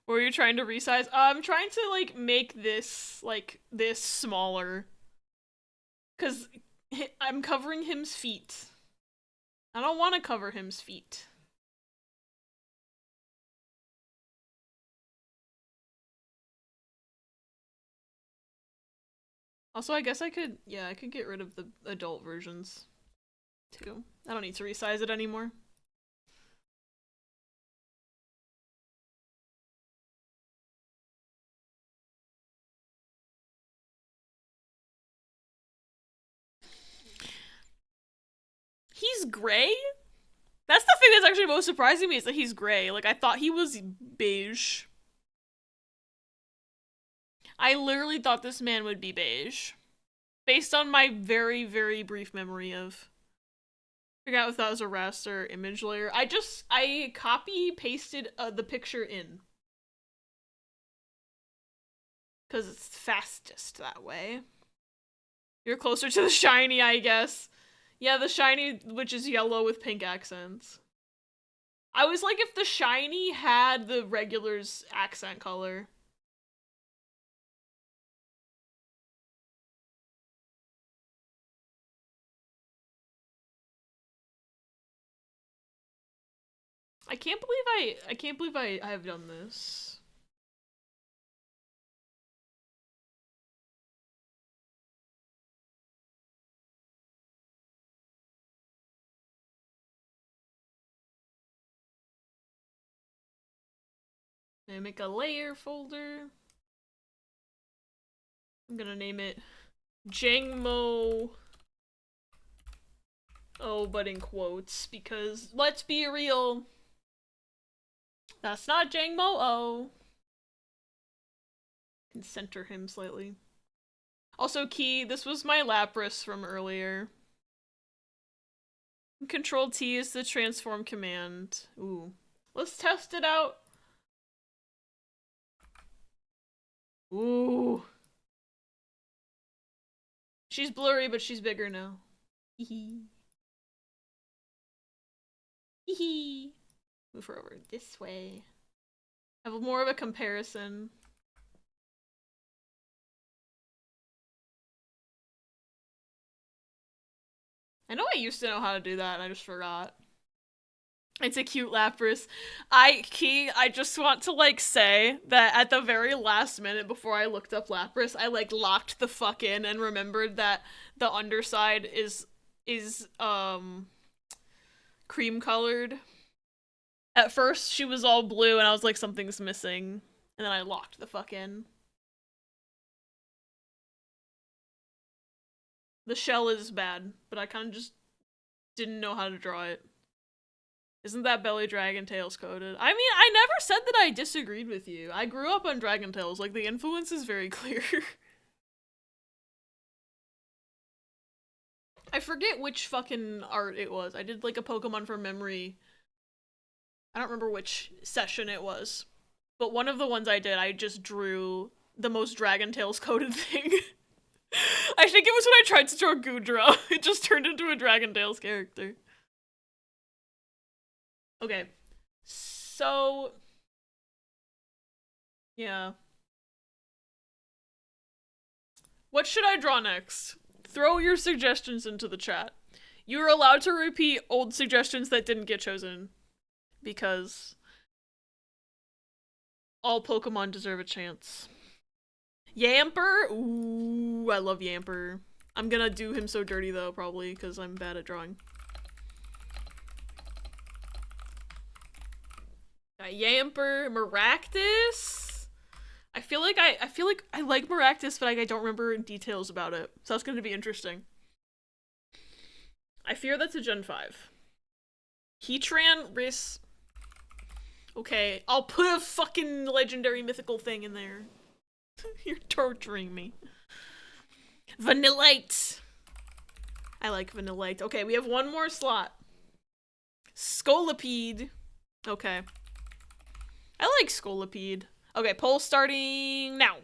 Were you trying to resize? I'm trying to, like, make this, like, this smaller. Because I'm covering him's feet. I don't want to cover him's feet. Also, I guess I could, yeah, I could get rid of the adult versions, too. I don't need to resize it anymore. He's gray? That's the thing that's actually most surprising me, is that he's gray. Like, I thought he was beige. I literally thought this man would be beige. Based on my very, very brief memory of... Figure out if that was a raster image layer. I copy pasted the picture in. Because it's fastest that way. You're closer to the shiny, I guess. Yeah, the shiny, which is yellow with pink accents. I was like, if the shiny had the regular's accent color. I can't believe I have done this. I make a layer folder. I'm gonna name it Jangmo. Oh, but in quotes, because let's be real. That's not Jangmo. Oh. Can center him slightly. Also, key, this was my Lapras from earlier. Control T is the transform command. Ooh. Let's test it out. Ooh. She's blurry, but she's bigger now. Hee hee. Move her over this way. Have more of a comparison. I know I used to know how to do that, and I just forgot. It's a cute Lapras. I just want to, like, say that at the very last minute before I looked up Lapras, I, like, locked the fuck in and remembered that the underside is cream colored. At first, she was all blue, and I was like, something's missing. And then I locked the fuck in. The shell is bad, but I kind of just didn't know how to draw it. Isn't that Belly Dragon Tales coded? I mean, I never said that I disagreed with you. I grew up on Dragon Tales. Like, the influence is very clear. I forget which fucking art it was. I did, like, a Pokemon from memory. I don't remember which session it was. But one of the ones I did, I just drew the most Dragon Tales coded thing. I think it was when I tried to draw Goodra. It just turned into a Dragon Tales character. Okay. So... yeah. What should I draw next? Throw your suggestions into the chat. You're allowed to repeat old suggestions that didn't get chosen. Because... all Pokemon deserve a chance. Yamper? Ooh, I love Yamper. I'm gonna do him so dirty though, probably, because I'm bad at drawing. Got Yamper, Maractus. I feel like I like Maractus, but I don't remember details about it. So that's gonna be interesting. I fear that's a Gen 5. Heatran, Riss. Okay, I'll put a fucking legendary mythical thing in there. You're torturing me. Vanillite. I like Vanillite. Okay, we have one more slot. Scolipede. Okay. I like Scolipede. Okay, poll starting now.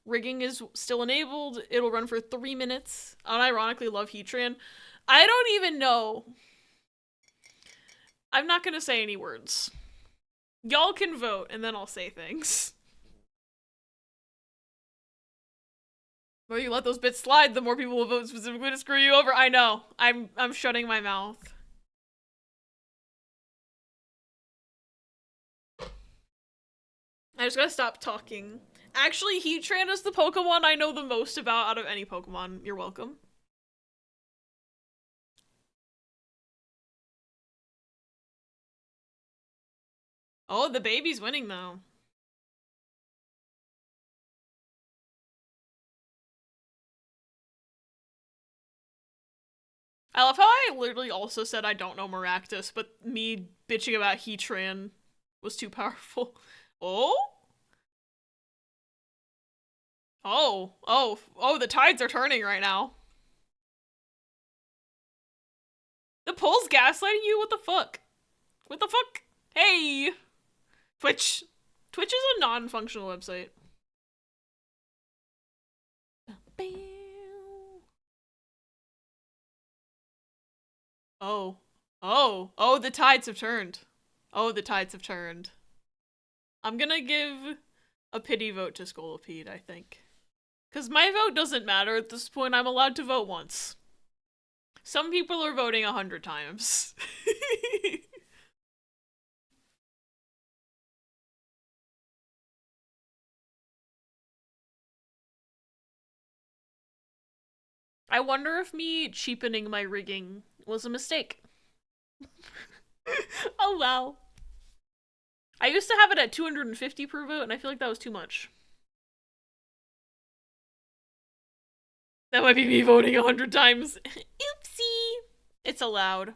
Rigging is still enabled. It'll run for 3 minutes. Unironically love Heatran. I don't even know. I'm not gonna say any words. Y'all can vote, and then I'll say things. The more you let those bits slide, the more people will vote specifically to screw you over. I know. I'm shutting my mouth. I just gotta stop talking. Actually, Heatran is the Pokemon I know the most about out of any Pokemon. You're welcome. Oh, the baby's winning though. I love how I literally also said I don't know Maractus, but me bitching about Heatran was too powerful. Oh? Oh, the tides are turning right now. The poll's gaslighting you? What the fuck? What the fuck? Hey! Twitch. Twitch is a non-functional website. Oh, the tides have turned. Oh, the tides have turned. I'm gonna give a pity vote to Scolipede, I think. Because my vote doesn't matter at this point, I'm allowed to vote once. Some people are voting 100 times. I wonder if me cheapening my rigging was a mistake. Oh well. I used to have it at 250 per vote, and I feel like that was too much. That might be me voting 100 times. Oopsie! It's allowed.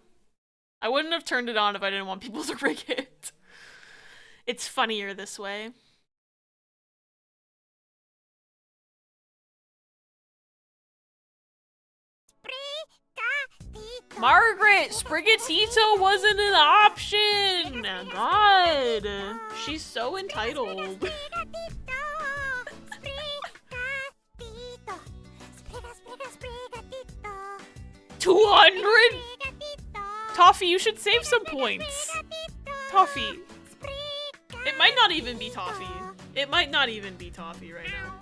I wouldn't have turned it on if I didn't want people to rig it. It's funnier this way. Margaret! Sprigatito wasn't an option! God! She's so entitled. 200? Toffee, you should save some points. Toffee. It might not even be Toffee. It might not even be Toffee right now.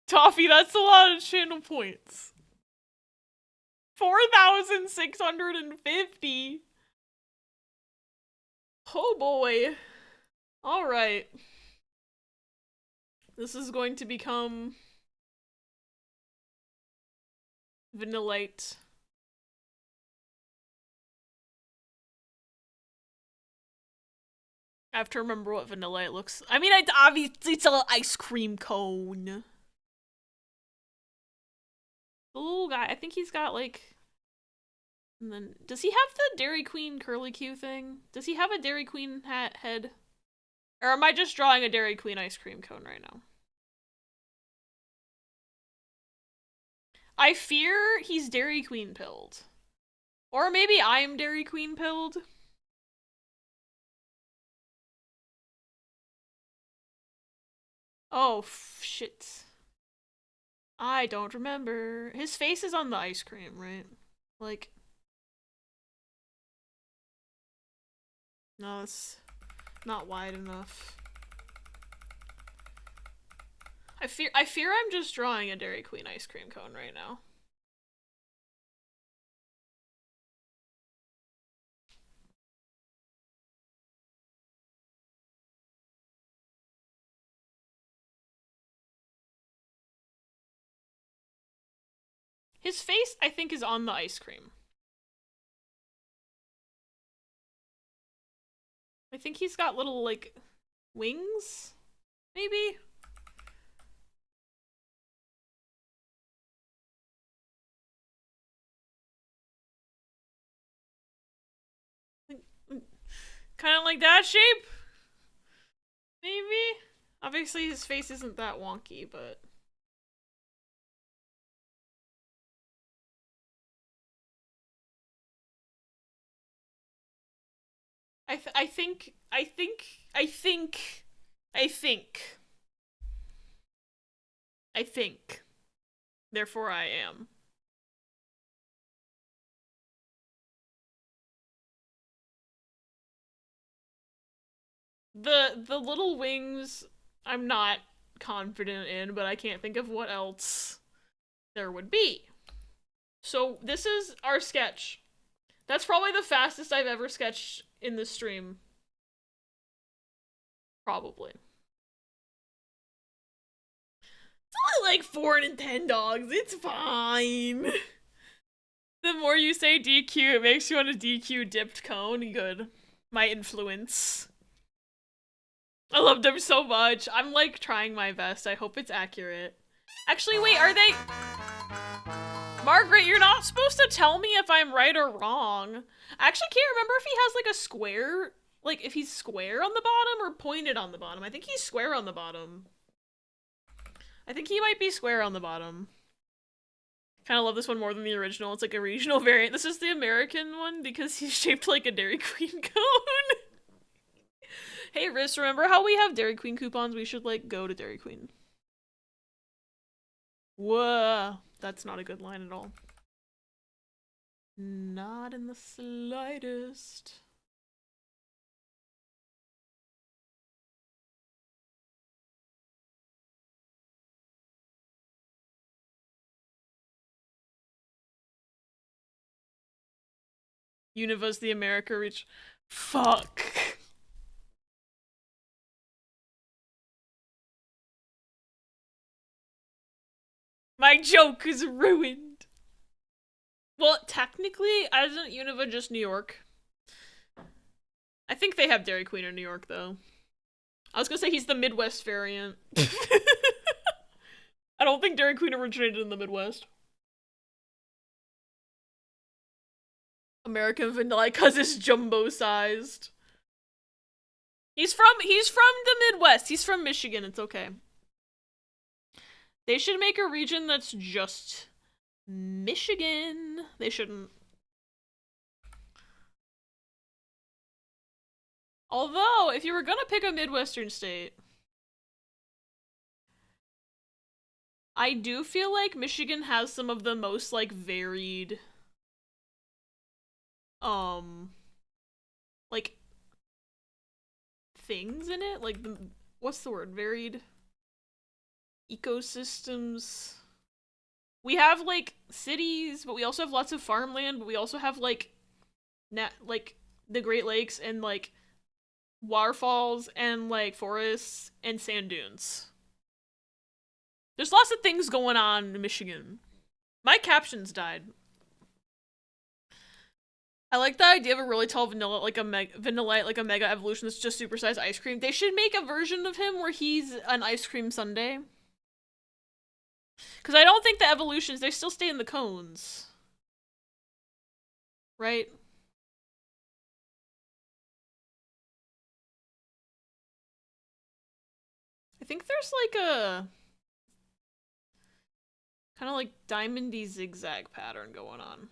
Toffee, that's a lot of channel points. 4,650. Oh boy. Alright. This is going to become Vanillite. I have to remember what Vanillite looks. I mean, obviously it's an ice cream cone. The little guy, I think he's got like. And then, does he have the Dairy Queen curly Q thing? Does he have a Dairy Queen head? Or am I just drawing a Dairy Queen ice cream cone right now? I fear he's Dairy Queen pilled. Or maybe I'm Dairy Queen pilled. Oh, shit. I don't remember. His face is on the ice cream, right? Like... No, it's not wide enough. I fear I'm just drawing a Dairy Queen ice cream cone right now. His face, I think, is on the ice cream. I think he's got little, like, wings? Maybe? Kind of like that shape? Maybe? Obviously his face isn't that wonky, but... I think. Therefore I am. The little wings I'm not confident in, but I can't think of what else there would be. So this is our sketch. That's probably the fastest I've ever sketched in this stream. Probably. It's only like 4 and 10 dogs. It's fine. The more you say DQ, it makes you want a DQ dipped cone. Good. My influence. I loved him so much. I'm like trying my best. I hope it's accurate. Actually, wait, are they... Margaret, you're not supposed to tell me if I'm right or wrong. I actually can't remember if he has like a square, like if he's square on the bottom or pointed on the bottom. I think he's square on the bottom. I think he might be square on the bottom. Kind of love this one more than the original. It's like a regional variant. This is the American one because he's shaped like a Dairy Queen cone. Hey, Riss, remember how we have Dairy Queen coupons? We should like go to Dairy Queen. Whoa, that's not a good line at all. Not in the slightest. Univa's the America reach. Fuck. My joke is ruined. Well, technically, isn't Univa just New York? I think they have Dairy Queen in New York, though. I was gonna say he's the Midwest variant. I don't think Dairy Queen originated in the Midwest. American vanilla because it's jumbo-sized. He's from the Midwest. He's from Michigan. It's okay. They should make a region that's just Michigan. They shouldn't. Although, if you were gonna pick a Midwestern state, I do feel like Michigan has some of the most, like, varied, like, things in it. Like, what's the word? Varied ecosystems. We have, like, cities, but we also have lots of farmland, but we also have, like, the Great Lakes and, like, waterfalls and, like, forests and sand dunes. There's lots of things going on in Michigan. My captions died. I like the idea of a really tall vanilla, like a mega evolution that's just supersized ice cream. They should make a version of him where he's an ice cream sundae. Because I don't think the evolutions, they still stay in the cones. Right? I think there's like a kind of like diamondy zigzag pattern going on.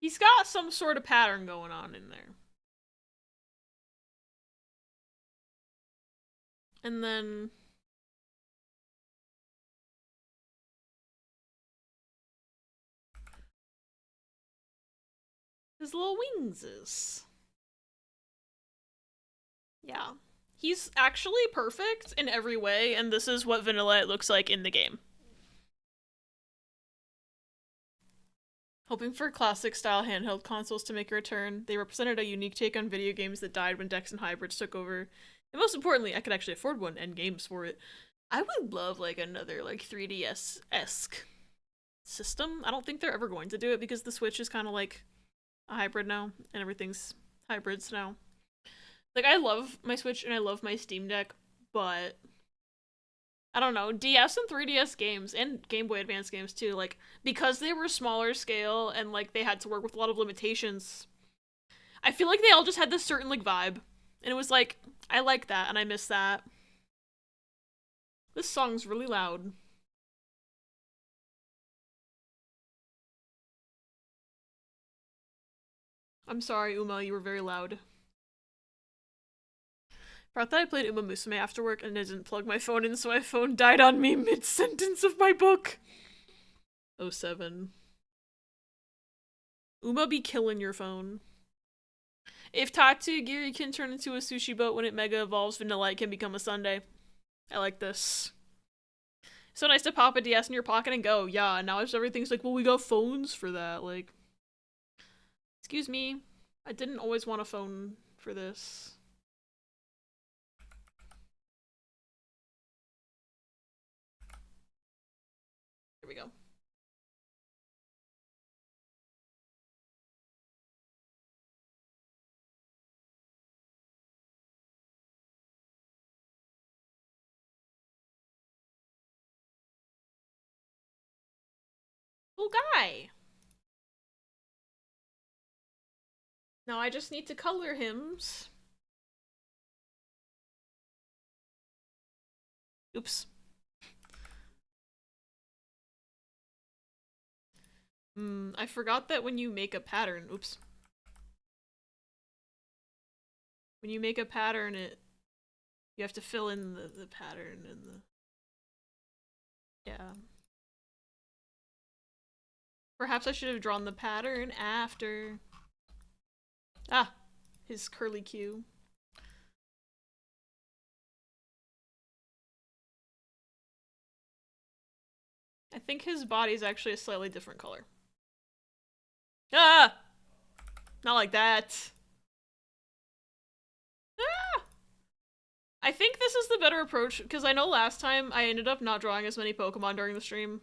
He's got some sort of pattern going on in there. And then his little wingses. Yeah. He's actually perfect in every way, and this is what Vanilla looks like in the game. Hoping for classic-style handheld consoles to make a return. They represented a unique take on video games that died when decks and hybrids took over. And most importantly, I could actually afford one and games for it. I would love, like, another, like, 3DS-esque system. I don't think they're ever going to do it because the Switch is kind of like a hybrid now, and everything's hybrids now. Like, I love my Switch and I love my Steam Deck, but I don't know, DS and 3DS games, and Game Boy Advance games too, like, because they were smaller scale and, like, they had to work with a lot of limitations, I feel like they all just had this certain, like, vibe. And it was like, I like that, and I miss that. This song's really loud. I'm sorry, Uma, you were very loud. Forgot that I played Uma Musume after work and I didn't plug my phone in, so my phone died on me mid-sentence of my book. 07. Uma be killing your phone. If Tatsugiri can turn into a sushi boat when it mega evolves, Vanilla can become a sundae. I like this. So nice to pop a DS in your pocket and go, yeah, and now everything's like, well, we got phones for that. Like, excuse me, I didn't always want a phone for this. little guy. Now I just need to color him. Oops. I forgot that when you make a pattern, oops. When you make a pattern, you have to fill in the pattern and the... Yeah. Perhaps I should have drawn the pattern after. Ah, his curly Q. I think his body is actually a slightly different color. Ah! Not like that. Ah! I think this is the better approach, because I know last time I ended up not drawing as many Pokemon during the stream.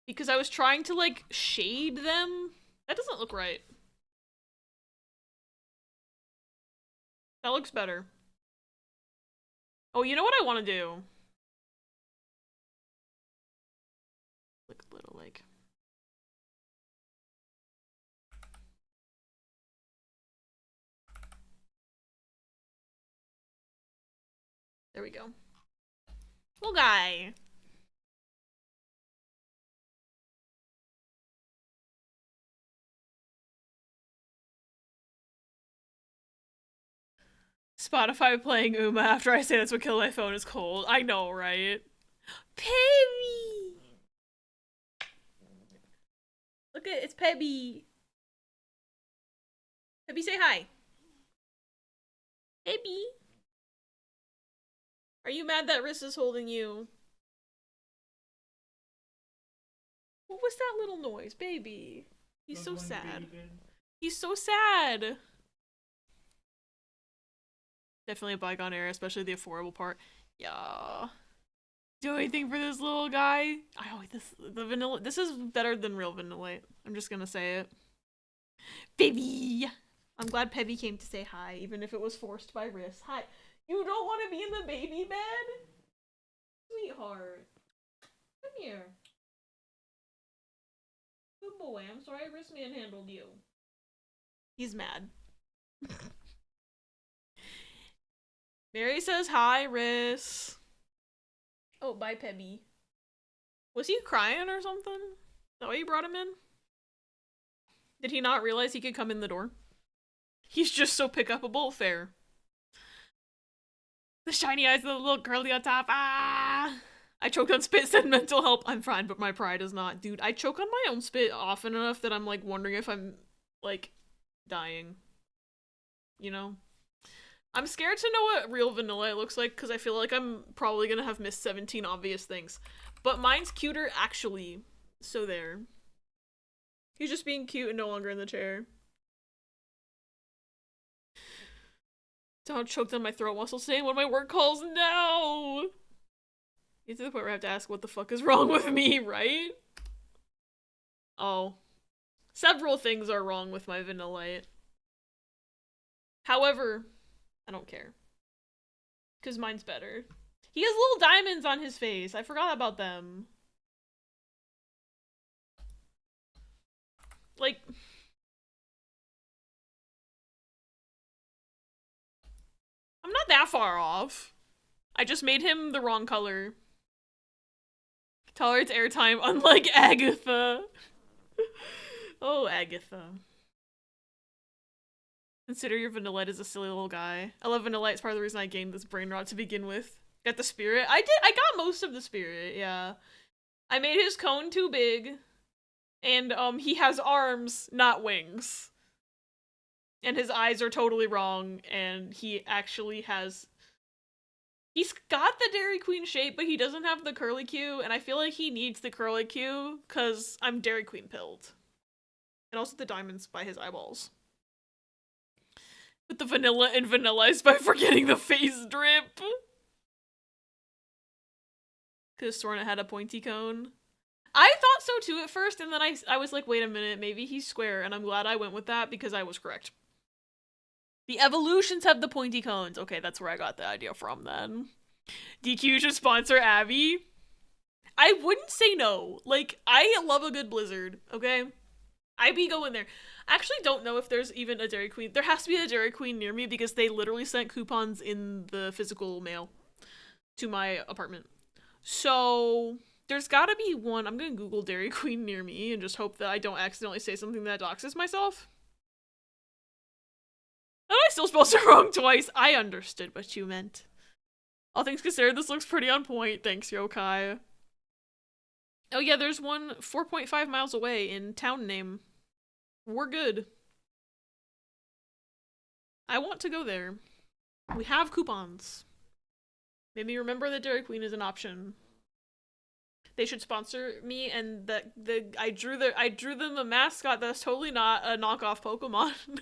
Because I was trying to, like, shade them. That doesn't look right. That looks better. Oh, you know what I want to do? Like a little, like... There we go. Little guy. Spotify playing Uma after I say that's what killed my phone is cold. I know, right? Pebby! Look at it's Pebby. Pebby, say hi. Pebby. Are you mad that Riss is holding you? What was that little noise, baby? He's so sad. He's so sad. Definitely a bygone era, especially the affordable part. Yeah. Do anything for this little guy. The vanilla. This is better than real Vanillite. I'm just gonna say it. Baby. I'm glad Pebby came to say hi, even if it was forced by Riss. Hi. You don't want to be in the baby bed? Sweetheart. Come here. Good boy. I'm sorry Riss manhandled you. He's mad. Mary says hi, Riss. Oh, bye, Pebby. Was he crying or something? Is that why you brought him in? Did he not realize he could come in the door? He's just so pick-upable. Fair. The shiny eyes of the little girlie on top. Ah! I choked on spit, said mental help. I'm fine, but my pride is not. Dude, I choke on my own spit often enough that I'm, like, wondering if I'm, like, dying. You know? I'm scared to know what real Vanilla looks like, because I feel like I'm probably gonna have missed 17 obvious things. But mine's cuter, actually. So there. He's just being cute and no longer in the chair. Don't choked on my throat muscle saying when my work calls. No! Get to the point where I have to ask what the fuck is wrong with me, right? Oh. Several things are wrong with my Vanillite. However, I don't care. Because mine's better. He has little diamonds on his face. I forgot about them. Like... I'm not that far off. I just made him the wrong color. Tolerates airtime, unlike Agatha. Oh, Agatha. Consider your Vanillite as a silly little guy. I love Vanillite. It's part of the reason I gained this brain rot to begin with. Got the spirit. I got most of the spirit, yeah. I made his cone too big. And, he has arms, not wings. And his eyes are totally wrong, and he actually has... He's got the Dairy Queen shape, but he doesn't have the curly Q, and I feel like he needs the curly Q, because I'm Dairy Queen pilled. And also the diamonds by his eyeballs. With the vanilla and vanillized by forgetting the face drip. Could've sworn it had a pointy cone. I thought so too at first, and then I was like, wait a minute, maybe he's square, and I'm glad I went with that because I was correct. The evolutions have the pointy cones. Okay, that's where I got the idea from then. DQ should sponsor Abby. I wouldn't say no. Like, I love a good Blizzard, okay? I be going there. I actually don't know if there's even a Dairy Queen. There has to be a Dairy Queen near me because they literally sent coupons in the physical mail to my apartment. So there's gotta be one. I'm gonna Google Dairy Queen near me and just hope that I don't accidentally say something that doxes myself. And I still spelled it wrong twice. I understood what you meant. All things considered, this looks pretty on point. Thanks, Yokai. Oh yeah, there's one 4.5 miles away in town name. We're good. I want to go there. We have coupons. Made me remember that Dairy Queen is an option. They should sponsor me, and I drew them a mascot that's totally not a knockoff Pokemon.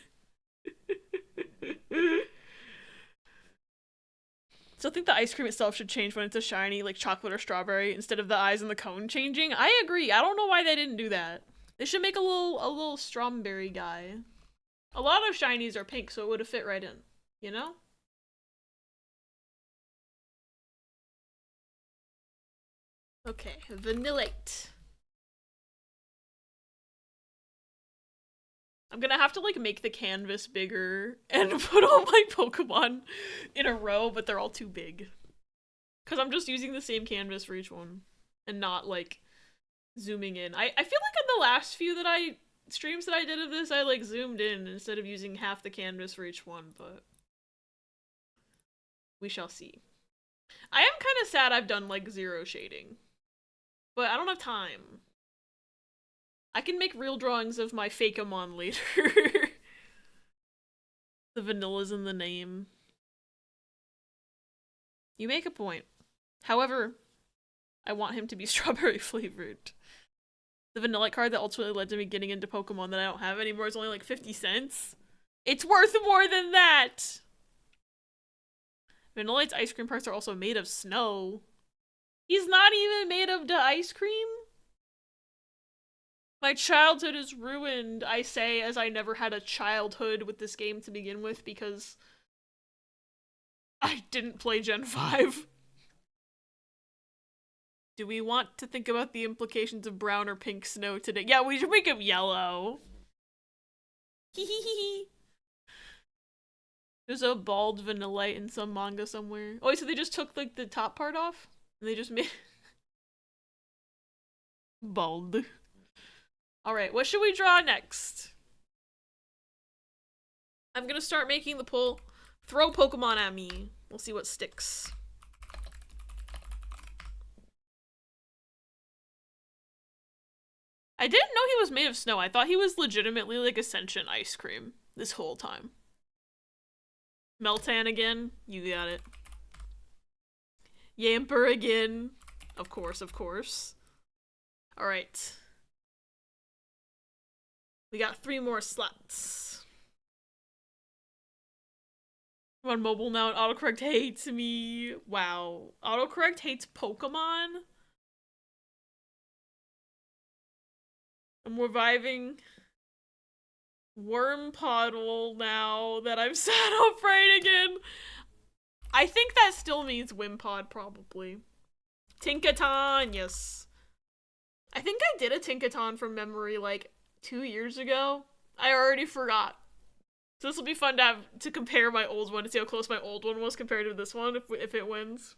So I think the ice cream itself should change when it's a shiny, like chocolate or strawberry, instead of the eyes and the cone changing. I agree. I don't know why they didn't do that. They should make a little strawberry guy. A lot of shinies are pink, so it would have fit right in. You know? Okay, Vanillite. I'm gonna have to like make the canvas bigger and put all my Pokemon in a row, but they're all too big. Cause I'm just using the same canvas for each one and not like zooming in. I feel like in the last few streams that I did of this, I like zoomed in instead of using half the canvas for each one, but we shall see. I am kind of sad I've done like zero shading, but I don't have time. I can make real drawings of my Fakeamon later. The vanilla's in the name. You make a point. However, I want him to be strawberry flavored. The Vanillite card that ultimately led to me getting into Pokemon that I don't have anymore is only like 50 cents. It's worth more than that! Vanillite's ice cream parts are also made of snow. He's not even made of the ice cream? My childhood is ruined, I say, as I never had a childhood with this game to begin with because I didn't play Gen 5. Do we want to think about the implications of brown or pink snow today? Yeah, we should make him yellow. Hehehe. There's a bald Vanillite in some manga somewhere. Oh, wait, so they just took like the top part off? And they just made bald. Alright, what should we draw next? I'm gonna start making the poll. Throw Pokemon at me. We'll see what sticks. I didn't know he was made of snow. I thought he was legitimately like Ascension ice cream this whole time. Meltan again? You got it. Yamper again. Of course, of course. Alright. We got 3 more slots. I'm on mobile now and autocorrect hates me. Wow. Autocorrect hates Pokemon? I'm reviving Wormpodle now that I'm sat upright again. I think that still means Wimpod, probably. Tinkaton, yes. I think I did a Tinkaton from memory like 2 years ago. I already forgot. So this will be fun to compare my old one to see how close my old one was compared to this one if it wins.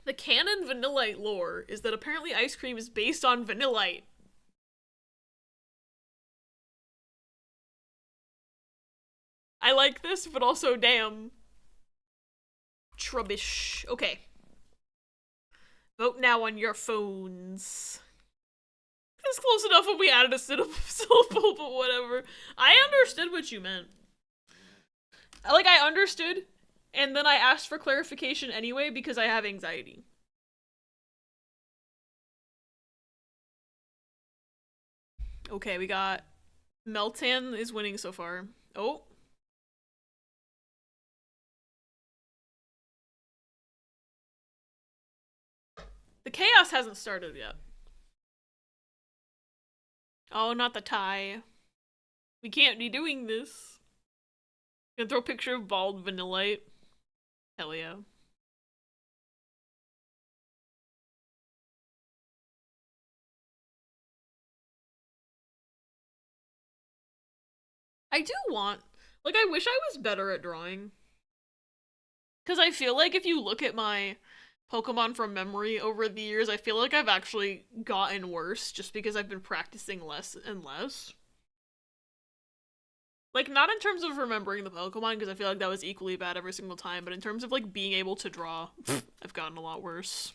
The canon Vanillite lore is that apparently ice cream is based on Vanillite. I like this, but also damn. Trubbish. Okay. Vote now on your phones. It's close enough when we added a syllable, but whatever. I understood what you meant. Like, I understood, and then I asked for clarification anyway because I have anxiety. Okay, we got Meltan is winning so far. Oh. The chaos hasn't started yet. Oh, not the tie. We can't be doing this. Gonna throw a picture of bald Vanillite. Hell yeah. I do want, like, I wish I was better at drawing. Because I feel like if you look at my Pokemon from memory over the years, I feel like I've actually gotten worse just because I've been practicing less and less. Like, not in terms of remembering the Pokemon, because I feel like that was equally bad every single time, but in terms of, like, being able to draw, I've gotten a lot worse.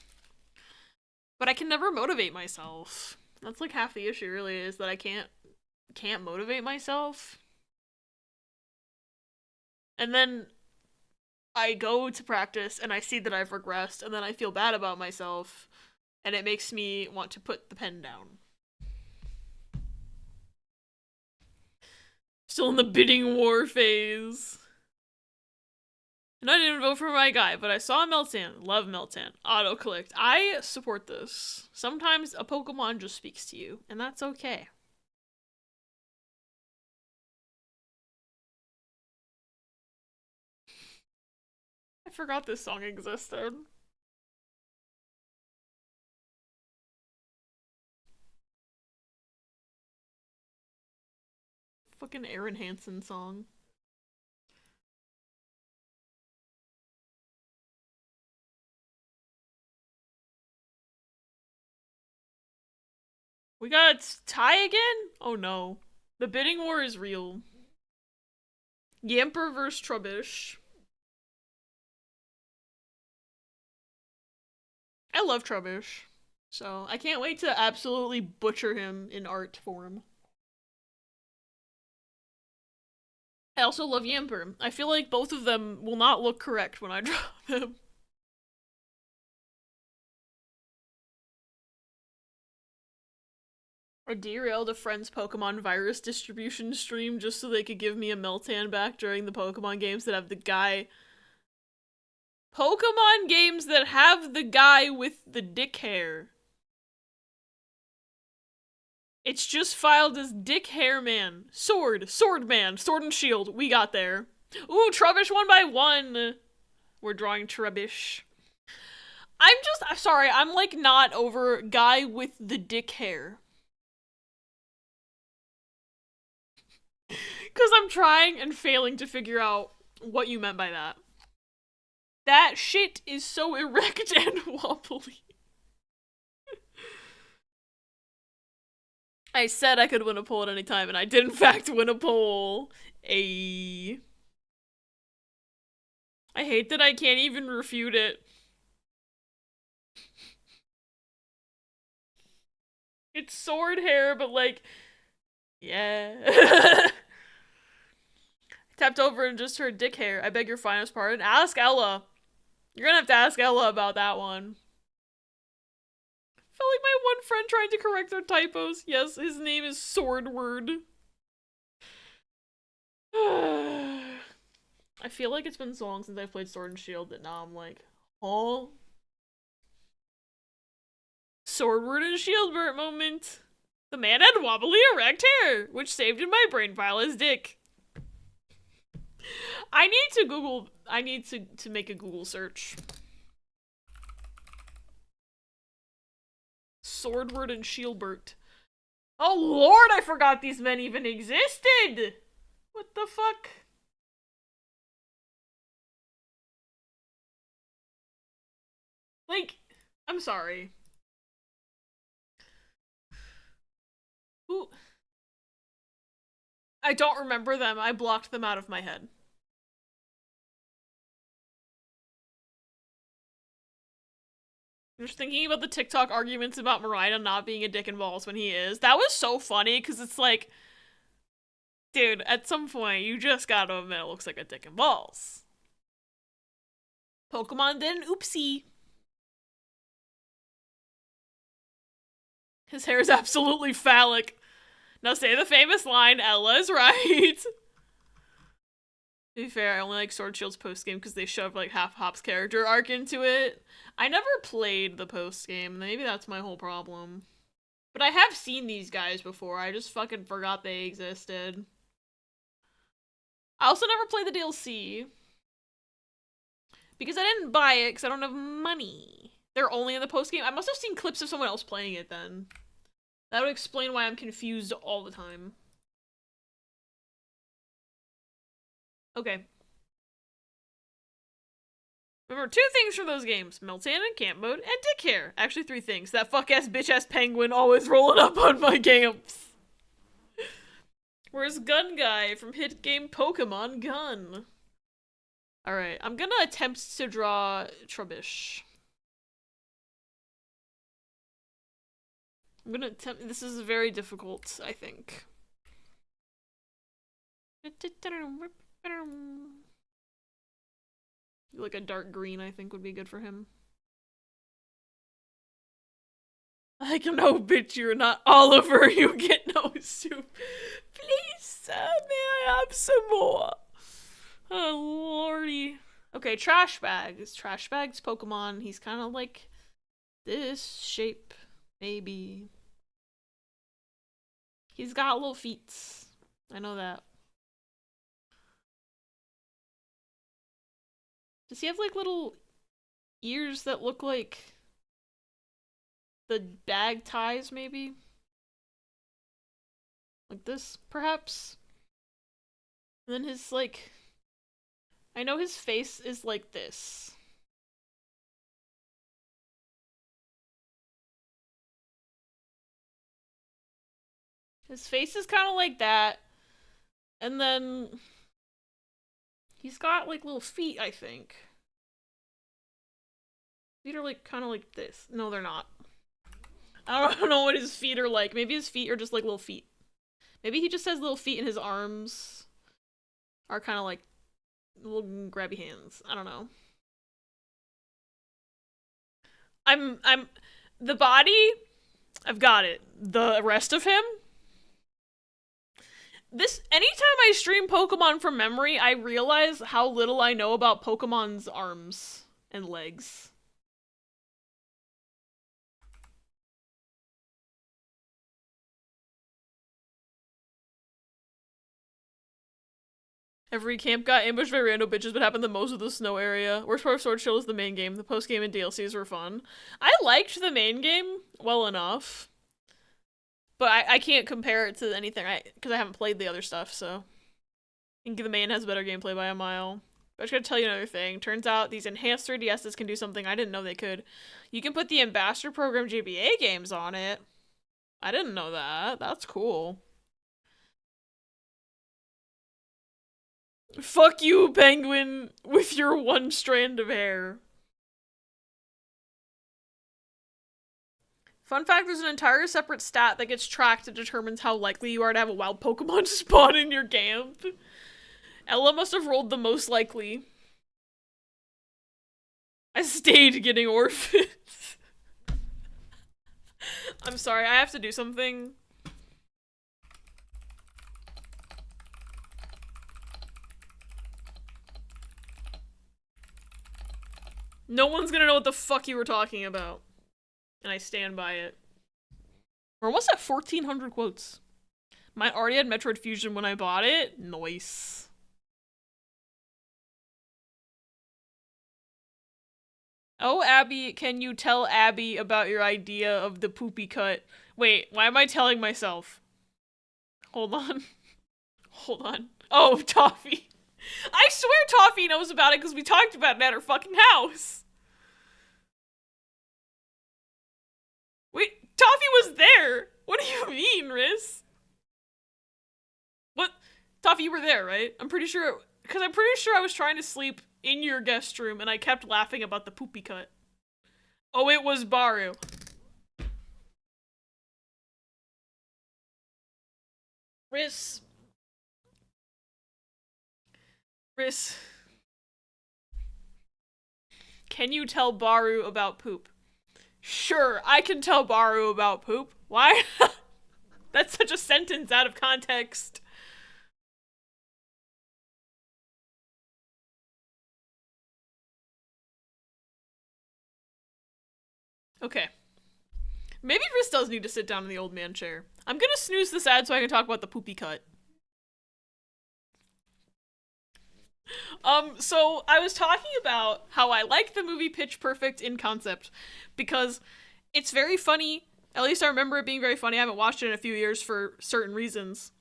But I can never motivate myself. That's, like, half the issue, really, is that I can't motivate myself. And then I go to practice, and I see that I've regressed, and then I feel bad about myself, and it makes me want to put the pen down. Still in the bidding war phase. And I didn't vote for my guy, but I saw Meltan. Love Meltan. Auto-collect. I support this. Sometimes a Pokemon just speaks to you, and that's okay. I forgot this song existed. Fucking Aaron Hansen song. We got a tie again? Oh no. The bidding war is real. Yamper vs. Trubbish. I love Trubbish. So I can't wait to absolutely butcher him in art form. I also love Yamper. I feel like both of them will not look correct when I draw them. I derailed a friend's Pokemon virus distribution stream just so they could give me a Meltan back during the Pokemon games that have the guy. Pokemon games that have the guy with the dick hair. It's just filed as Dick Hair Man. Sword Man, Sword and Shield. We got there. Ooh, Trubbish 1x1. We're drawing Trubbish. I'm sorry, I'm like not over guy with the dick hair. Because I'm trying and failing to figure out what you meant by that. That shit is so erect and wobbly. I said I could win a poll at any time, and I did in fact win a poll. I hate that I can't even refute it. It's sword hair, but like, yeah. Tapped over and just heard dick hair. I beg your finest pardon. Ask Ella. You're gonna have to ask Ella about that one. Felt like my one friend trying to correct their typos. Yes, his name is Swordward. I feel like it's been so long since I've played Sword and Shield that now I'm like, oh. Swordward and Shieldbert moment. The man had wobbly erect hair, which saved in my brain file as dick. I need to make a Google search. Swordward and Shieldbert. Oh lord, I forgot these men even existed! What the fuck? Like, I'm sorry. Who? I don't remember them. I blocked them out of my head. I'm just thinking about the TikTok arguments about Marina not being a dick and balls when he is. That was so funny, because it's like, dude, at some point, you just gotta admit it looks like a dick and balls. Pokemon did an oopsie. His hair is absolutely phallic. Now say the famous line, Ella is right. To be fair, I only like Sword Shield's postgame because they shoved like half Hop's character arc into it. I never played the postgame. Maybe that's my whole problem. But I have seen these guys before. I just fucking forgot they existed. I also never played the DLC. Because I didn't buy it because I don't have money. They're only in the postgame. I must have seen clips of someone else playing it then. That would explain why I'm confused all the time. Okay. Remember 2 things from those games. Meltan in camp mode, and dick hair. Actually 3 things. That fuck-ass bitch-ass penguin always rolling up on my camps. Where's Gun Guy from hit game Pokemon Gun? Alright, I'm gonna attempt to draw Trubbish. I'm gonna attempt- this is very difficult, I think. Like a dark green, I think, would be good for him. Like, no, bitch, you're not Oliver, you get no soup. Please, sir, may I have some more? Oh, lordy. Okay, Trash Bags. Trash Bags Pokemon. He's kind of like this shape, maybe. He's got little feet. I know that. Does he have like little ears that look like the bag ties, maybe? Like this, perhaps? And then his, like... I know his face is like this. His face is kind of like that. And then... he's got, like, little feet, I think. Feet are, like, kind of like this. No, they're not. I don't know what his feet are like. Maybe his feet are just, like, little feet. Maybe he just has little feet and his arms are kind of like little grabby hands. I don't know. The body, I've got it. The rest of him, anytime I stream Pokemon from memory, I realize how little I know about Pokemon's arms and legs. Every camp got ambushed by rando bitches, but happened the most of the snow area. Worst part of Sword Shield is the main game. The post game and DLCs were fun. I liked the main game well enough, but I can't compare it to anything because I haven't played the other stuff. So I think the main has better gameplay by a mile. But I just gotta tell you another thing. Turns out these enhanced 3DSs can do something I didn't know they could. You can put the Ambassador Program GBA games on it. I didn't know that. That's cool. Fuck you, penguin, with your one strand of hair. Fun fact, there's an entire separate stat that gets tracked that determines how likely you are to have a wild Pokemon spawn in your camp. Ella must have rolled the most likely. I stayed getting orphans. I'm sorry, I have to do something. No one's gonna know what the fuck you were talking about. And I stand by it. We're almost at 1,400 quotes. Mine already had Metroid Fusion when I bought it. Nice. Oh, Abby, can you tell Abby about your idea of the poopy cut? Wait, why am I telling myself? Hold on. Hold on. Oh, Toffee. I swear Toffee knows about it because we talked about it at her fucking house. Wait, Toffee was there. What do you mean, Riz? What? Toffee, you were there, right? I'm pretty sure, because I'm pretty sure I was trying to sleep in your guest room and I kept laughing about the poopy cut. Oh, it was Baru. Riz. Can you tell Baru about poop? Sure, I can tell Baru about poop. Why? That's such a sentence out of context. Okay. Maybe Riz does need to sit down in the old man chair. I'm gonna snooze this ad so I can talk about the poopy cut. So I was talking about how I like the movie Pitch Perfect in concept because it's very funny. At least I remember it being very funny. I haven't watched it in a few years for certain reasons.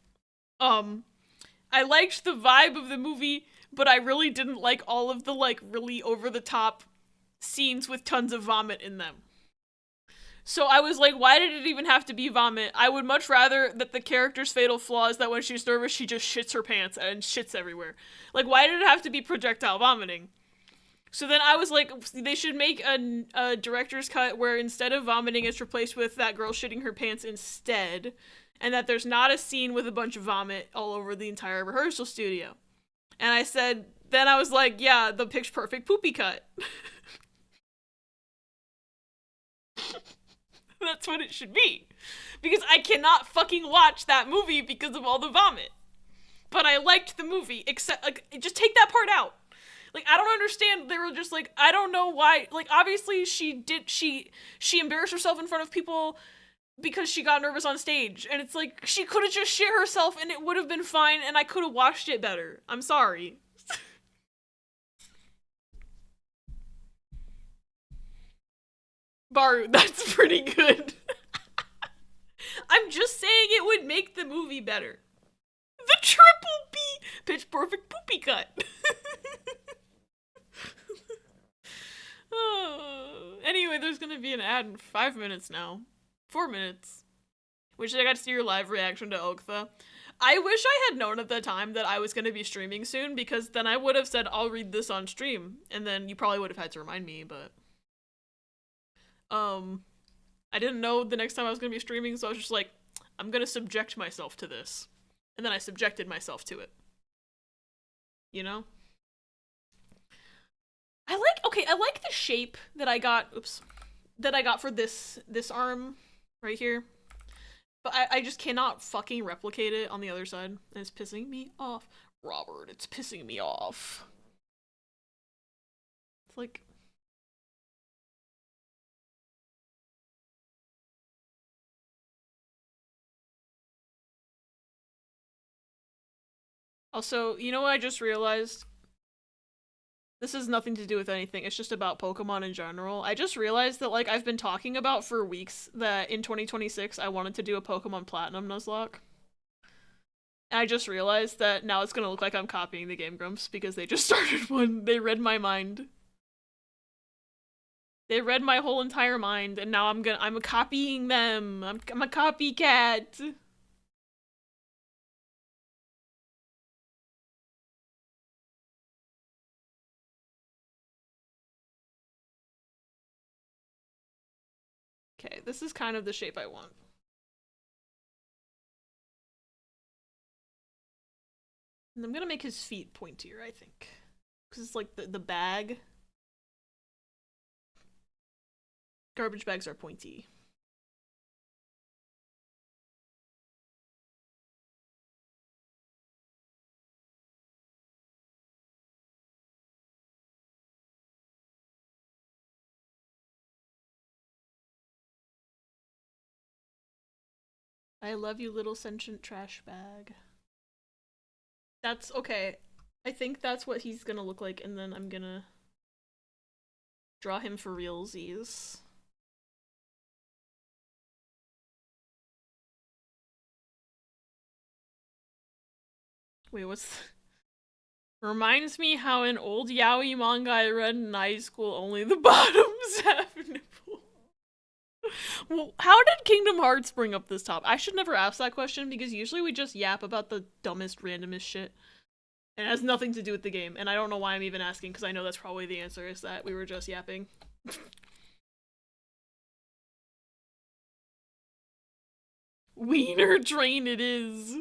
I liked the vibe of the movie but I really didn't like all of the, like, really over-the-top scenes with tons of vomit in them. So I was like, why did it even have to be vomit? I would much rather that the character's fatal flaw is that when she's nervous, she just shits her pants and shits everywhere. Like, why did it have to be projectile vomiting? So then I was like, they should make a director's cut where instead of vomiting, it's replaced with that girl shitting her pants instead, and that there's not a scene with a bunch of vomit all over the entire rehearsal studio. And I said, then I was like, yeah, the Pitch Perfect poopy cut. That's what it should be. Because I cannot fucking watch that movie because of all the vomit. But I liked the movie, except, like, just take that part out. Like, I don't understand. They were just like, I don't know why. Like, obviously she embarrassed herself in front of people because she got nervous on stage. And it's like, she could have just shit herself and it would have been fine and I could have watched it better. I'm sorry. Baru, that's pretty good. I'm just saying it would make the movie better. The triple B Pitch Perfect poopy cut. Anyway, there's gonna be an ad in 5 minutes now. 4 minutes. Which I got to see your live reaction to Oktha. I wish I had known at the time that I was gonna be streaming soon, because then I would have said, I'll read this on stream. And then you probably would have had to remind me, but... I didn't know the next time I was gonna be streaming, so I was just like, I'm gonna subject myself to this. And then I subjected myself to it. You know? I like the shape that I got, for this arm right here. But I just cannot fucking replicate it on the other side. And it's pissing me off. Robert, it's pissing me off. It's like... Also, you know what I just realized? This has nothing to do with anything, it's just about Pokemon in general. I just realized that, like, I've been talking about for weeks that in 2026 I wanted to do a Pokemon Platinum Nuzlocke. And I just realized that now it's gonna look like I'm copying the Game Grumps because they just started one. They read my mind. They read my whole entire mind, and now I'm copying them. I'm a copycat. Okay, this is kind of the shape I want. And I'm gonna make his feet pointier, I think. Because it's like the bag. Garbage bags are pointy. I love you, little sentient trash bag. That's okay. I think that's what he's gonna look like, and then I'm gonna draw him for realsies. Wait, what's... Reminds me how an old yaoi manga I read in high school, only the bottoms have nipples. Well, how did Kingdom Hearts bring up this topic? I should never ask that question, because usually we just yap about the dumbest, randomest shit. And it has nothing to do with the game, and I don't know why I'm even asking, because I know that's probably the answer, is that we were just yapping. Wiener train it is.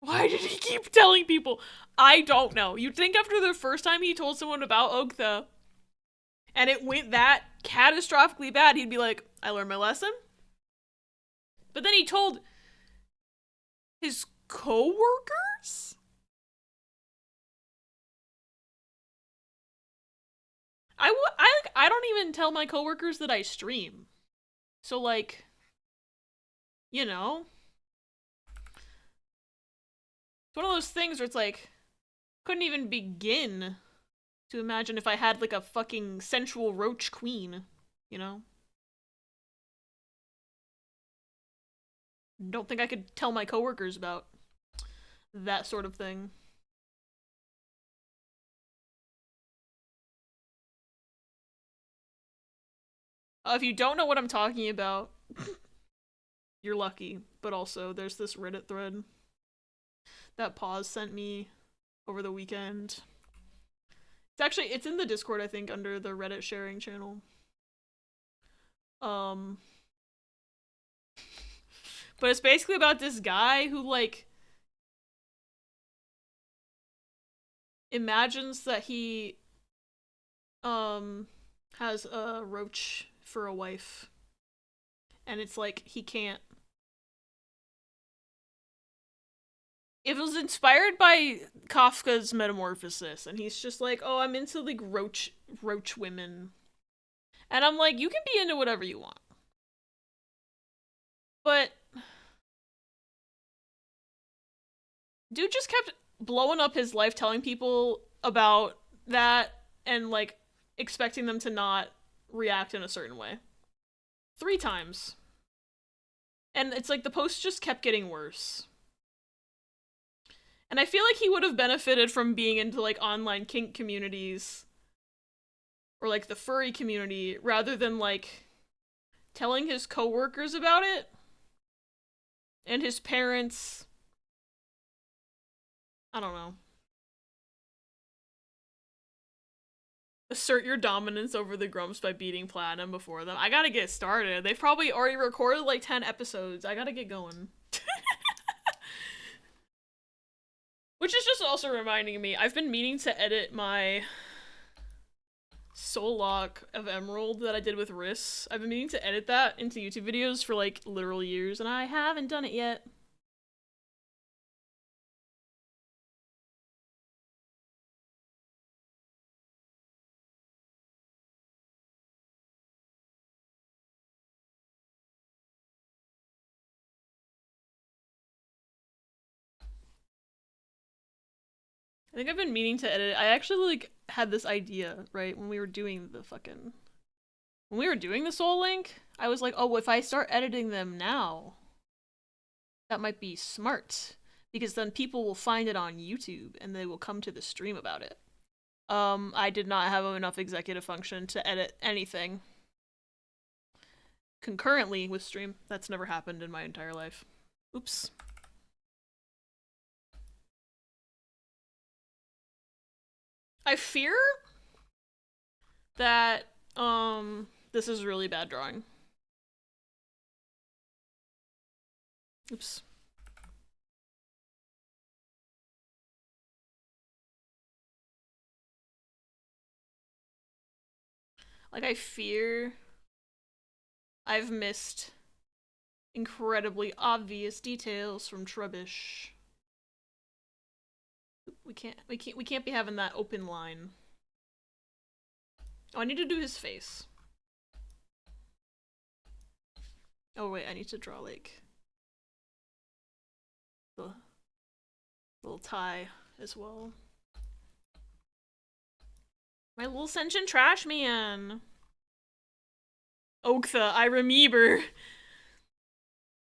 Why did he keep telling people? I don't know. You'd think after the first time he told someone about Oktha, and it went that catastrophically bad, he'd be like, I learned my lesson. But then he told his co-workers? I don't even tell my coworkers that I stream. So, like, you know, it's one of those things where it's like, couldn't even begin to imagine if I had like a fucking sensual roach queen, you know? Don't think I could tell my coworkers about that sort of thing. If you don't know what I'm talking about, you're lucky. But also, there's this Reddit thread that Pause sent me over the weekend. It's in the Discord, I think, under the Reddit sharing channel. But it's basically about this guy who, like, imagines that he, has a roach for a wife. And it's like, he can't. It was inspired by Kafka's Metamorphosis, and he's just like, oh, I'm into, like, roach women. And I'm like, you can be into whatever you want. But dude just kept blowing up his life telling people about that and, like, expecting them to not react in a certain way. 3 times. And it's like the post just kept getting worse. And I feel like he would have benefited from being into, like, online kink communities or, like, the furry community rather than, like, telling his coworkers about it and his parents. I don't know. Assert your dominance over the Grumps by beating Platinum before them. I gotta get started. They've probably already recorded like 10 episodes. I gotta get going. Which is just also reminding me, I've been meaning to edit my Soul Lock of Emerald that I did with Riss. I've been meaning to edit that into YouTube videos for, like, literal years, and I haven't done it yet. I think I've been meaning to edit it. I actually, like, had this idea, right, when we were doing the Soul Link, I was like, oh, if I start editing them now, that might be smart. Because then people will find it on YouTube, and they will come to the stream about it. I did not have enough executive function to edit anything concurrently with stream. That's never happened in my entire life. Oops. I fear that, this is really bad drawing. Oops. Like, I fear I've missed incredibly obvious details from Trubbish. We can't be having that open line. Oh, I need to do his face. Oh wait, I need to draw, like, the little tie as well. My little sentient trash man. Oaktha, I remember.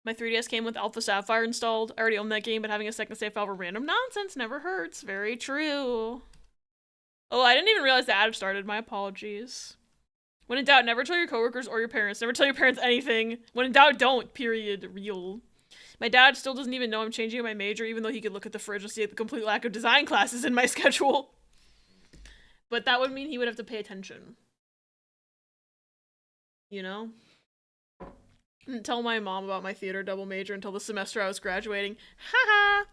My 3DS came with Alpha Sapphire installed. I already own that game, but having a second save file for random nonsense never hurts. Very true. Oh, I didn't even realize the ad started. My apologies. When in doubt, never tell your coworkers or your parents. Never tell your parents anything. When in doubt, don't. Period. Real. My dad still doesn't even know I'm changing my major, even though he could look at the fridge and see the complete lack of design classes in my schedule. But that would mean he would have to pay attention. You know? Didn't tell my mom about my theater double major until the semester I was graduating. Haha!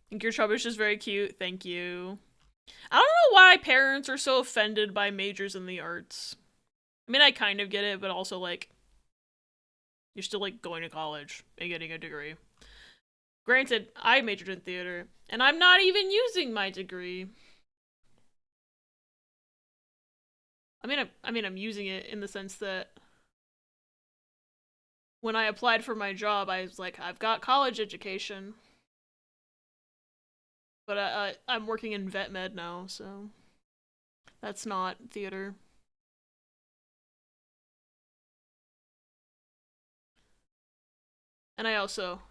Think your Trubbish is very cute. Thank you. I don't know why parents are so offended by majors in the arts. I mean, I kind of get it, but also, like, you're still, like, going to college and getting a degree. Granted, I majored in theater, and I'm not even using my degree. I mean, I'm using it in the sense that when I applied for my job, I was like, I've got college education. But I'm working in vet med now, so that's not theater. And I also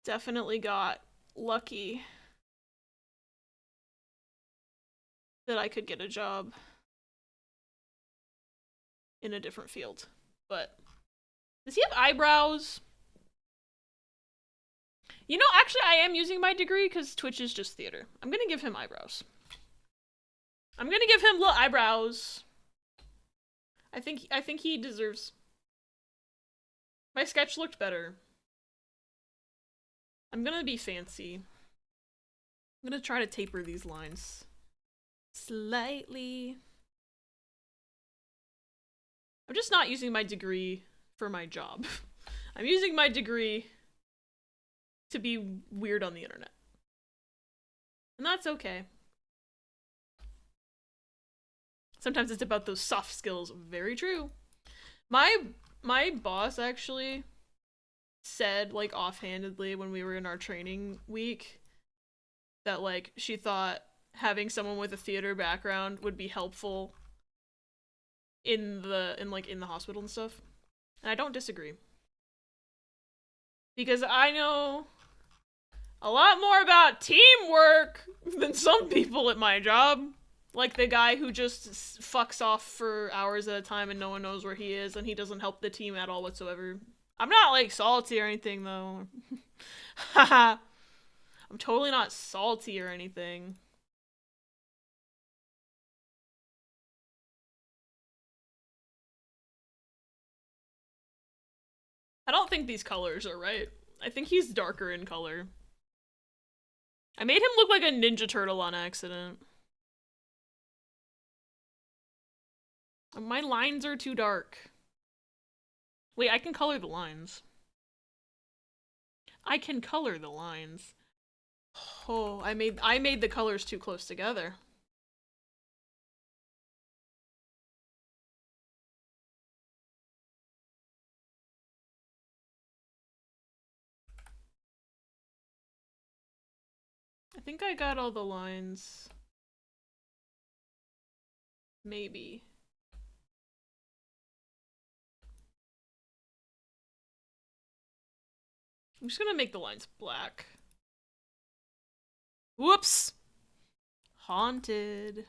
definitely got lucky that I could get a job in a different field. But does he have eyebrows? You know, actually, I am using my degree because Twitch is just theater. I'm gonna give him eyebrows. I'm gonna give him little eyebrows. I think he deserves. My sketch looked better. I'm gonna be fancy. I'm gonna try to taper these lines slightly. I'm just not using my degree for my job. I'm using my degree to be weird on the internet. And that's okay. Sometimes it's about those soft skills. Very true. My boss actually said, like, offhandedly when we were in our training week that, like, she thought having someone with a theater background would be helpful in the hospital and stuff. And I don't disagree. Because I know a lot more about teamwork than some people at my job. Like the guy who just fucks off for hours at a time and no one knows where he is and he doesn't help the team at all whatsoever. I'm not, like, salty or anything, though. Haha. I'm totally not salty or anything. I don't think these colors are right. I think he's darker in color. I made him look like a Ninja Turtle on accident. My lines are too dark. Wait, I can color the lines. I can color the lines. Oh, I made the colors too close together. I think I got all the lines. Maybe. I'm just gonna make the lines black. Whoops! Haunted.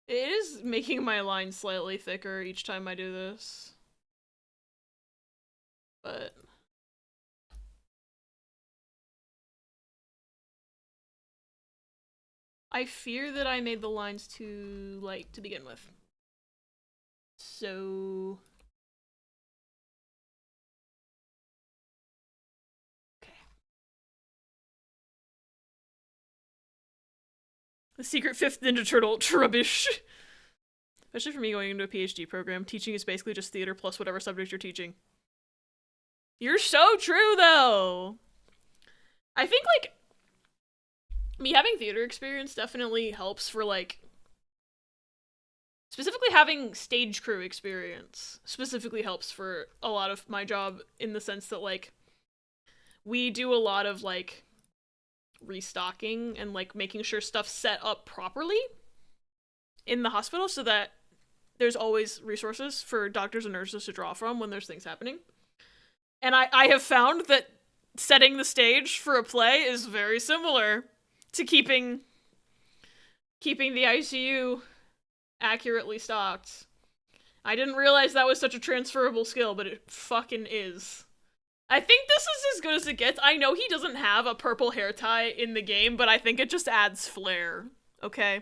It is making my lines slightly thicker each time I do this. But I fear that I made the lines too light to begin with. So the secret fifth Ninja Turtle, rubbish. Especially for me going into a PhD program, teaching is basically just theater plus whatever subject you're teaching. You're so true, though! I think, like, me having theater experience definitely helps for, like, specifically having stage crew experience specifically helps for a lot of my job in the sense that, like, we do a lot of, like, restocking and, like, making sure stuff's set up properly in the hospital so that there's always resources for doctors and nurses to draw from when there's things happening. And I have found that setting the stage for a play is very similar to keeping the ICU accurately stocked. I didn't realize that was such a transferable skill, but it fucking is. I think this is as good as it gets. I know he doesn't have a purple hair tie in the game, but I think it just adds flair, okay?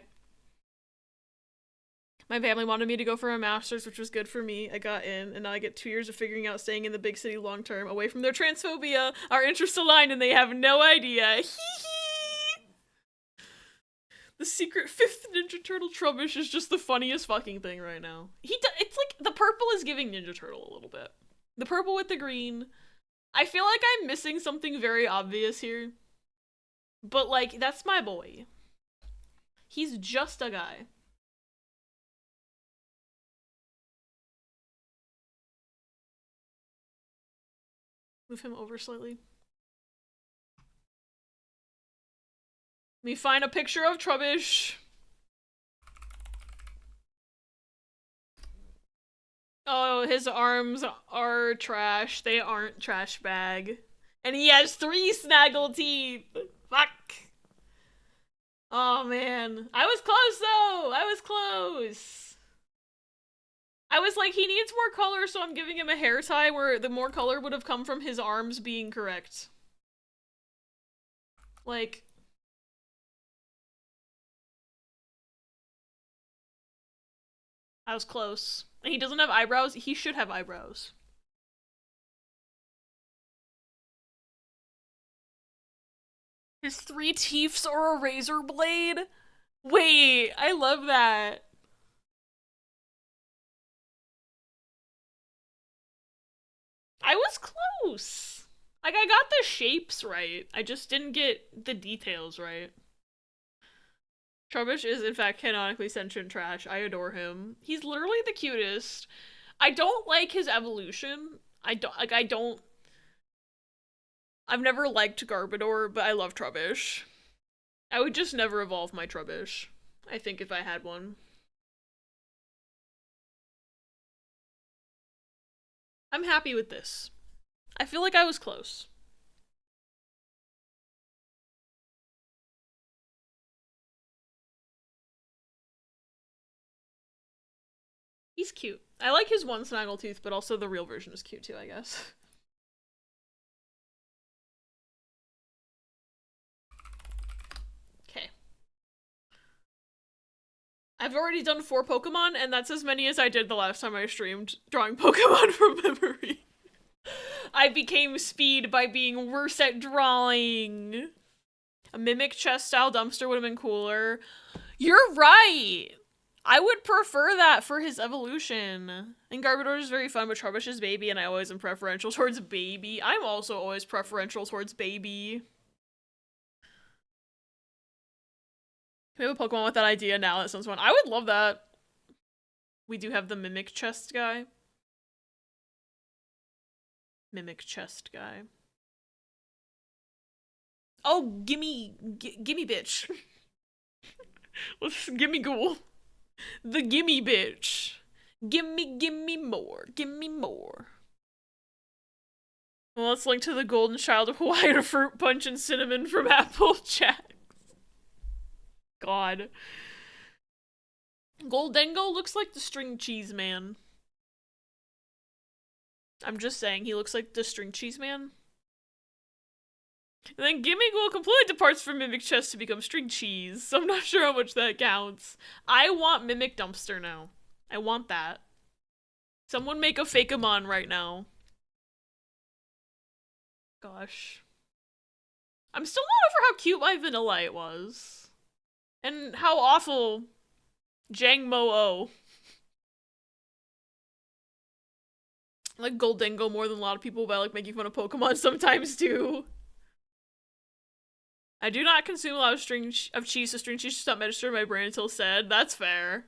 My family wanted me to go for a master's, which was good for me. I got in, and now I get 2 years of figuring out staying in the big city long term, away from their transphobia. Our interests aligned, and they have no idea. Hee hee! The secret fifth Ninja Turtle Trubbish is just the funniest fucking thing right now. It's like, the purple is giving Ninja Turtle a little bit. The purple with the green. I feel like I'm missing something very obvious here. But, like, that's my boy. He's just a guy. Move him over slightly. Let me find a picture of Trubbish. Oh, his arms are trash. They aren't trash bag. And he has 3 snaggle teeth. Fuck. Oh man. I was close though! I was close! I was like, he needs more color, so I'm giving him a hair tie where the more color would have come from his arms being correct. Like... I was close. And he doesn't have eyebrows. He should have eyebrows. His 3 teeths are a razor blade? Wait, I love that. I was close. Like, I got the shapes right. I just didn't get the details right. Trubbish is, in fact, canonically sentient trash. I adore him. He's literally the cutest. I don't like his evolution. I've never liked Garbodor, but I love Trubbish. I would just never evolve my Trubbish, I think, if I had one. I'm happy with this. I feel like I was close. He's cute. I like his one snaggletooth, but also the real version is cute too, I guess. Okay. I've already done 4 Pokemon, and that's as many as I did the last time I streamed drawing Pokemon from memory. I became speed by being worse at drawing. A Mimic chest style dumpster would have been cooler. You're right! I would prefer that for his evolution. And Garbodor is very fun, but Trubbish is baby, and I always am preferential towards baby. I'm also always preferential towards baby. Can we have a Pokemon with that idea now? That sounds fun. I would love that. We do have the Mimic chest guy. Mimic chest guy. Oh, gimme bitch. Let's gimme ghoul. The gimme bitch. Gimme more. Gimme more. Well, let's link to the golden child of Hawaii to fruit punch and cinnamon from Applejack. God. Goldengo looks like the string cheese man. I'm just saying, he looks like the string cheese man. And then Gimmighoul completely departs from Mimic Chest to become string cheese, so I'm not sure how much that counts. I want Mimic Dumpster now. I want that. Someone make a Fakeamon right now. Gosh. I'm still not over how cute my Vanillite was. And how awful Jang Mo-O. I like Goldengo more than a lot of people, but I like making fun of Pokemon sometimes too. I do not consume a lot of cheese, so string cheese just not register in my brain until said. That's fair.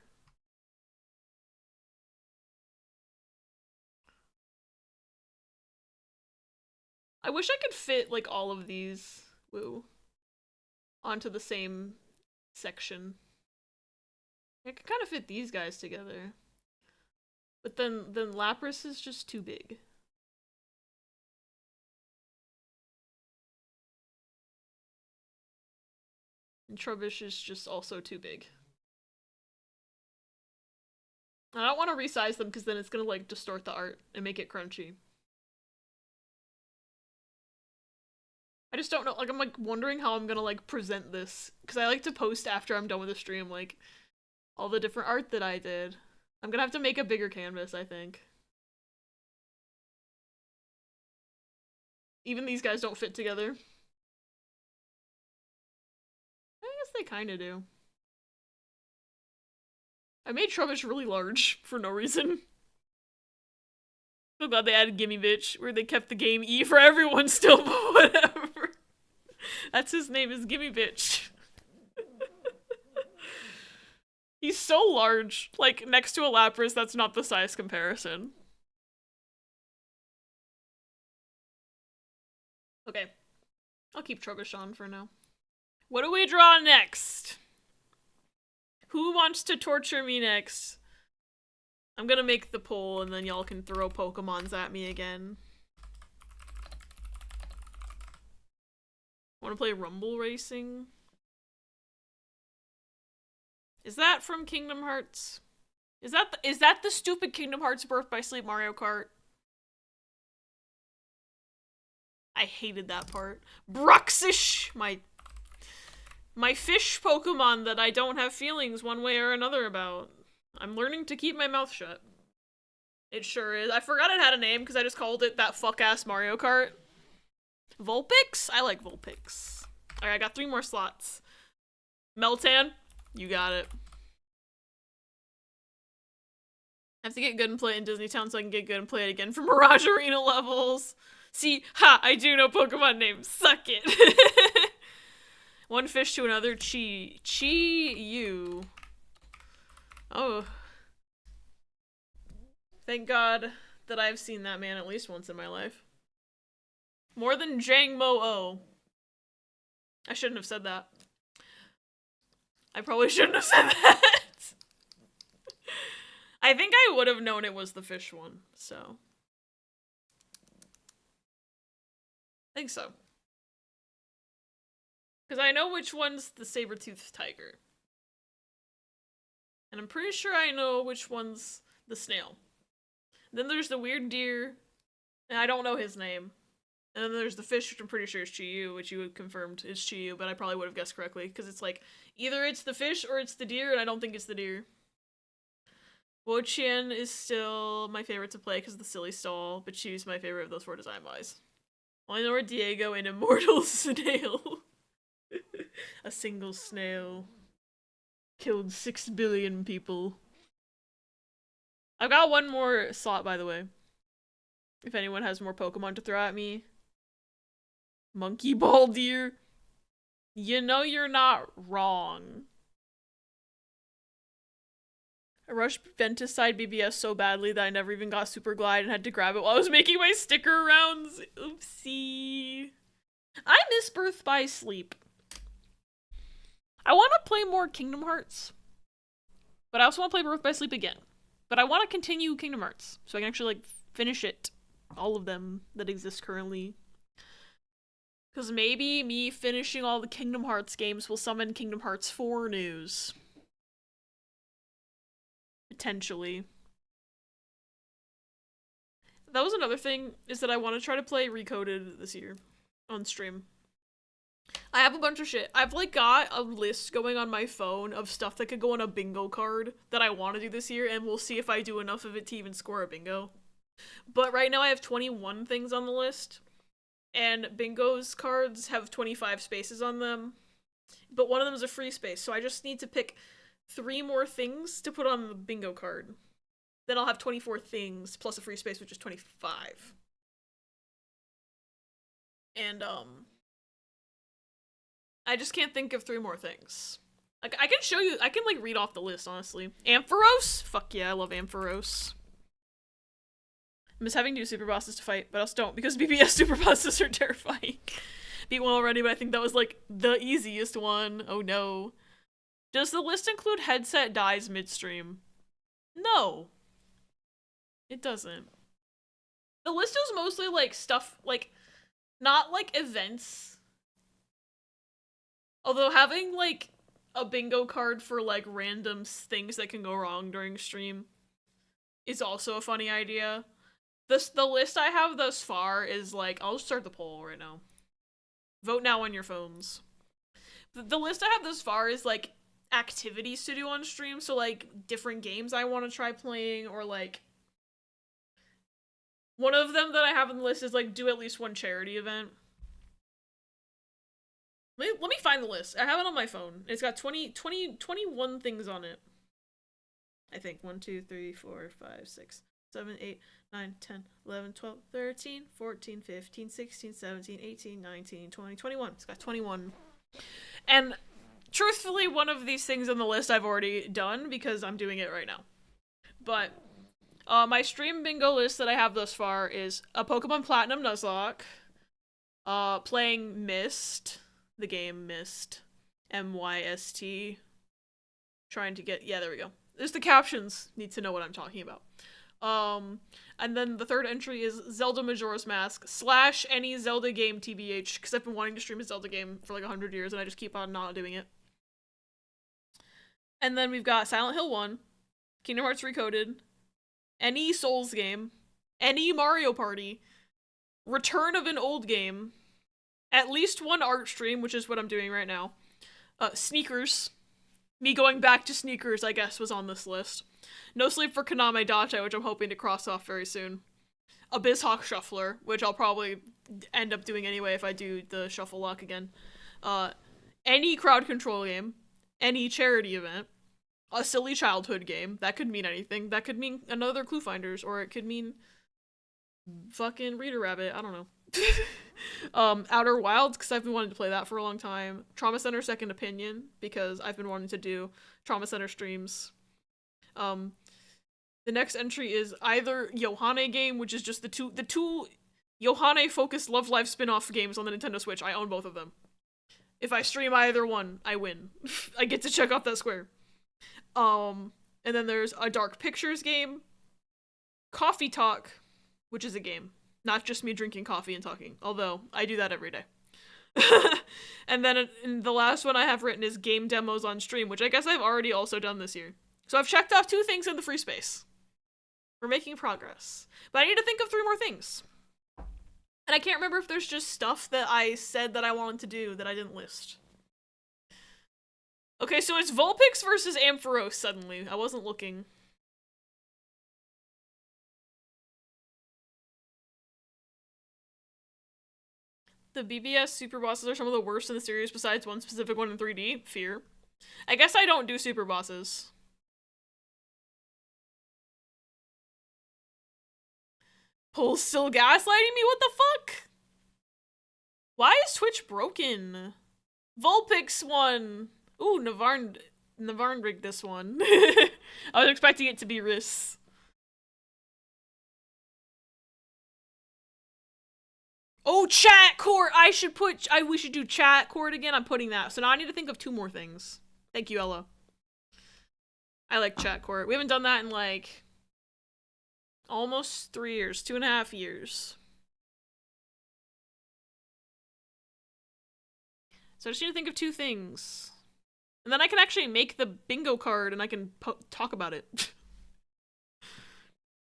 I wish I could fit, like, all of these, onto the same section. I could kind of fit these guys together. But then Lapras is just too big. And Trubbish is just also too big. I don't want to resize them because then it's gonna, like, distort the art and make it crunchy. I just don't know, like, I'm, like, wondering how I'm gonna, like, present this. Because I like to post after I'm done with the stream, like, all the different art that I did. I'm gonna have to make a bigger canvas, I think. Even these guys don't fit together. I guess they kinda do. I made Trubbish really large for no reason. So glad they added Gimme Bitch, where they kept the game E for everyone still, but whatever. That's his name, is Gimme Bitch. He's so large. Like, next to a Lapras, that's not the size comparison. Okay. I'll keep Trubbish on for now. What do we draw next? Who wants to torture me next? I'm gonna make the poll and then y'all can throw Pokemons at me again. Wanna play Rumble Racing? Is that from Kingdom Hearts? Is that the stupid Kingdom Hearts Birth by Sleep Mario Kart? I hated that part. Bruxish! My fish Pokemon that I don't have feelings one way or another about. I'm learning to keep my mouth shut. It sure is. I forgot it had a name because I just called it that fuck-ass Mario Kart. Vulpix? I like Vulpix. Alright, I got 3 more slots. Meltan? You got it. I have to get good and play it in Disney Town so I can get good and play it again for Mirage Arena levels. See, ha, I do know Pokemon names. Suck it. One fish to another, Chi-Yu. Oh. Thank God that I've seen that man at least once in my life. More than Jang Mo-O. I shouldn't have said that. I probably shouldn't have said that. I think I would have known it was the fish one, so. I think so. Because I know which one's the saber-toothed tiger. And I'm pretty sure I know which one's the snail. Then there's the weird deer, and I don't know his name. And then there's the fish, which I'm pretty sure is Chi-Yu, which you had confirmed is Chi-Yu, but I probably would have guessed correctly, because it's like, either it's the fish or it's the deer, and I don't think it's the deer. Wo-Chien is still my favorite to play because of the silly stall, but she's my favorite of those 4 design-wise. I know Diego, an immortal snail. A single snail. Killed 6 billion people. I've got one more slot, by the way. If anyone has more Pokemon to throw at me. Monkey Ball Deer. You know you're not wrong. I rushed Venticide BBS so badly that I never even got Super Glide and had to grab it while I was making my sticker rounds. Oopsie. I miss Birth by Sleep. I want to play more Kingdom Hearts. But I also want to play Birth by Sleep again. But I want to continue Kingdom Hearts. So I can actually, like, finish it. All of them that exist currently. Because maybe me finishing all the Kingdom Hearts games will summon Kingdom Hearts 4 news. Potentially. That was another thing, is that I want to try to play Recoded this year. On stream. I have a bunch of shit. I've like got a list going on my phone of stuff that could go on a bingo card that I want to do this year, and we'll see if I do enough of it to even score a bingo. But right now I have 21 things on the list, and bingo's cards have 25 spaces on them, but one of them is a free space, so I just need to pick 3 more things to put on the bingo card. Then I'll have 24 things plus a free space, which is 25. And, I just can't think of 3 more things. Like, I can show you, I can, like, read off the list, honestly. Ampharos? Fuck yeah, I love Ampharos. I miss having new super bosses to fight, but I also don't, because BBS super bosses are terrifying. Beat one already, but I think that was, like, the easiest one. Oh no. Does the list include headset dies midstream? No. It doesn't. The list is mostly, like, stuff, like, not, like, events. Although having, like, a bingo card for, like, random things that can go wrong during stream is also a funny idea. The list I have thus far is, like, I'll just start the poll right now. Vote now on your phones. The list I have thus far is, like, activities to do on stream, so, like, different games I want to try playing, or, like, one of them that I have on the list is, like, do at least one charity event. Let me find the list. I have it on my phone. It's got 21 things on it. I think. 1, 2, 3, 4, 5, 6, 7, 8, 9, 10, 11, 12, 13, 14, 15, 16, 17, 18, 19, 20, 21. It's got 21. And truthfully, one of these things on the list I've already done because I'm doing it right now. But my stream bingo list that I have thus far is a Pokemon Platinum Nuzlocke, playing Myst, the game Myst, MYST, trying to get, yeah, there we go. There's the captions, need to know what I'm talking about. And then the third entry is Zelda Majora's Mask / any Zelda game TBH, because I've been wanting to stream a Zelda game for like 100 years and I just keep on not doing it. And then we've got Silent Hill 1, Kingdom Hearts Recoded, any Souls game, any Mario Party, return of an old game, at least one art stream, which is what I'm doing right now. Sneakers. Me going back to Sneakers, I guess, was on this list. No Sleep for Kaname Date, which I'm hoping to cross off very soon. Abyss Hawk Shuffler, which I'll probably end up doing anyway if I do the Shuffle Lock again. Any crowd control game, any charity event, a silly childhood game. That could mean anything. That could mean another Clue Finders, or it could mean fucking Reader Rabbit. I don't know. Outer Wilds, because I've been wanting to play that for a long time. Trauma Center Second Opinion, because I've been wanting to do Trauma Center streams. The next entry is either Yohane game, which is just the two Yohane focused Love Live spin-off games on the Nintendo Switch. I own both of them. If I stream either one, I win. I get to check off that square. And then there's a Dark Pictures game, Coffee Talk, which is a game. Not just me drinking coffee and talking, although I do that every day. And then the last one I have written is game demos on stream, which I guess I've already also done this year. So I've checked off 2 things in the free space. We're making progress. But I need to think of 3 more things. And I can't remember if there's just stuff that I said that I wanted to do that I didn't list. Okay, so it's Vulpix versus Ampharos suddenly. I wasn't looking. The BBS super bosses are some of the worst in the series besides one specific one in 3D. Fear. I guess I don't do super bosses. Pole's still gaslighting me? What the fuck? Why is Twitch broken? Vulpix won. Ooh, Navarn rigged this one. I was expecting it to be Riss. Oh, chat court! We should do chat court again. I'm putting that. So now I need to think of 2 more things. Thank you, Ella. I like chat court. We haven't done that in like almost 3 years, 2.5 years. So I just need to think of 2 things. And then I can actually make the bingo card and I can talk about it.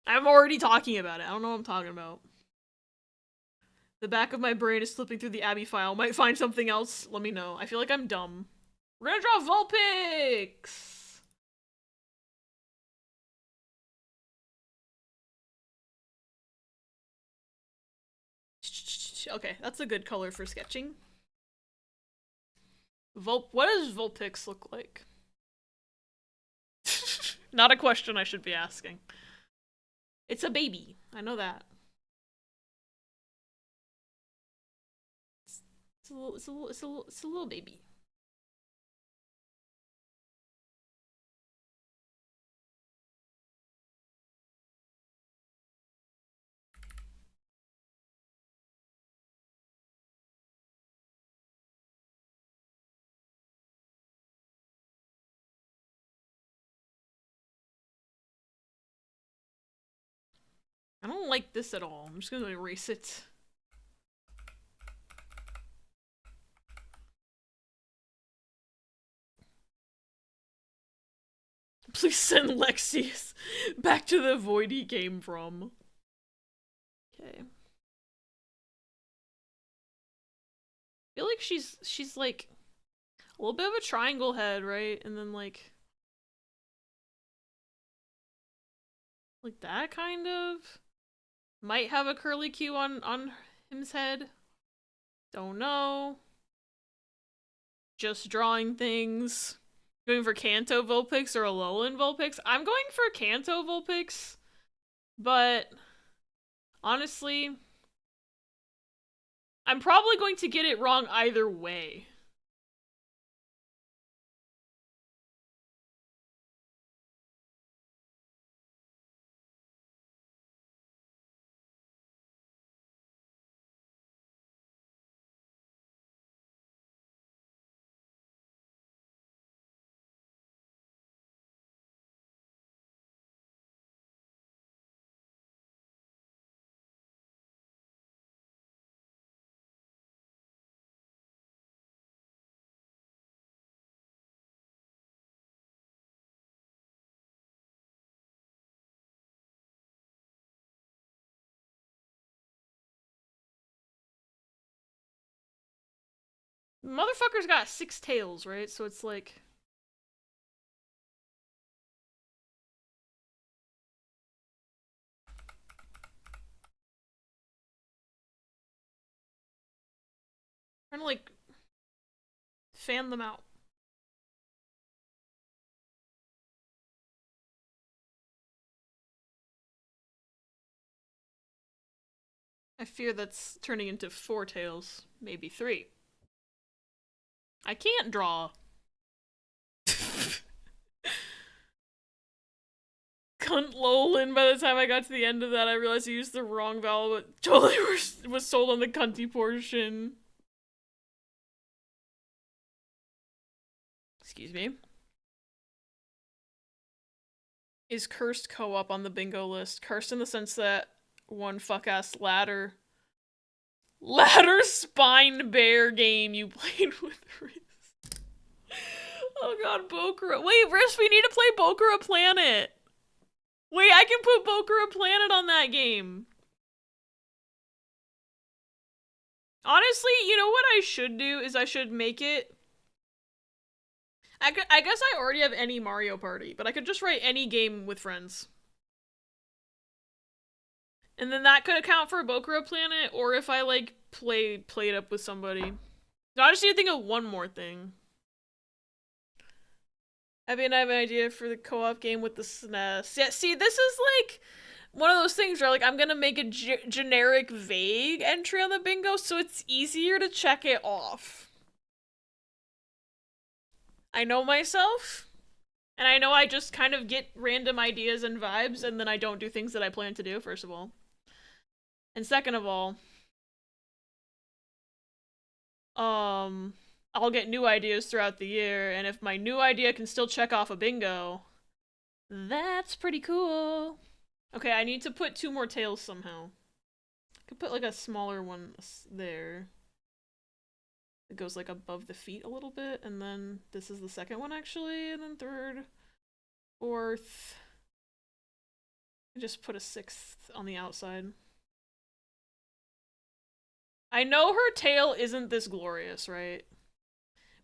I'm already talking about it. I don't know what I'm talking about. The back of my brain is slipping through the Abby file. Might find something else. Let me know. I feel like I'm dumb. We're gonna draw Vulpix! Okay, that's a good color for sketching. What does Vulpix look like? Not a question I should be asking. It's a baby. I know that. It's a little baby. I don't like this at all. I'm just gonna erase it. Please send Lexius back to the void he came from. Okay. I feel like she's like a little bit of a triangle head, right? And then like that kind of. Might have a curly Q on his head. Don't know. Just drawing things. Going for Kanto Vulpix or Alolan Vulpix? I'm going for Kanto Vulpix, but honestly, I'm probably going to get it wrong either way. Motherfucker's got 6 tails, right? So it's like... trying to, like, fan them out. I fear that's turning into 4 tails, maybe 3. I can't draw. Cunt lolin. By the time I got to the end of that, I realized I used the wrong vowel, but totally was sold on the cunty portion. Excuse me. Is cursed co-op on the bingo list? Cursed in the sense that one fuck-ass ladder spine bear game you played with Riz. Oh god, Bokura. Wait, Riz, we need to play Bokura Planet. Wait, I can put Bokura Planet on that game. Honestly, you know what I should do is I should make it... I guess I already have any Mario Party, but I could just write any game with friends. And then that could account for Bokura Planet, or if I, like, played up with somebody. No, I just need to think of one more thing. I mean, I have an idea for the co-op game with the SNES. Yeah, see, this is, like, one of those things where, like, I'm gonna make a generic, vague entry on the bingo, so it's easier to check it off. I know myself, and I know I just kind of get random ideas and vibes, and then I don't do things that I plan to do, first of all. And second of all, I'll get new ideas throughout the year, and if my new idea can still check off a bingo, that's pretty cool. Okay, I need to put 2 more tails somehow. I could put, like, a smaller one there. It goes, like, above the feet a little bit, and then this is the second one, actually, and then 3rd, 4th. I just put a 6th on the outside. I know her tail isn't this glorious, right?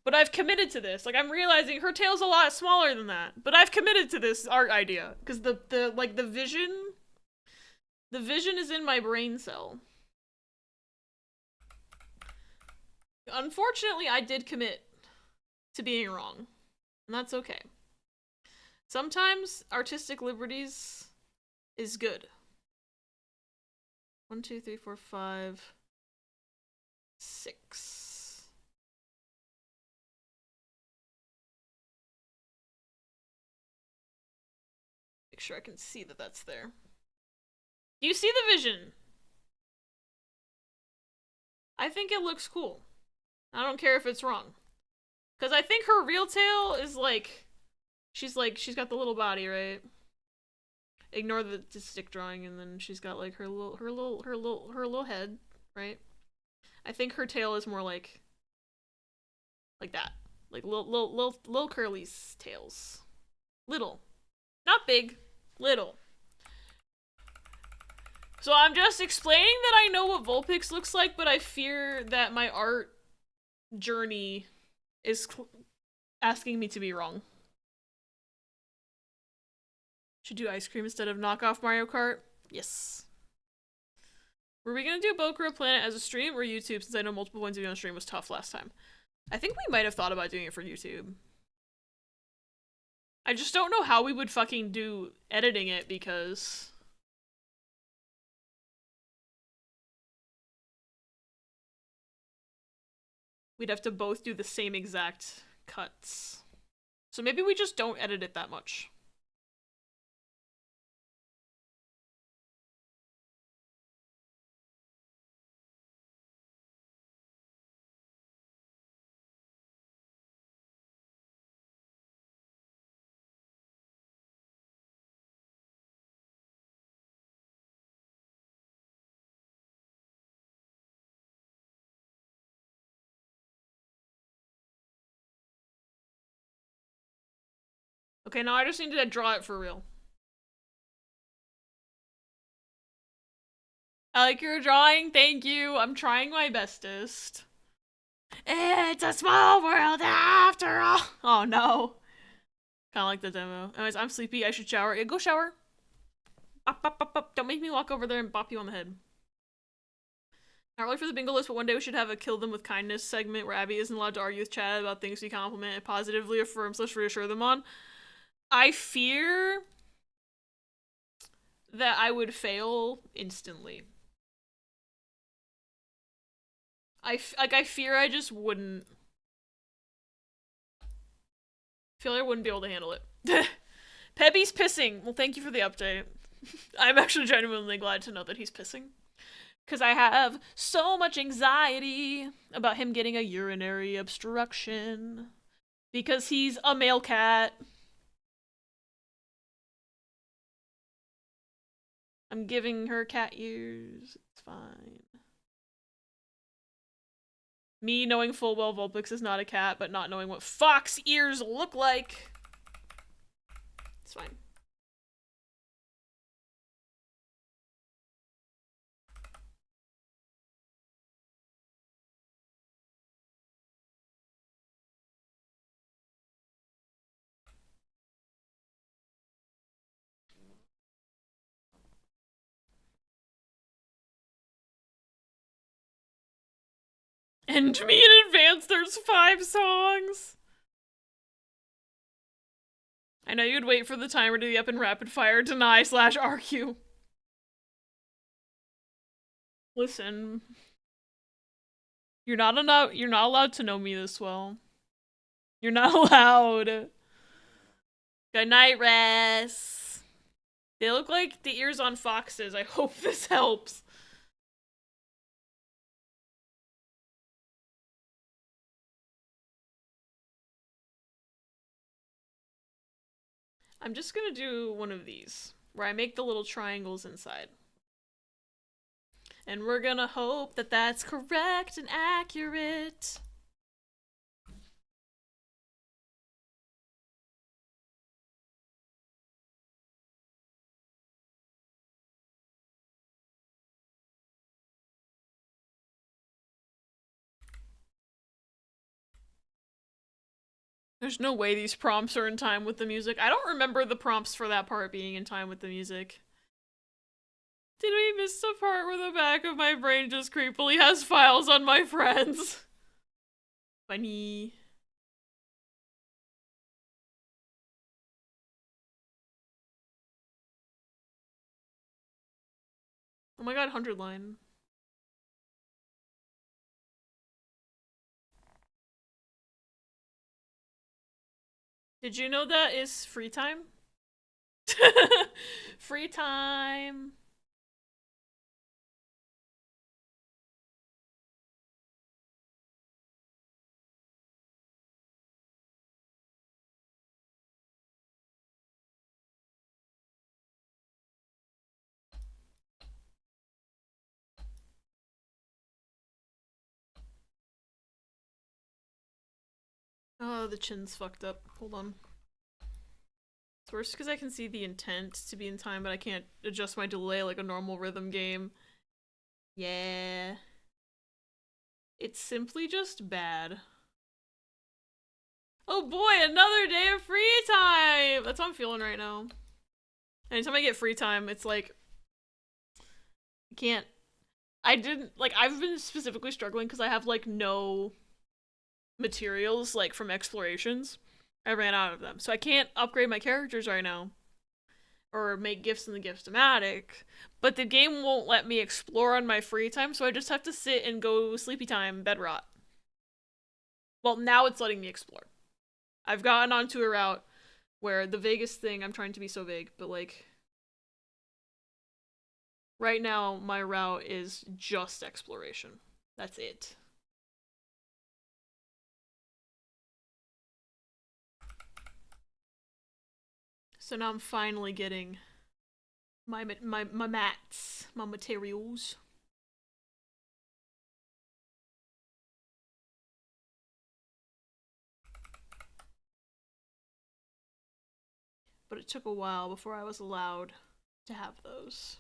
But I've committed to this. Like, I'm realizing her tail's a lot smaller than that. But I've committed to this art idea. Because the vision is in my brain cell. Unfortunately, I did commit to being wrong. And that's okay. Sometimes artistic liberties is good. 1, 2, 3, 4, 5, 6. Make sure I can see that that's there. Do you see the vision? I think it looks cool. I don't care if it's wrong. Because I think her real tail is like... she's got the little body, right? Ignore the stick drawing, and then she's got like her little head, right? I think her tail is more like that. Like little curly tails. Little. Not big. Little. So I'm just explaining that I know what Vulpix looks like, but I fear that my art journey is asking me to be wrong. Should do ice cream instead of knockoff Mario Kart? Yes. Were we gonna do Bokura Planet as a stream or YouTube, since I know multiple points of view on stream was tough last time? I think we might have thought about doing it for YouTube. I just don't know how we would fucking do editing it, because... we'd have to both do the same exact cuts. So maybe we just don't edit it that much. Okay, now I just need to draw it for real. I like your drawing, thank you. I'm trying my bestest. It's a small world after all. Oh no. Kind of like the demo. Anyways, I'm sleepy. I should shower. Yeah, go shower. Up, up, up, up. Don't make me walk over there and bop you on the head. Not really for the bingo list, but one day we should have a kill them with kindness segment where Abby isn't allowed to argue with Chad about things we compliment and positively affirm / reassure them on. I fear that I would fail instantly. I fear I just wouldn't. I feel like I wouldn't be able to handle it. Pebby's pissing. Well, thank you for the update. I'm actually genuinely glad to know that he's pissing. Because I have so much anxiety about him getting a urinary obstruction. Because he's a male cat. I'm giving her cat ears. It's fine. Me knowing full well Vulpix is not a cat, but not knowing what fox ears look like. It's fine. And me in advance, there's 5 songs. I know you'd wait for the timer to be up in rapid fire, deny / argue. Listen. You're not allowed to know me this well. You're not allowed. Good night, Ress. They look like the ears on foxes. I hope this helps. I'm just gonna do one of these, where I make the little triangles inside. And we're gonna hope that that's correct and accurate. There's no way these prompts are in time with the music. I don't remember the prompts for that part being in time with the music. Did we miss the part where the back of my brain just creepily has files on my friends? Funny. Oh my god, 100 line. Did you know that is free time? Free time. Oh, the chin's fucked up. Hold on. It's worse because I can see the intent to be in time, but I can't adjust my delay like a normal rhythm game. Yeah. It's simply just bad. Oh boy, another day of free time! That's how I'm feeling right now. Anytime I get free time, it's like... I can't... I've been specifically struggling because I have, like, no materials, like, from explorations. I ran out of them. So I can't upgrade my characters right now. Or make gifts in the gift-o-matic. But the game won't let me explore on my free time, so I just have to sit and go sleepy time, bed rot. Well, now it's letting me explore. I've gotten onto a route where the vaguest thing, I'm trying to be so vague, but like... Right now, my route is just exploration. That's it. So now I'm finally getting my mats, my materials. But it took a while before I was allowed to have those.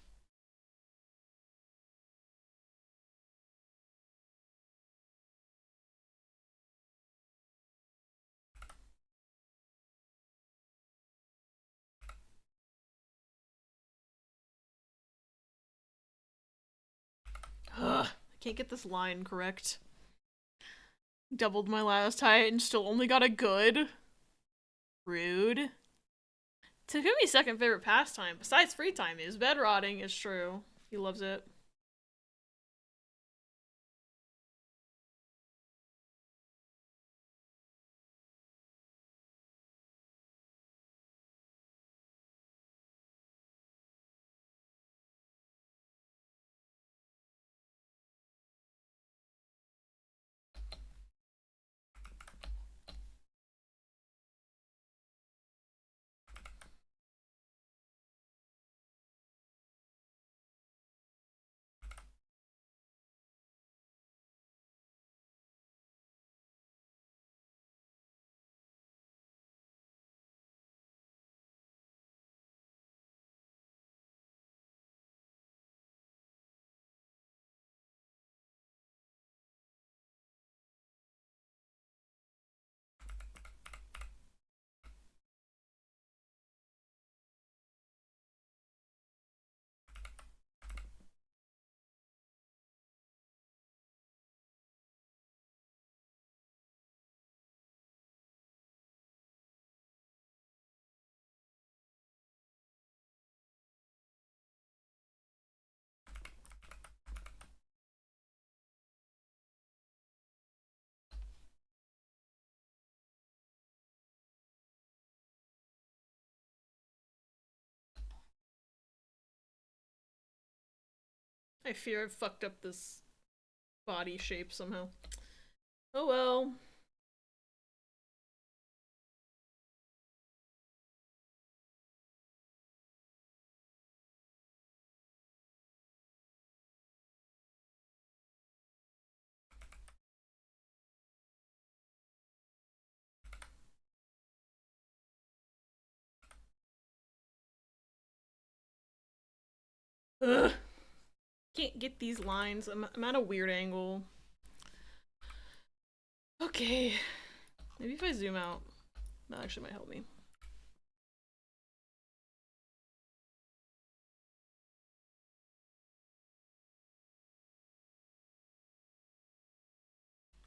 Can't get this line correct. Doubled my last height and still only got a good. Rude. Takumi's second favorite pastime, besides free time, is bed rotting. It's true. He loves it. I fear I've fucked up this body shape somehow. Oh well. Ugh. Can't get these lines. I'm at a weird angle. Okay. Maybe if I zoom out, that actually might help me.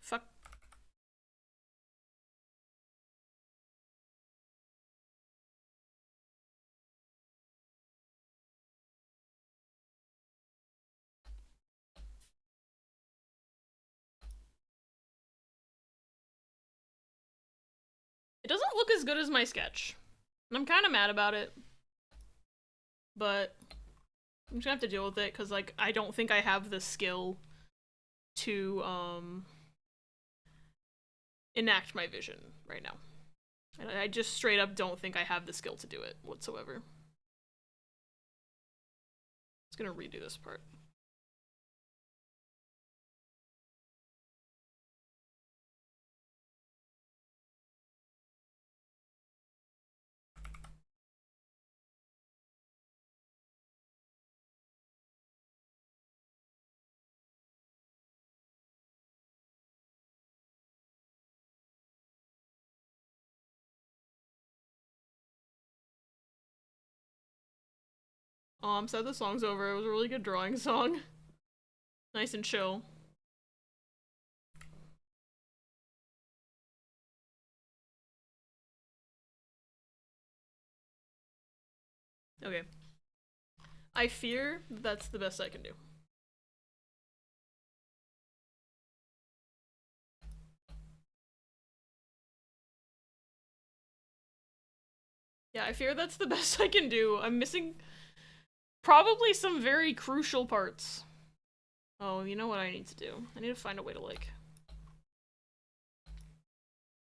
Fuck. It doesn't look as good as my sketch. And I'm kind of mad about it. But I'm just gonna have to deal with it because, like, I don't think I have the skill to enact my vision right now. And I just straight up don't think I have the skill to do it whatsoever. It's gonna redo this part. Oh, I'm sad the song's over. It was a really good drawing song. Nice and chill. Okay. I fear that's the best I can do. Yeah, I fear that's the best I can do. I'm missing probably some very crucial parts. Oh, you know what I need to do? I need to find a way to, like,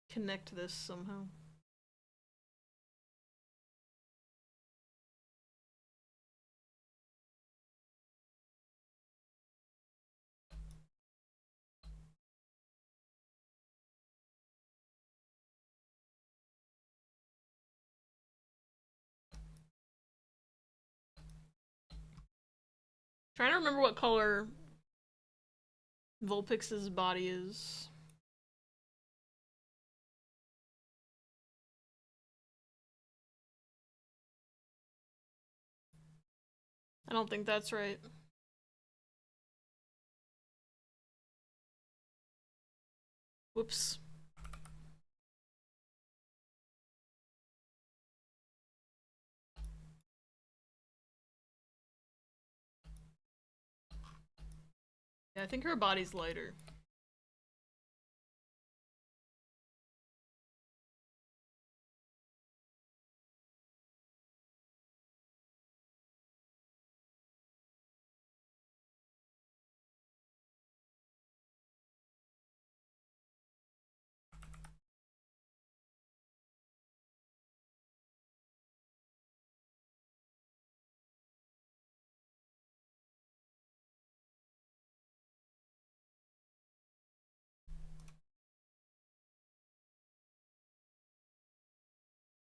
connect this somehow. Trying to remember what color Vulpix's body is. I don't think that's right. Whoops. Yeah, I think her body's lighter.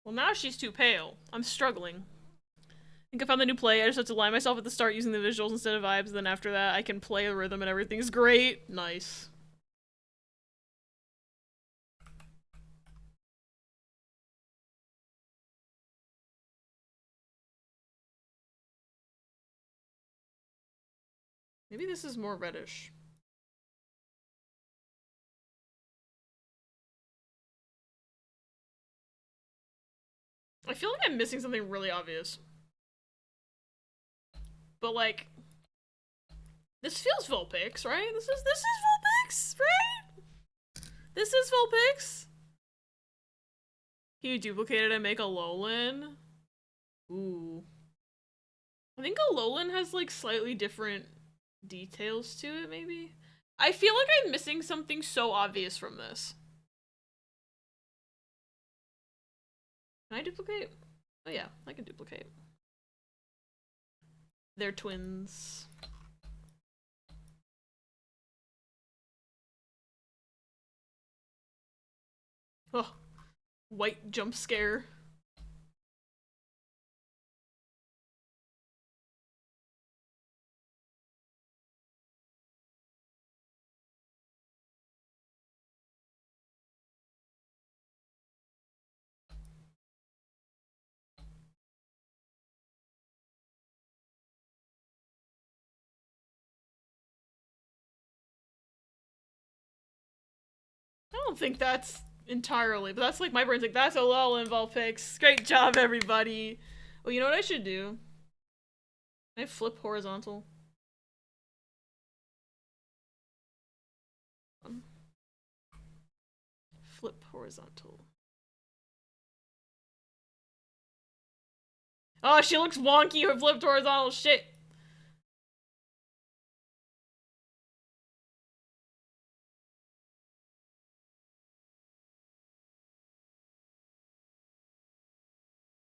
Well, now she's too pale. I'm struggling. I think I found the new play. I just have to line myself at the start using the visuals instead of vibes, and then after that I can play a rhythm and everything's great. Nice. Maybe this is more reddish. I feel like I'm missing something really obvious. But like, this feels Vulpix, right? This is Vulpix, right? This is Vulpix. Can you duplicate it and make a Alolan? Ooh. I think Alolan has like slightly different details to it, maybe? I feel like I'm missing something so obvious from this. Can I duplicate? Oh yeah, I can duplicate. They're twins. Oh, white jump scare. I don't think that's entirely, but that's like my brain's like, that's a Alolan Vulpix. Great job, everybody. Well, you know what I should do? Can I flip horizontal? Flip horizontal. Oh, she looks wonky. Her flipped horizontal. Shit.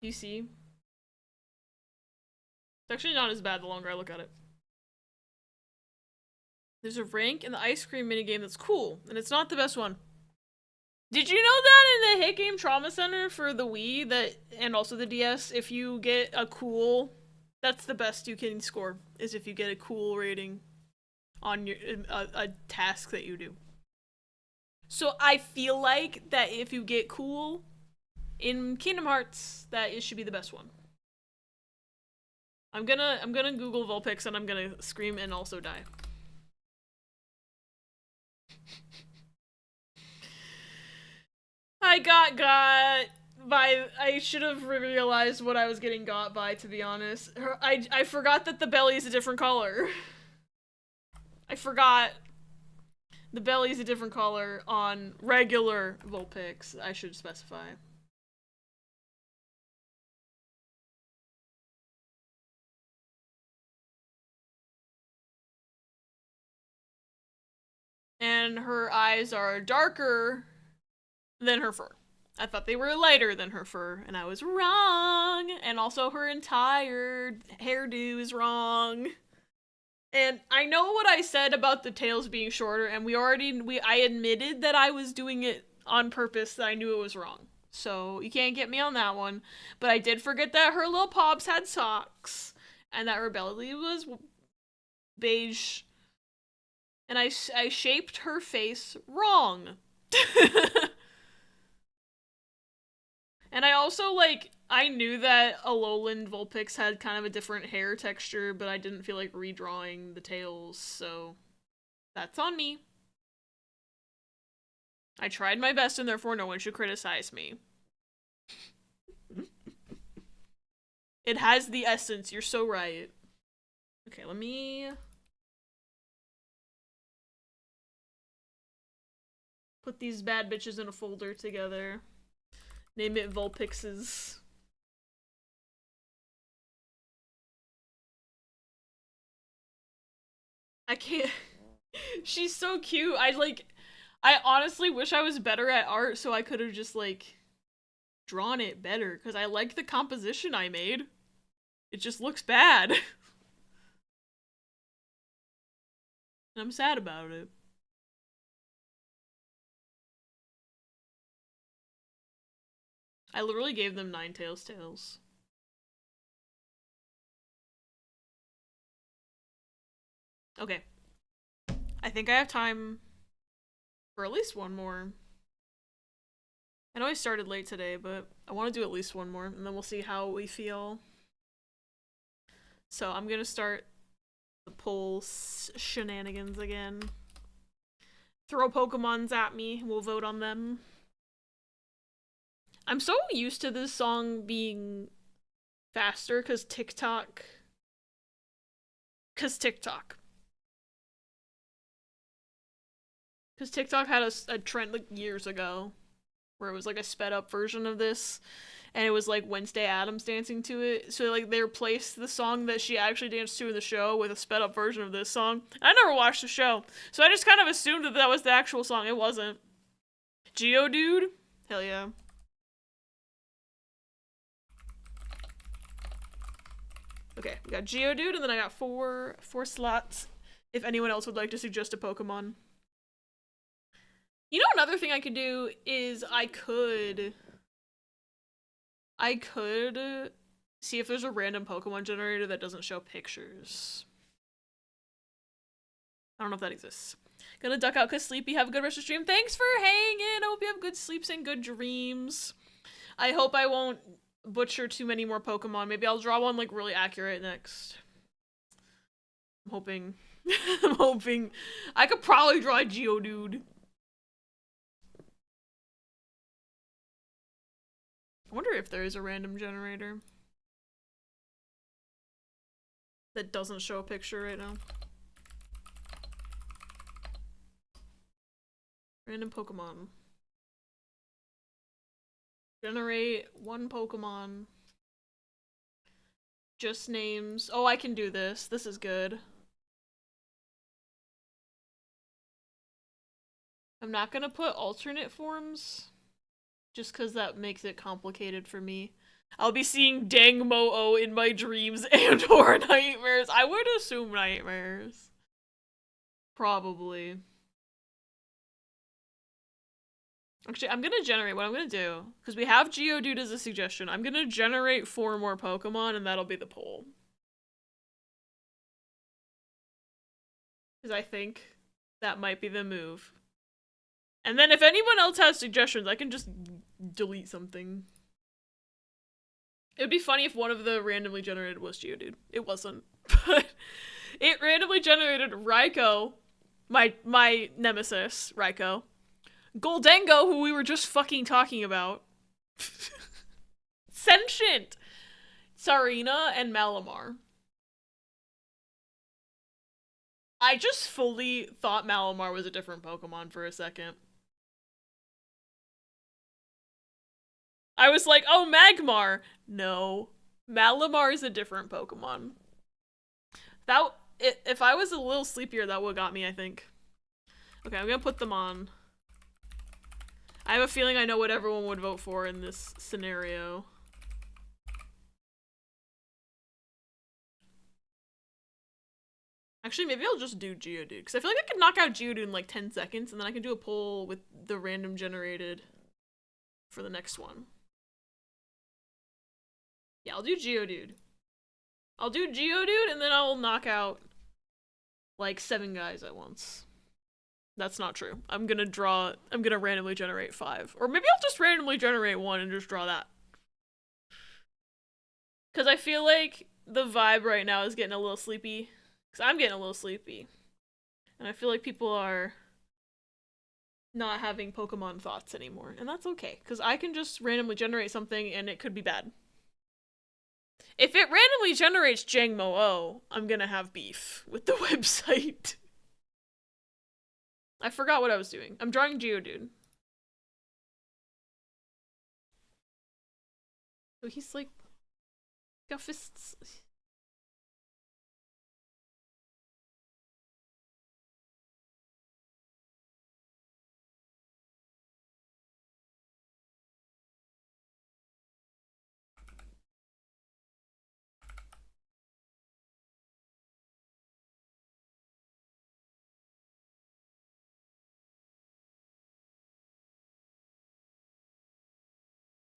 You see? It's actually not as bad the longer I look at it. There's a rank in the ice cream minigame that's cool, and it's not the best one. Did you know that in the Hit Game Trauma Center for the Wii that and also the DS, if you get a cool, that's the best you can score, is if you get a cool rating on your a task that you do. So I feel like that if you get cool in Kingdom Hearts, that it should be the best one. I'm gonna Google Vulpix and I'm gonna scream and also die. I got by. I should have realized what I was getting got by, to be honest. I forgot that the belly is a different color. I forgot the belly is a different color on regular Vulpix, I should specify. And her eyes are darker than her fur. I thought they were lighter than her fur, and I was wrong. And also her entire hairdo is wrong. And I know what I said about the tails being shorter, and I admitted that I was doing it on purpose, that I knew it was wrong. So you can't get me on that one. But I did forget that her little pops had socks, and that her belly was beige. And I shaped her face wrong. And I also, like, I knew that Alolan Vulpix had kind of a different hair texture, but I didn't feel like redrawing the tails, so that's on me. I tried my best and therefore no one should criticize me. It has the essence, you're so right. Okay, let me put these bad bitches in a folder together. Name it Vulpixes. I can't. She's so cute. I honestly wish I was better at art so I could have just, like, drawn it better. Because I like the composition I made. It just looks bad. And I'm sad about it. I literally gave them Ninetales tails. Okay. I think I have time for at least one more. I know I started late today, but I want to do at least one more, and then we'll see how we feel. So I'm gonna start the poll shenanigans again. Throw Pokemons at me, we'll vote on them. I'm so used to this song being faster because TikTok. Because TikTok had a trend like years ago where it was like a sped up version of this, and it was like Wednesday Addams dancing to it. So like they replaced the song that she actually danced to in the show with a sped up version of this song. I never watched the show, so I just kind of assumed that that was the actual song. It wasn't. Geodude? Hell yeah. Okay, we got Geodude, and then I got four slots if anyone else would like to suggest a Pokemon. You know, another thing I could do is I could see if there's a random Pokemon generator that doesn't show pictures. I don't know if that exists. Gonna duck out because sleepy. Have a good rest of the stream. Thanks for hanging. I hope you have good sleeps and good dreams. I hope I won't butcher too many more Pokemon. Maybe I'll draw one like really accurate next. I'm hoping. I'm hoping. I could probably draw a Geodude. I wonder if there is a random generator that doesn't show a picture right now. Random Pokemon. Generate one Pokemon. Just names. Oh, I can do this. This is good. I'm not gonna put alternate forms, just because that makes it complicated for me. I'll be seeing Dangmo-o in my dreams and or nightmares. I would assume nightmares. Probably. Actually, I'm gonna generate, what I'm gonna do, because we have Geodude as a suggestion, I'm gonna generate 4 more Pokemon and that'll be the poll. Because I think that might be the move. And then if anyone else has suggestions, I can just delete something. It would be funny if one of the randomly generated was Geodude. It wasn't. But it randomly generated Raikou, my nemesis, Raikou. Goldengo, who we were just fucking talking about. Sentient! Sarina and Malamar. I just fully thought Malamar was a different Pokemon for a second. I was like, oh, Magmar! No. Malamar is a different Pokemon. If I was a little sleepier, that would've got me, I think. Okay, I'm gonna put them on. I have a feeling I know what everyone would vote for in this scenario. Actually, maybe I'll just do Geodude, because I feel like I could knock out Geodude in like 10 seconds, and then I can do a poll with the random generated for the next one. Yeah, I'll do Geodude. I'll do Geodude, and then I'll knock out like 7 guys at once. That's not true. I'm gonna randomly generate 5. Or maybe I'll just randomly generate 1 and just draw that. Because I feel like the vibe right now is getting a little sleepy. Because I'm getting a little sleepy. And I feel like people are not having Pokemon thoughts anymore. And that's okay, because I can just randomly generate something and it could be bad. If it randomly generates Jangmo-O, I'm gonna have beef with the website. I forgot what I was doing. I'm drawing Geodude. So he's like, got fists.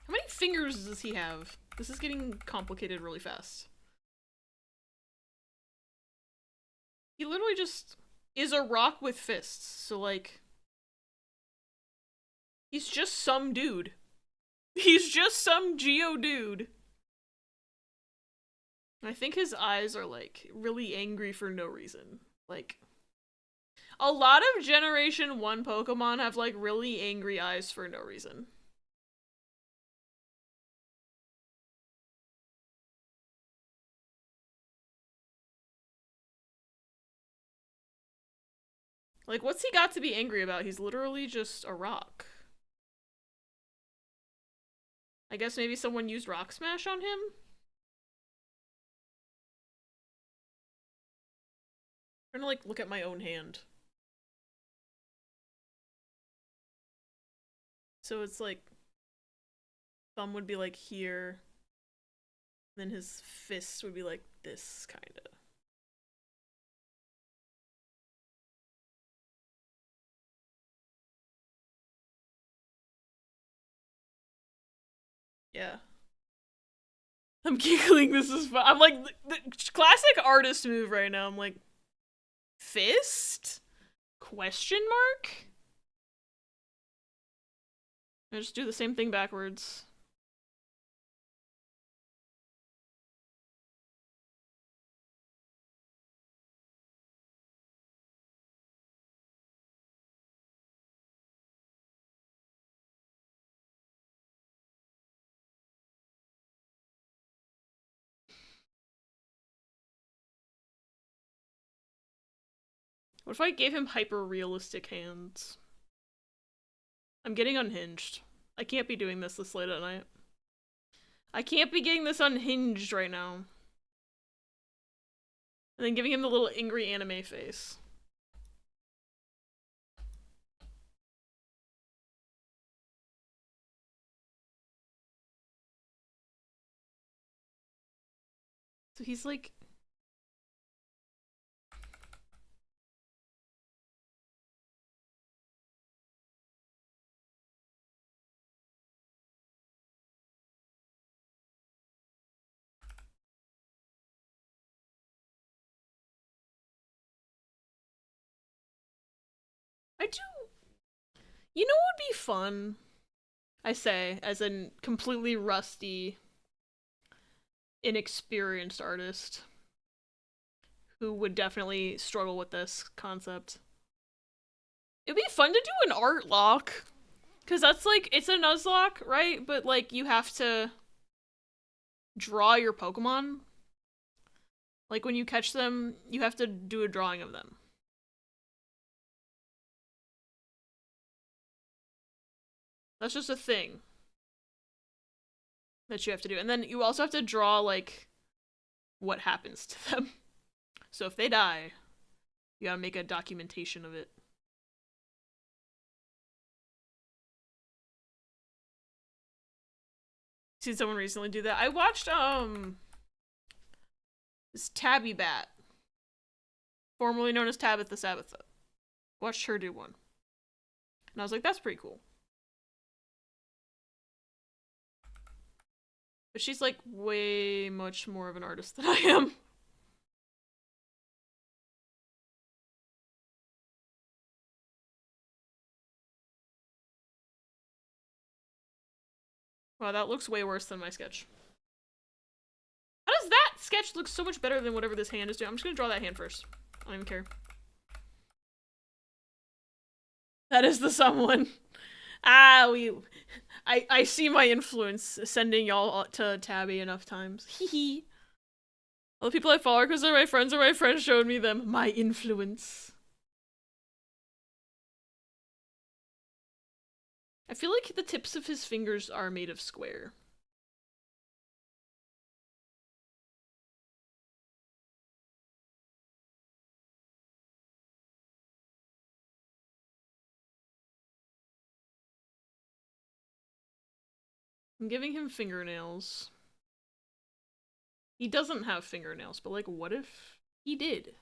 How many fingers does he have? This is getting complicated really fast. He literally just is a rock with fists, so like... He's just some dude. He's just some Geodude. I think his eyes are like really angry for no reason. Like, a lot of Generation 1 Pokemon have like really angry eyes for no reason. Like, what's he got to be angry about? He's literally just a rock. I guess maybe someone used Rock Smash on him? I'm trying to, like, look at my own hand. So it's like... Thumb would be, like, here. Then his fist would be, like, this, kinda. Yeah. I'm giggling, this is fun. I'm like, the classic artist move right now. I'm like, fist? Question mark? I just do the same thing backwards. What if I gave him hyper-realistic hands? I'm getting unhinged. I can't be doing this late at night. I can't be getting this unhinged right now. And then giving him the little angry anime face. So he's like... I do... You know what would be fun? I say, as a completely rusty, inexperienced artist who would definitely struggle with this concept. It'd be fun to do an art lock. Because that's like, it's a Nuzlocke, right? But like, you have to draw your Pokemon. Like, when you catch them, you have to do a drawing of them. That's just a thing that you have to do. And then you also have to draw, like, what happens to them. So if they die, you gotta make a documentation of it. Seen someone recently do that. I watched, this Tabby Bat, formerly known as Tabitha Sabbatha. Watched her do one. And I was like, that's pretty cool. But she's like way much more of an artist than I am. Wow, that looks way worse than my sketch. How does that sketch look so much better than whatever this hand is doing? I'm just gonna draw that hand first. I don't even care. That is the someone. Ah, I see my influence sending y'all to Tabby enough times. Hee. All the people I follow because they're my friends or my friends showed me them. My influence. I feel like the tips of his fingers are made of square. I'm giving him fingernails. He doesn't have fingernails, but like, what if he did?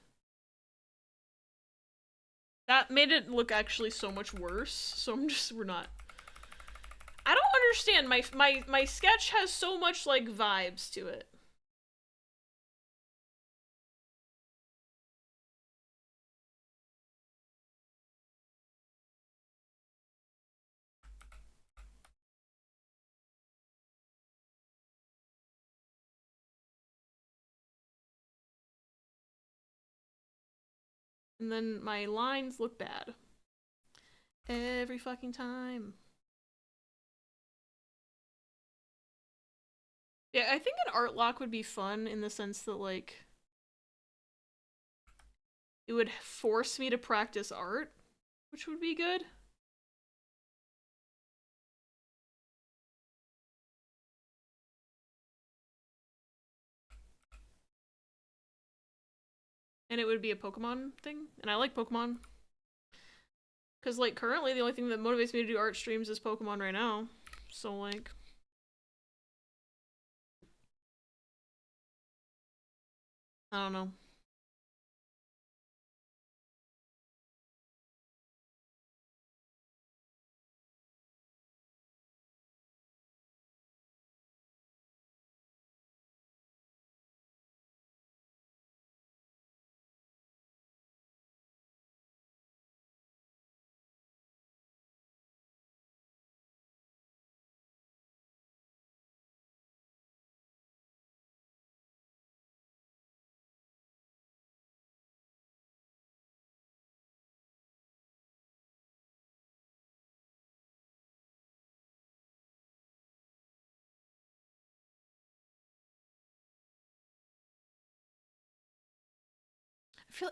That made it look actually so much worse, so we're not. I don't understand, my sketch has so much, like, vibes to it. And then my lines look bad. Every fucking time. Yeah, I think an art lock would be fun in the sense that, like, it would force me to practice art, which would be good. And it would be a Pokemon thing, and I like Pokemon. Because, like, currently the only thing that motivates me to do art streams is Pokemon right now. So, like... I don't know.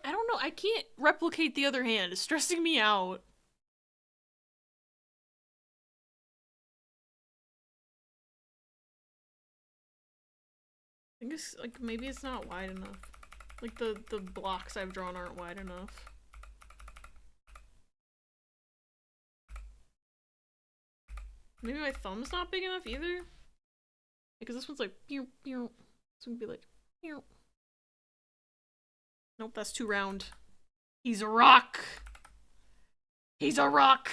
I don't know, I can't replicate the other hand. It's stressing me out. I think it's, like, maybe it's not wide enough. Like, the blocks I've drawn aren't wide enough. Maybe my thumb's not big enough either? Because this one's like, pew, pew. This one would be like, pew. Nope, that's too round. He's a rock! He's a rock!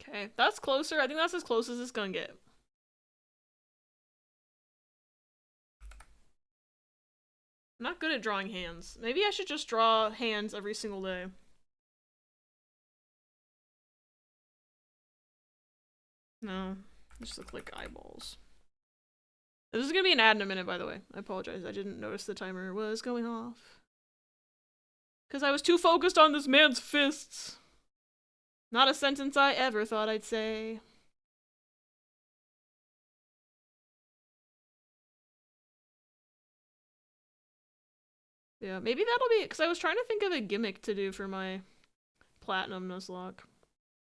Okay, that's closer. I think that's as close as it's gonna get. I'm not good at drawing hands. Maybe I should just draw hands every single day. No, they just look like eyeballs. This is gonna be an ad in a minute, by the way. I apologize. I didn't notice the timer was going off. Because I was too focused on this man's fists. Not a sentence I ever thought I'd say. Yeah, maybe that'll be it, because I was trying to think of a gimmick to do for my Platinum Nuzlocke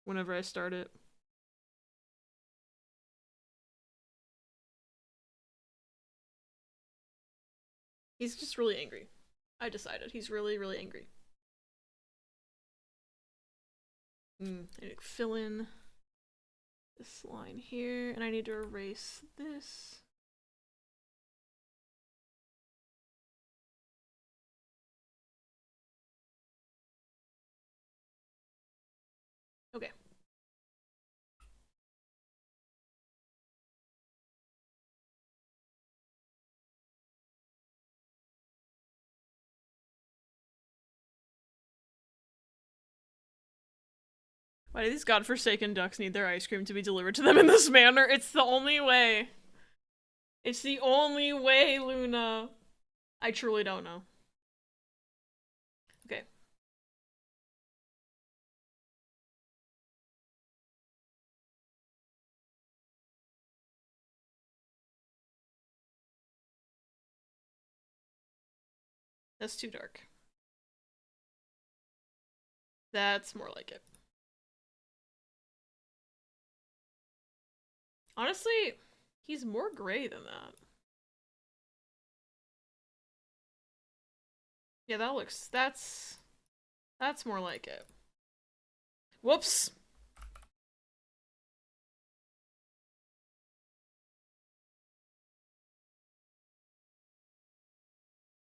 whenever I start it. He's just really angry. I decided. He's really, really angry. I need to fill in this line here, and I need to erase this. Okay. Why do these godforsaken ducks need their ice cream to be delivered to them in this manner? It's the only way. It's the only way, Luna. I truly don't know. Okay. That's too dark. That's more like it. Honestly, he's more gray than that. Yeah, that looks... That's more like it. Whoops!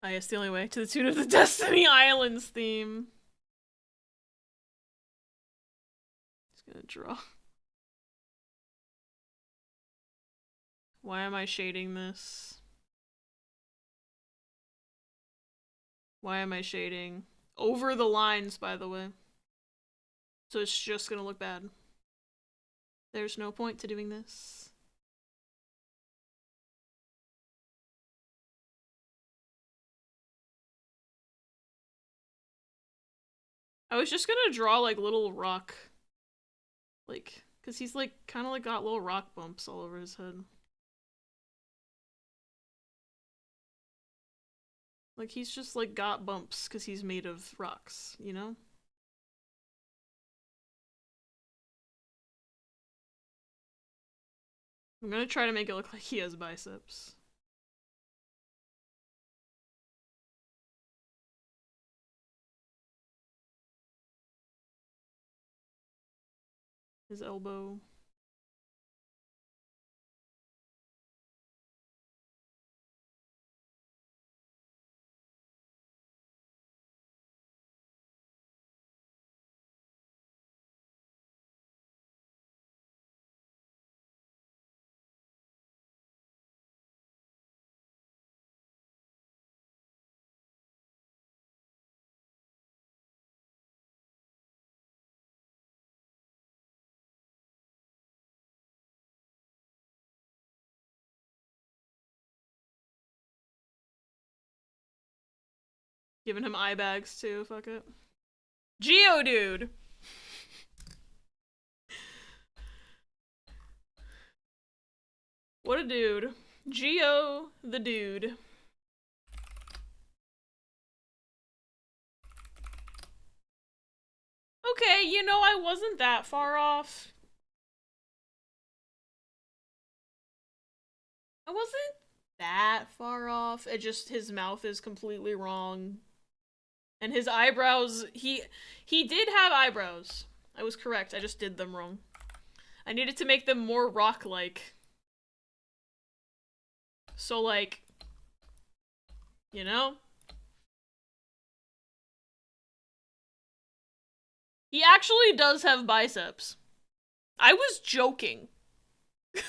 I guess the only way. To the tune of the Destiny Islands theme. Just gonna draw. Why am I shading this? Why am I shading? Over the lines, by the way. So it's just gonna look bad. There's no point to doing this. I was just gonna draw like little rock, like, cause he's like kind of like got little rock bumps all over his head. Like he's just like got bumps cause he's made of rocks, you know? I'm gonna try to make it look like he has biceps. His elbow. Giving him eye bags too, fuck it. Geodude! What a dude. Geo the dude. Okay, you know, I wasn't that far off. I wasn't that far off. It just, his mouth is completely wrong. And his eyebrows, he did have eyebrows. I was correct, I just did them wrong. I needed to make them more rock-like. So, like, you know? He actually does have biceps. I was joking. Put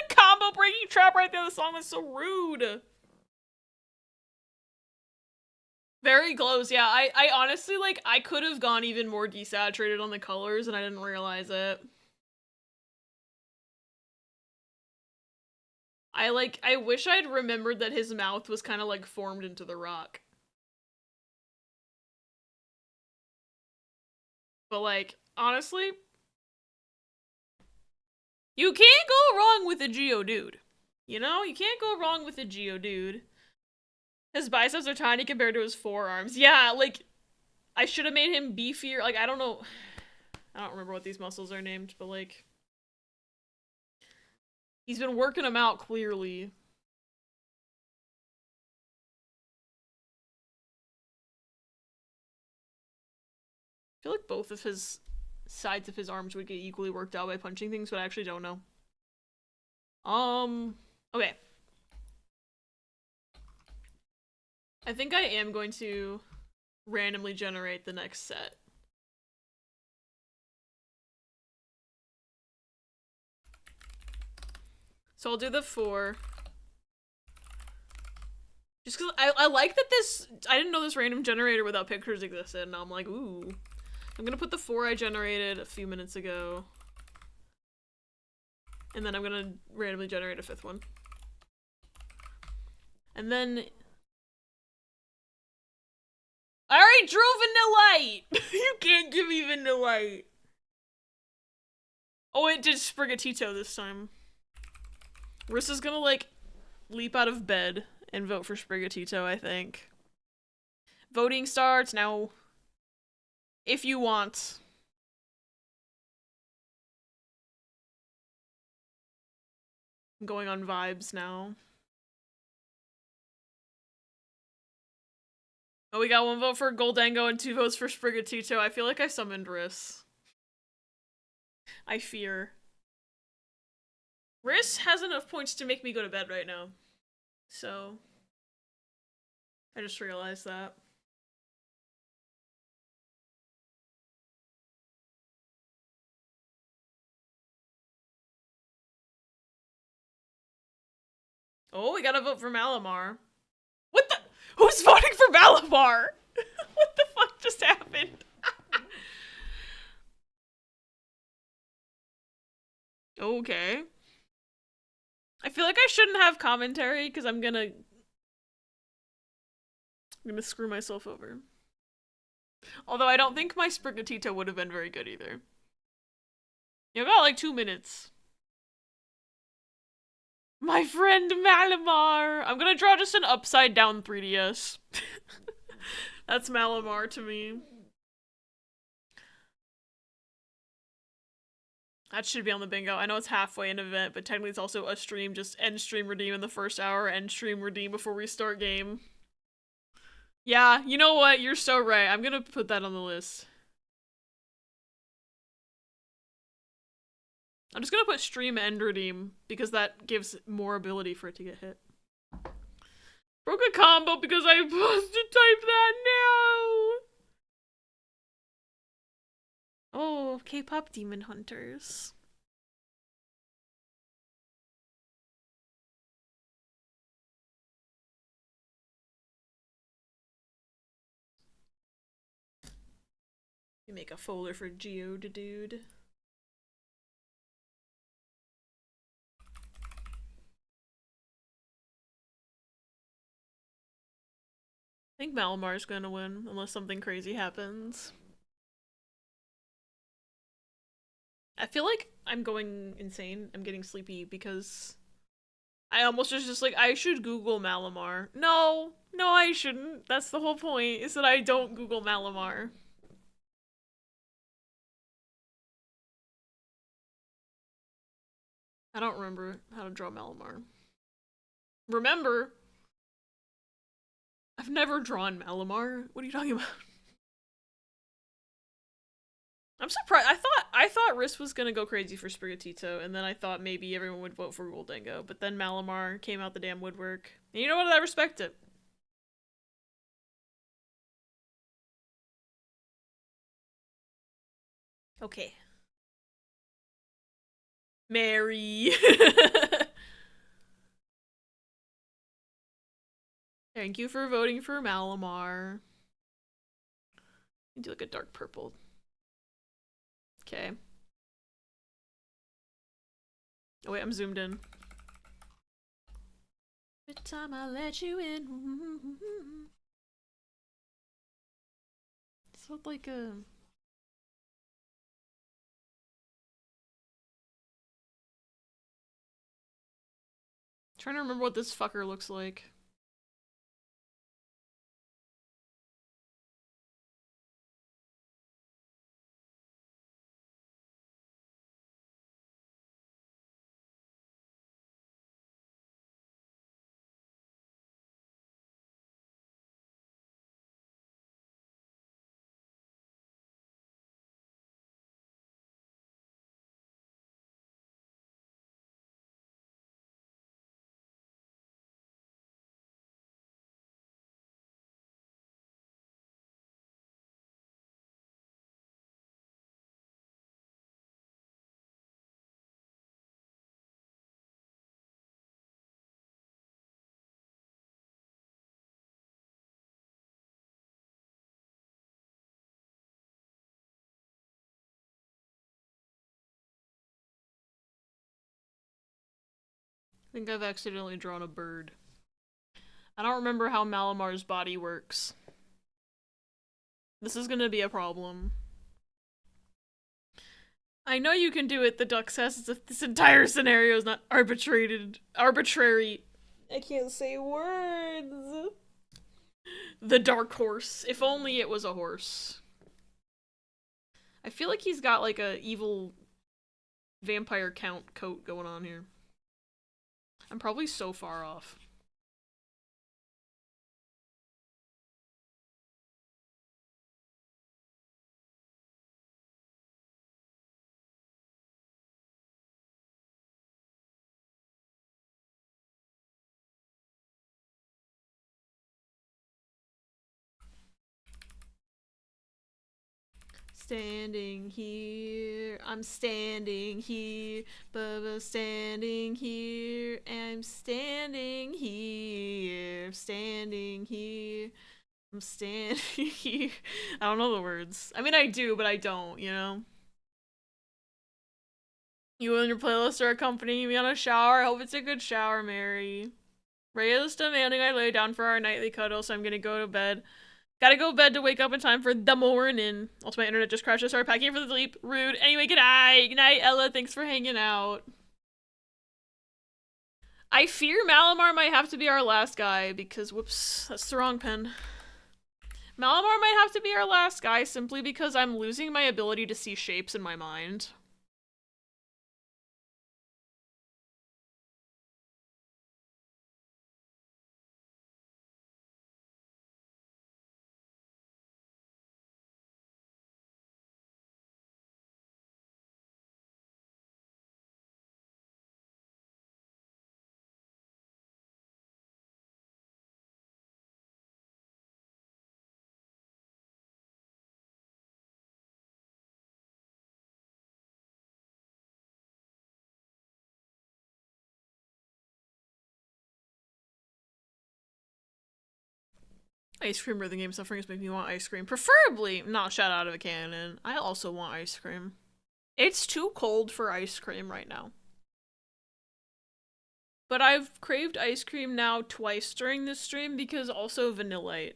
a combo breaking trap right there in the song. That's so rude. Very close, yeah. I honestly, like, I could have gone even more desaturated on the colors and I didn't realize it. I wish I'd remembered that his mouth was kind of, like, formed into the rock. But, like, honestly, you can't go wrong with a Geodude. You know? You can't go wrong with a Geodude. His biceps are tiny compared to his forearms. Yeah, like, I should have made him beefier. Like, I don't know. I don't remember what these muscles are named, but, like, he's been working them out, clearly. I feel like both of his sides of his arms would get equally worked out by punching things, but I actually don't know. Okay. I think I am going to randomly generate the next set. So I'll do the 4. Just because I like that this, I didn't know this random generator without pictures existed, and now I'm like, ooh. I'm gonna put the 4 I generated a few minutes ago. And then I'm gonna randomly generate a 5th one. And then... I already drew Vanillite! You can't give me Vanillite! Oh, it did Sprigatito this time. Rissa's gonna, like, leap out of bed and vote for Sprigatito, I think. Voting starts now. If you want. I'm going on vibes now. Oh, we got 1 vote for Goldango and 2 votes for Sprigatito. I feel like I summoned Riss. I fear. Riss has enough points to make me go to bed right now. So, I just realized that. Oh, we gotta vote for Malamar. What the? Who's voting for Malamar? What the fuck just happened? Okay. I feel like I shouldn't have commentary because I'm gonna screw myself over. Although I don't think my Sprigatito would have been very good either. You got like 2 minutes. My friend Malamar! I'm gonna draw just an upside down 3DS. That's Malamar to me. That should be on the bingo. I know it's halfway an event, but technically it's also a stream, just end stream redeem in the first hour, end stream redeem before we start game. Yeah, you know what? You're so right. I'm gonna put that on the list. I'm just gonna put stream end redeem because that gives more ability for it to get hit. Broke a combo because I supposed to type that now. Oh, K-pop Demon Hunters. You make a folder for Geodude. I think Malamar's gonna win, unless something crazy happens. I feel like I'm going insane. I'm getting sleepy because I almost was just like, I should Google Malamar. No, no, I shouldn't. That's the whole point, is that I don't Google Malamar. I don't remember how to draw Malamar. Remember? I've never drawn Malamar. What are you talking about? I'm surprised. I thought Riss was gonna go crazy for Sprigatito, and then I thought maybe everyone would vote for Goldango, but then Malamar came out the damn woodwork. And you know what? I respect it. Okay. Mary. Thank you for voting for Malamar. You do like a dark purple. Okay. Oh wait, I'm zoomed in. Every time I let you in. It's not like a... Trying to remember what this fucker looks like. think I've accidentally drawn a bird. I don't remember how Malamar's body works. This is gonna be a problem. I know you can do it, the duck says, as if this entire scenario is not arbitrary. I can't say words. The dark horse. If only it was a horse. I feel like he's got like a evil vampire count coat going on here. I'm probably so far off. Standing here, I'm standing here, Bubba standing here, I'm standing here, standing here, I'm standing here. I don't know the words. I mean, I do, but I don't, you know? You and your playlist are accompanying me on a shower. I hope it's a good shower, Mary. Ray is demanding I lay down for our nightly cuddle, so I'm gonna go to bed. Gotta go to bed to wake up in time for the morning. Also, my internet just crashed. I started packing for the sleep. Rude. Anyway, good night. Good night, Ella. Thanks for hanging out. I fear Malamar might have to be our last guy because, whoops, that's the wrong pen. Malamar might have to be our last guy simply because I'm losing my ability to see shapes in my mind. Ice cream rhythm game sufferings make me want ice cream. Preferably not shot out of a cannon. I also want ice cream. It's too cold for ice cream right now. But I've craved ice cream now twice during this stream because also Vanillite.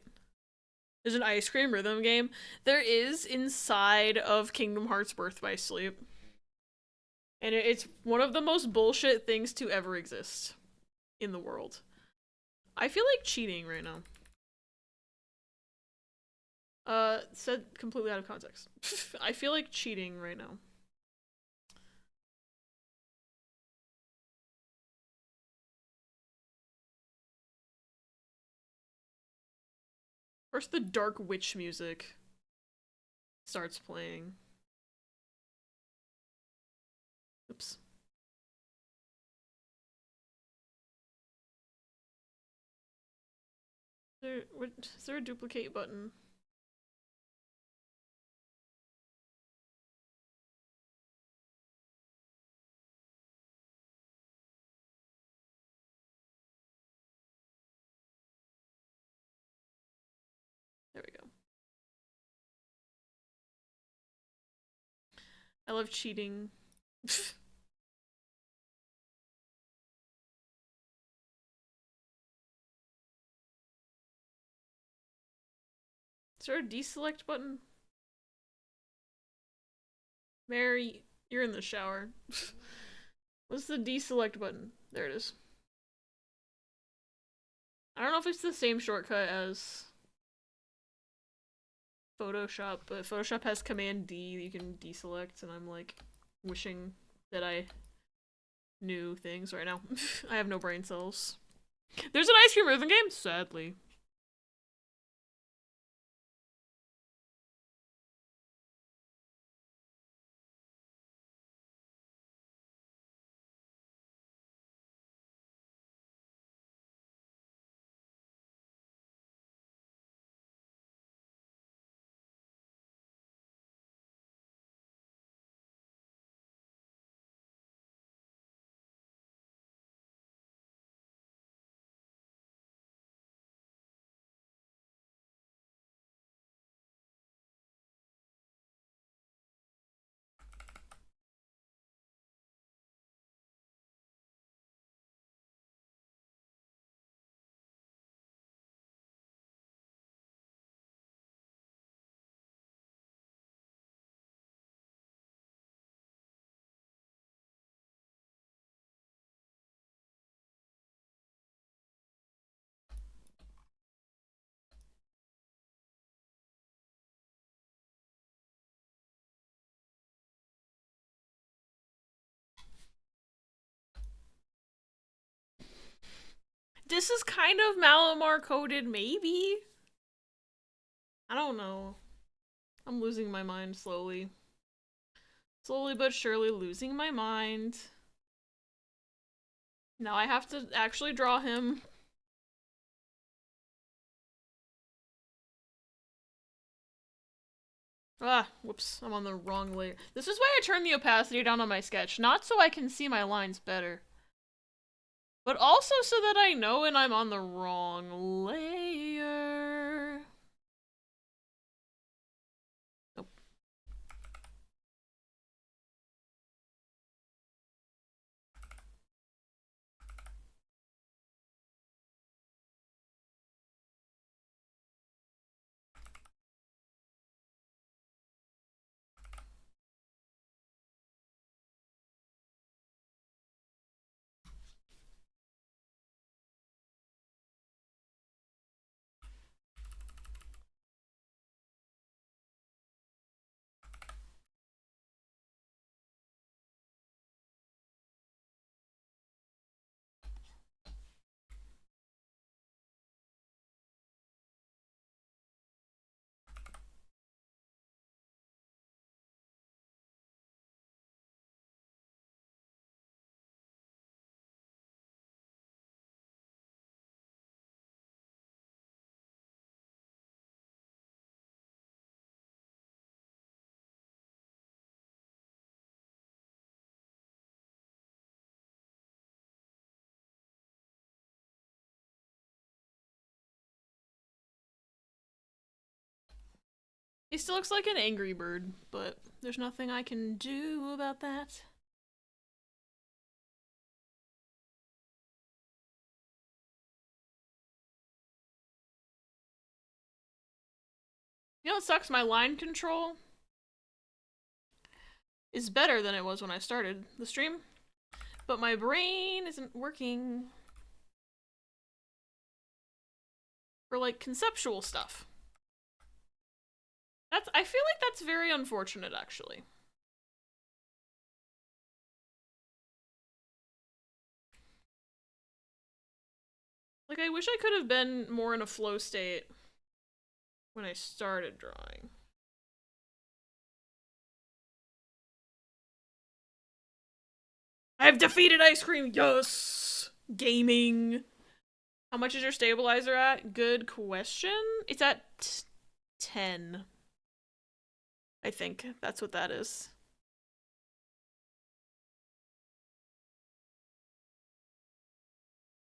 There's an ice cream rhythm game. There is inside of Kingdom Hearts Birth by Sleep. And it's one of the most bullshit things to ever exist in the world. I feel like cheating right now. Said completely out of context. I feel like cheating right now. First, the dark witch music starts playing. Oops. Is there a duplicate button? There we go. I love cheating. Is there a deselect button? Mary, you're in the shower. What's the deselect button? There it is. I don't know if it's the same shortcut as Photoshop, but Photoshop has Command D you can deselect, and I'm like wishing that I knew things right now. I have no brain cells. There's an ice cream rhythm game? Sadly. this is kind of Malamar coded, maybe? I don't know. I'm losing my mind slowly. Slowly but surely losing my mind. Now I have to actually draw him. Ah, whoops, I'm on the wrong layer. This is why I turned the opacity down on my sketch, not so I can see my lines better, but also so that I know when I'm on the wrong layer. Nope. He still looks like an angry bird, but there's nothing I can do about that. You know what sucks? My line control is better than it was when I started the stream, but my brain isn't working for, like, conceptual stuff. I feel like that's very unfortunate, actually. Like, I wish I could have been more in a flow state when I started drawing. I have defeated ice cream! Yes! Gaming. How much is your stabilizer at? Good question. It's at 10. I think that's what that is.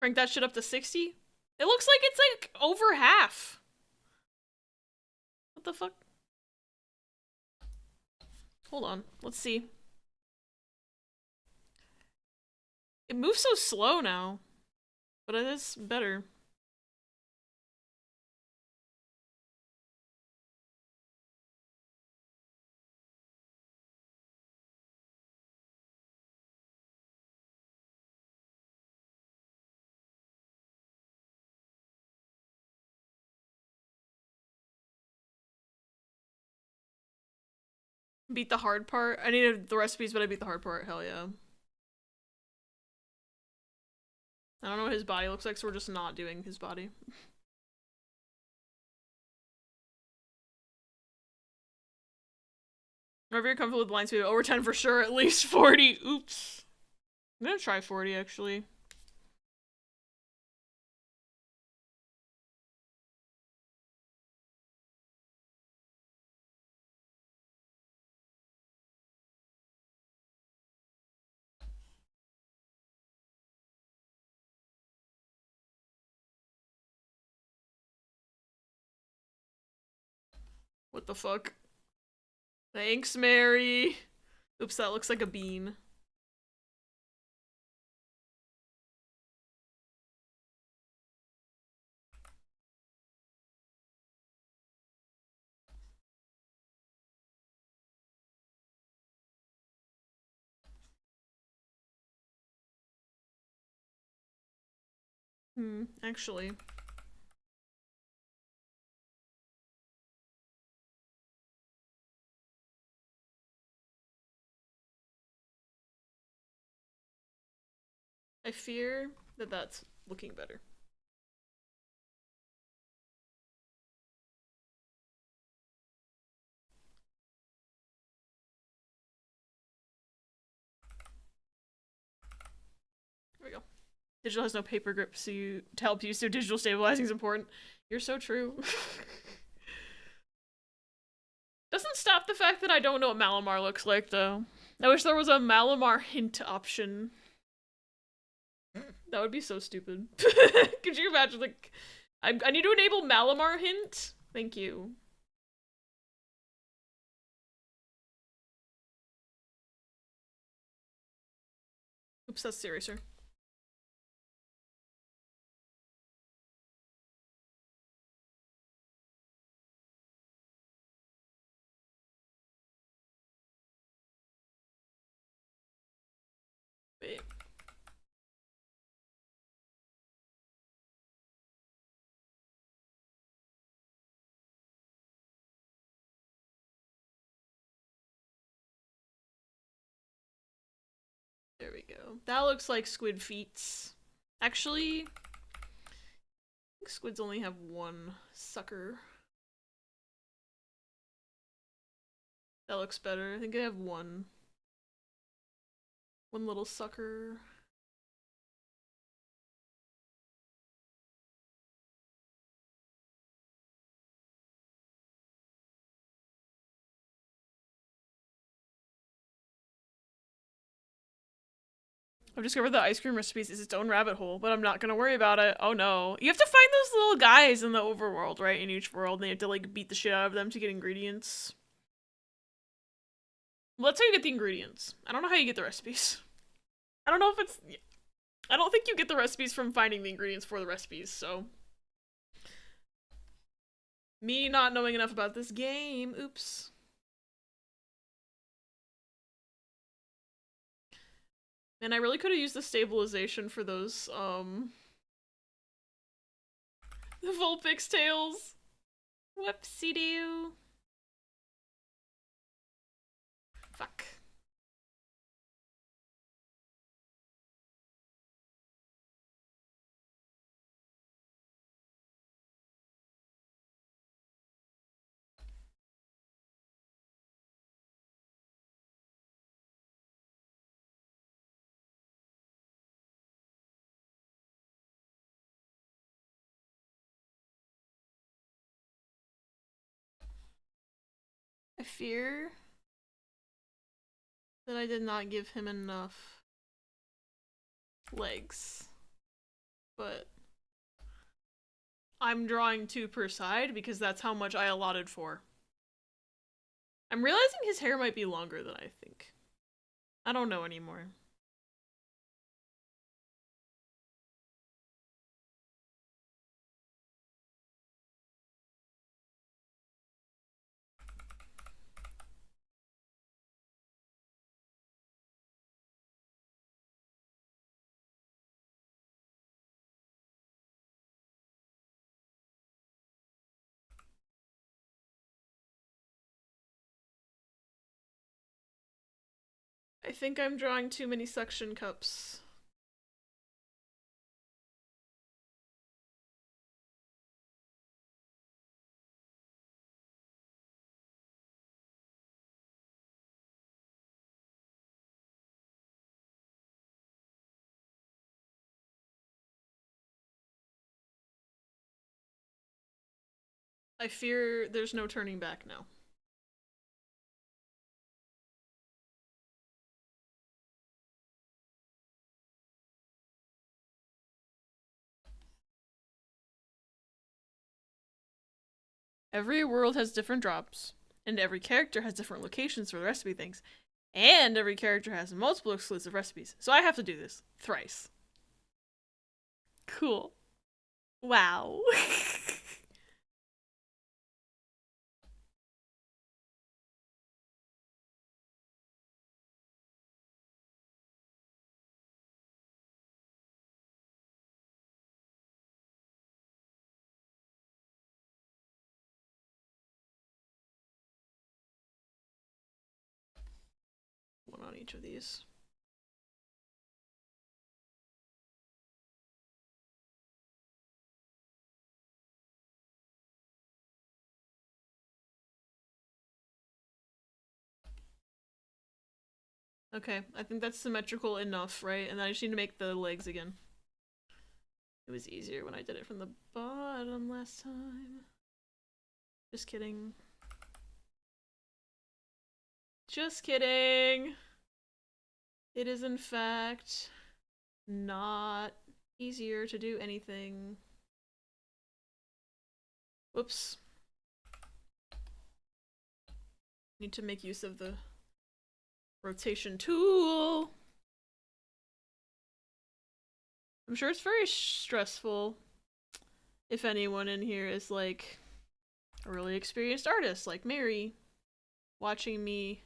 Crank that shit up to 60? It looks like it's like over half. What the fuck? Hold on, let's see. It moves so slow now, but it is better. Beat the hard part? I needed the recipes, but I beat the hard part. Hell yeah. I don't know what his body looks like, so we're just not doing his body. Whenever you're comfortable with blind speed, over 10 for sure, at least 40. Oops. I'm gonna try 40, actually. What the fuck? Thanks, Mary. Oops, that looks like a bean. Actually. I fear that that's looking better. Digital has no paper grip, so to help you, so digital stabilizing is important. You're so true. Doesn't stop the fact that I don't know what Malamar looks like, though. I wish there was a Malamar hint option. That would be so stupid. Could you imagine, like, I need to enable Malamar hint? Thank you. Oops, that's the eraser. Wait. There we go. That looks like squid feet. Actually, I think squids only have one sucker. That looks better. I think I have one. One little sucker. I've discovered that ice cream recipes is its own rabbit hole, but I'm not gonna worry about it. Oh no. You have to find those little guys in the overworld, right? In each world, and you have to, like, beat the shit out of them to get ingredients. Well, that's how you get the ingredients. I don't know how you get the recipes. I don't know if it's... I don't think you get the recipes from finding the ingredients for the recipes, so... Me not knowing enough about this game. Oops. And I really could have used the stabilization for those, the Vulpix tails. Whoopsie-doo. Fuck. I fear that I did not give him enough legs. But I'm drawing 2 per side because that's how much I allotted for. I'm realizing his hair might be longer than I think. I don't know anymore. I think I'm drawing too many suction cups. I fear there's no turning back now. Every world has different drops, and every character has different locations for the recipe things, and every character has multiple exclusive recipes. So I have to do this thrice. Cool. Wow. One on each of these. Okay, I think that's symmetrical enough, right? And then I just need to make the legs again. It was easier when I did it from the bottom last time. Just kidding. Just kidding. It is in fact not easier to do anything. Whoops. Need to make use of the rotation tool. I'm sure it's very stressful if anyone in here is like a really experienced artist like Mary, watching me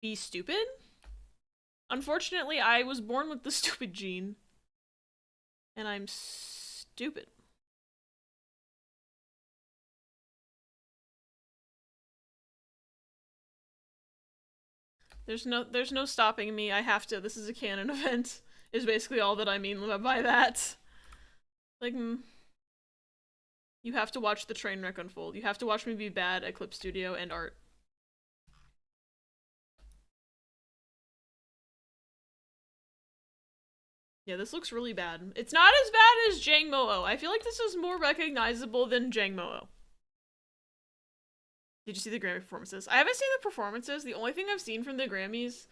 be stupid. Unfortunately, I was born with the stupid gene, and I'm stupid. There's no stopping me. I have to. This is a canon event. Is basically all that I mean by that. Like, you have to watch the train wreck unfold. You have to watch me be bad at clip studio and art. Yeah, this looks really bad. It's not as bad as Jang Mo-oh. I feel like this is more recognizable than Jang Mo-oh. Did you see the Grammy performances? I haven't seen the performances. The only thing I've seen from the Grammys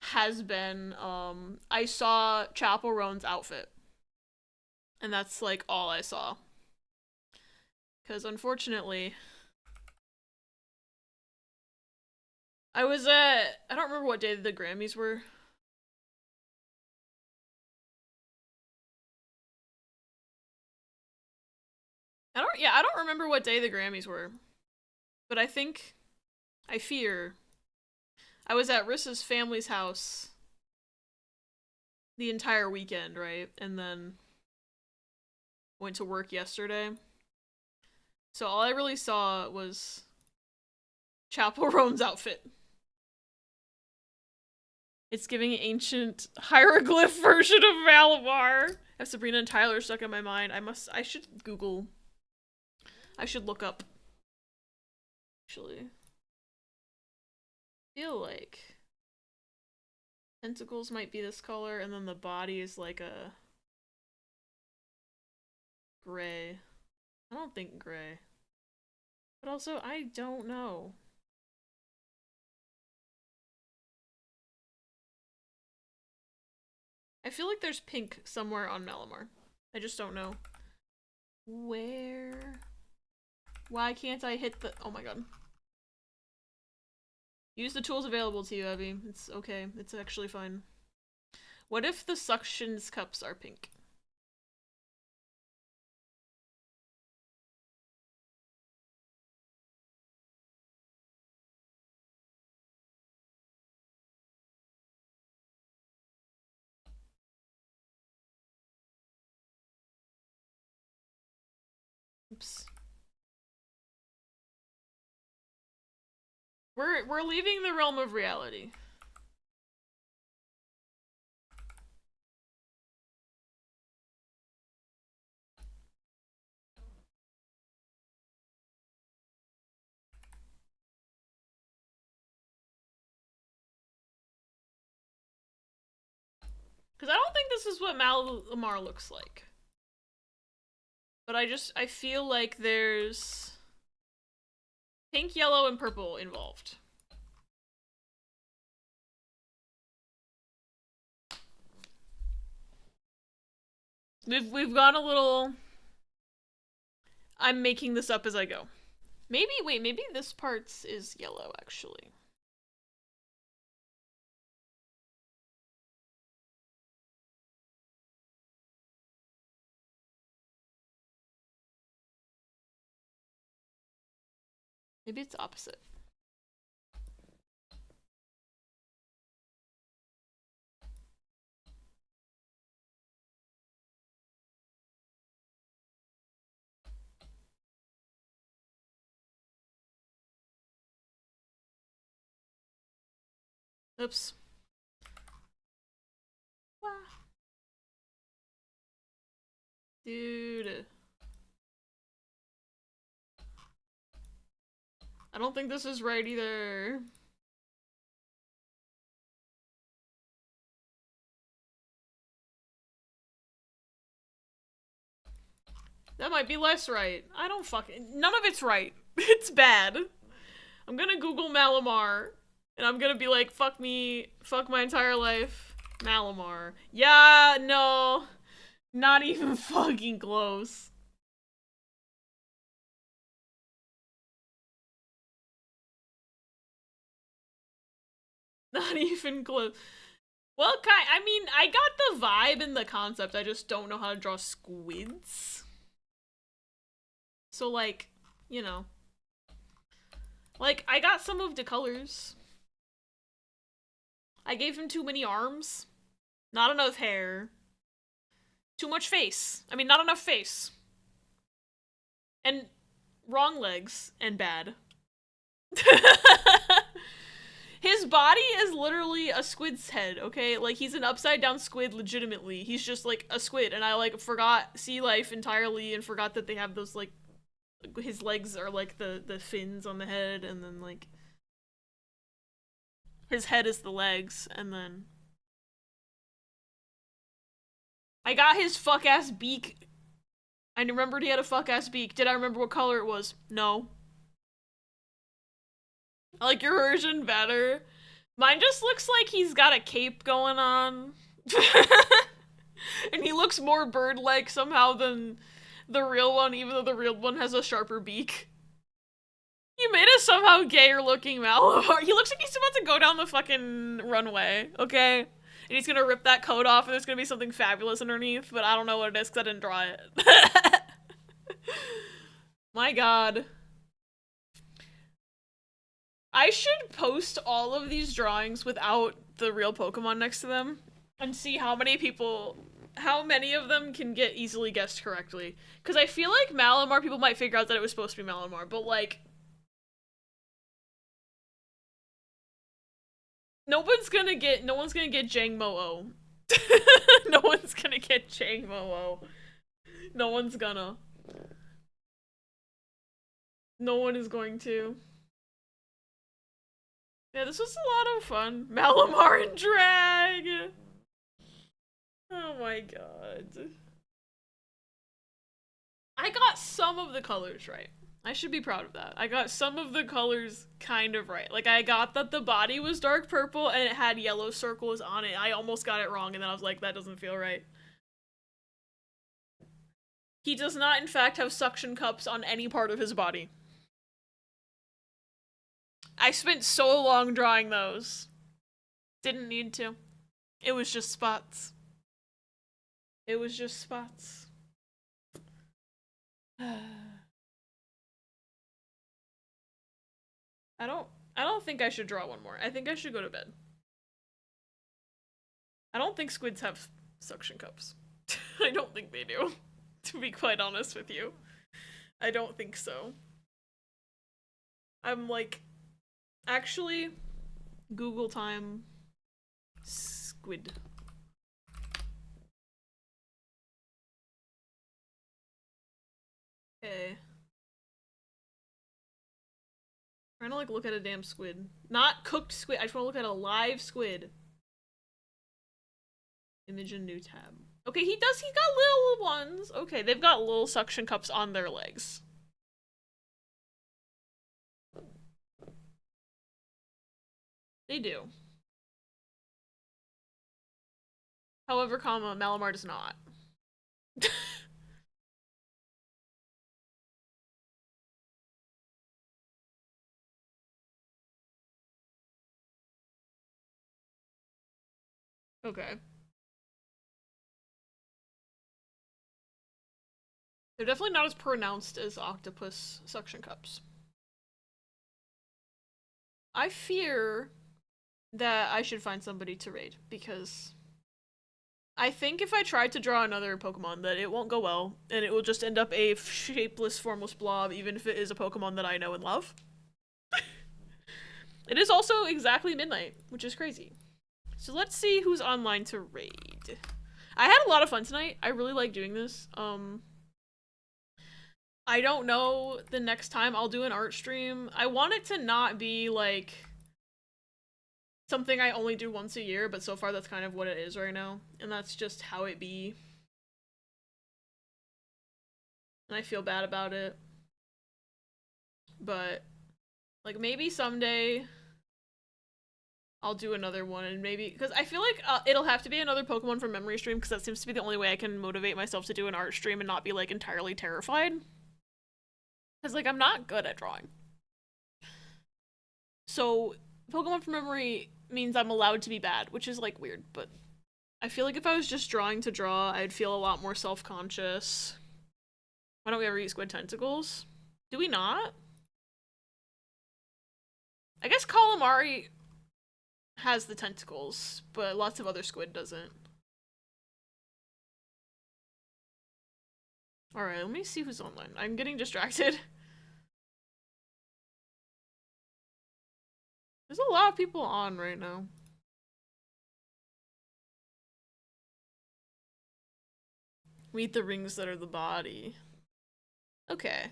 has been, I saw Chappell Roan's outfit. And that's, like, all I saw. Because, unfortunately, I was at, I don't remember what day the Grammys were. I don't remember what day the Grammys were. But I fear, I was at Rissa's family's house the entire weekend, right? And then went to work yesterday. So all I really saw was Chappell Roan's outfit. It's giving ancient hieroglyph version of Malabar. I have Sabrina and Tyler stuck in my mind. I should look up. Actually. I feel like tentacles might be this color, and then the body is like a gray. I don't think gray. But also, I don't know. I feel like there's pink somewhere on Malamar. I just don't know. Where? Why can't I hit the— oh my god. Use the tools available to you, Evie. It's okay. It's actually fine. What if the suctions cups are pink? Oops. We're leaving the realm of reality. Because I don't think this is what Malamar looks like. But I feel like there's pink, yellow, and purple involved. We've gone a little— I'm making this up as I go. Wait, maybe this part's is yellow, actually. Maybe it's opposite. Oops. Wow. Dude. I don't think this is right either. That might be less right. I don't fucking... None of it's right. It's bad. I'm gonna Google Malamar, and I'm gonna be like, fuck me, fuck my entire life. Malamar. Yeah, no. Not even fucking close. Not even close. Well, I mean, I got the vibe and the concept, I just don't know how to draw squids. So, like, you know. Like, I got some of the colors. I gave him too many arms. Not enough hair. Too much face. I mean, not enough face. And wrong legs. And bad. His body is literally a squid's head, okay? Like, he's an upside-down squid legitimately. He's just, like, a squid. And I, like, forgot sea life entirely and forgot that they have those, like, his legs are, like, the fins on the head, and then, like, his head is the legs, and then I got his fuck-ass beak. I remembered he had a fuck-ass beak. Did I remember what color it was? No. I like your version better. Mine just looks like he's got a cape going on. And he looks more bird-like somehow than the real one, even though the real one has a sharper beak. You made a somehow gayer looking Malamar. He looks like he's about to go down the fucking runway, okay? And he's gonna rip that coat off and there's gonna be something fabulous underneath, but I don't know what it is because I didn't draw it. My god. I should post all of these drawings without the real Pokemon next to them and see how many of them can get easily guessed correctly. Because I feel like Malamar, people might figure out that it was supposed to be Malamar, but like, no one's gonna get Jang Mo-O. No one's gonna get Jang Mo-O. No one's gonna. No one is going to. Yeah, this was a lot of fun. Malamar and drag! Oh my god. I got some of the colors right. I should be proud of that. I got some of the colors kind of right. Like, I got that the body was dark purple and it had yellow circles on it. I almost got it wrong and then I was like, that doesn't feel right. He does not, in fact, have suction cups on any part of his body. I spent so long drawing those. Didn't need to. It was just spots. It was just spots. I don't think I should draw one more. I think I should go to bed. I don't think squids have suction cups. I don't think they do. To be quite honest with you. I don't think so. I'm like, actually, Google time. Squid. Okay. Trying to like look at a damn squid. Not cooked squid. I just want to look at a live squid. Image in new tab. Okay, he got little ones. Okay, they've got little suction cups on their legs. They do. However, Malamar does not. Okay. They're definitely not as pronounced as octopus suction cups. I fear that I should find somebody to raid, because I think if I tried to draw another Pokemon that it won't go well, and it will just end up a shapeless, formless blob, even if it is a Pokemon that I know and love. It is also exactly midnight, which is crazy. So let's see who's online to raid. I had a lot of fun tonight. I really like doing this. I don't know the next time I'll do an art stream. I want it to not be like something I only do once a year, but so far that's kind of what it is right now. And that's just how it be. And I feel bad about it. But, like, maybe someday I'll do another one, and maybe, because I feel like it'll have to be another Pokemon from memory stream, because that seems to be the only way I can motivate myself to do an art stream and not be, like, entirely terrified. Because, like, I'm not good at drawing. So, Pokemon from memory means I'm allowed to be bad, which is, like, weird, but I feel like if I was just drawing to draw, I'd feel a lot more self-conscious. Why don't we ever eat squid tentacles? Do we not? I guess calamari has the tentacles, but lots of other squid doesn't. Alright, let me see who's online. I'm getting distracted. There's a lot of people on right now. We eat the rings that are the body. Okay.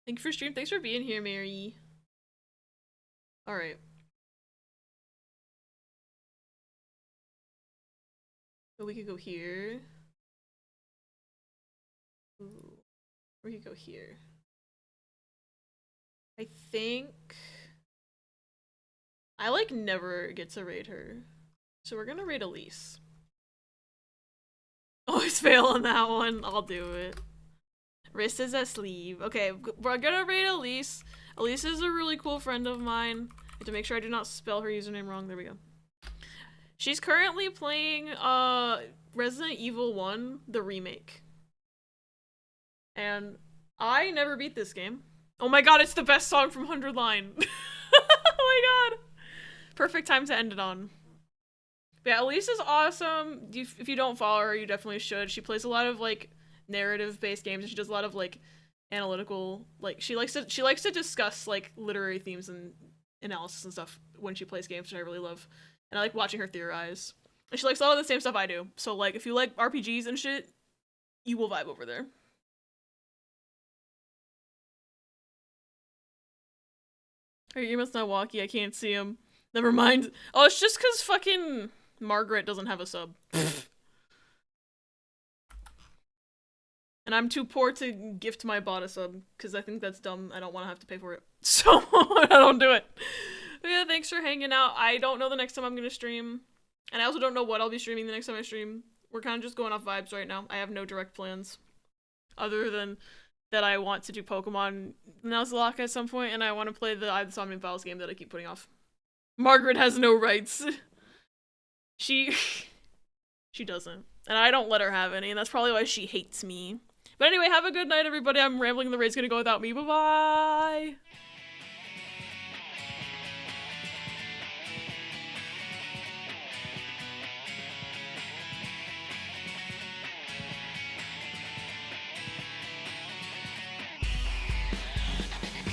Thank you for stream. Thanks for being here, Mary. Alright. So we could go here. Ooh. We could go here. I think I like never get to raid her. So we're gonna raid Elise. Always fail on that one. I'll do it. Wrist is a sleeve. Okay, we're gonna raid Elise. Elise is a really cool friend of mine. I have to make sure I do not spell her username wrong. There we go. She's currently playing Resident Evil 1, the remake. And I never beat this game. Oh my god, it's the best song from 100 Line. Oh my god. Perfect time to end it on. But yeah, Elise is awesome. If you don't follow her, you definitely should. She plays a lot of like narrative-based games, and she does a lot of like analytical, like she likes to discuss like literary themes and analysis and stuff when she plays games, which I really love. And I like watching her theorize. And she likes a lot of the same stuff I do. So like if you like RPGs and shit, you will vibe over there. You must not walkie, I can't see him. Never mind. Oh, it's just cause fucking Margaret doesn't have a sub. And I'm too poor to gift my bot a sub, because I think that's dumb. I don't want to have to pay for it. So, I don't do it. But yeah, thanks for hanging out. I don't know the next time I'm going to stream. And I also don't know what I'll be streaming the next time I stream. We're kind of just going off vibes right now. I have no direct plans. Other than that I want to do Pokemon Nuzlocke at some point, and I want to play the Somnium Files game that I keep putting off. Margaret has no rights. She doesn't. And I don't let her have any, and that's probably why she hates me. But anyway, have a good night, everybody. I'm rambling. The raid's gonna go without me. Bye-bye!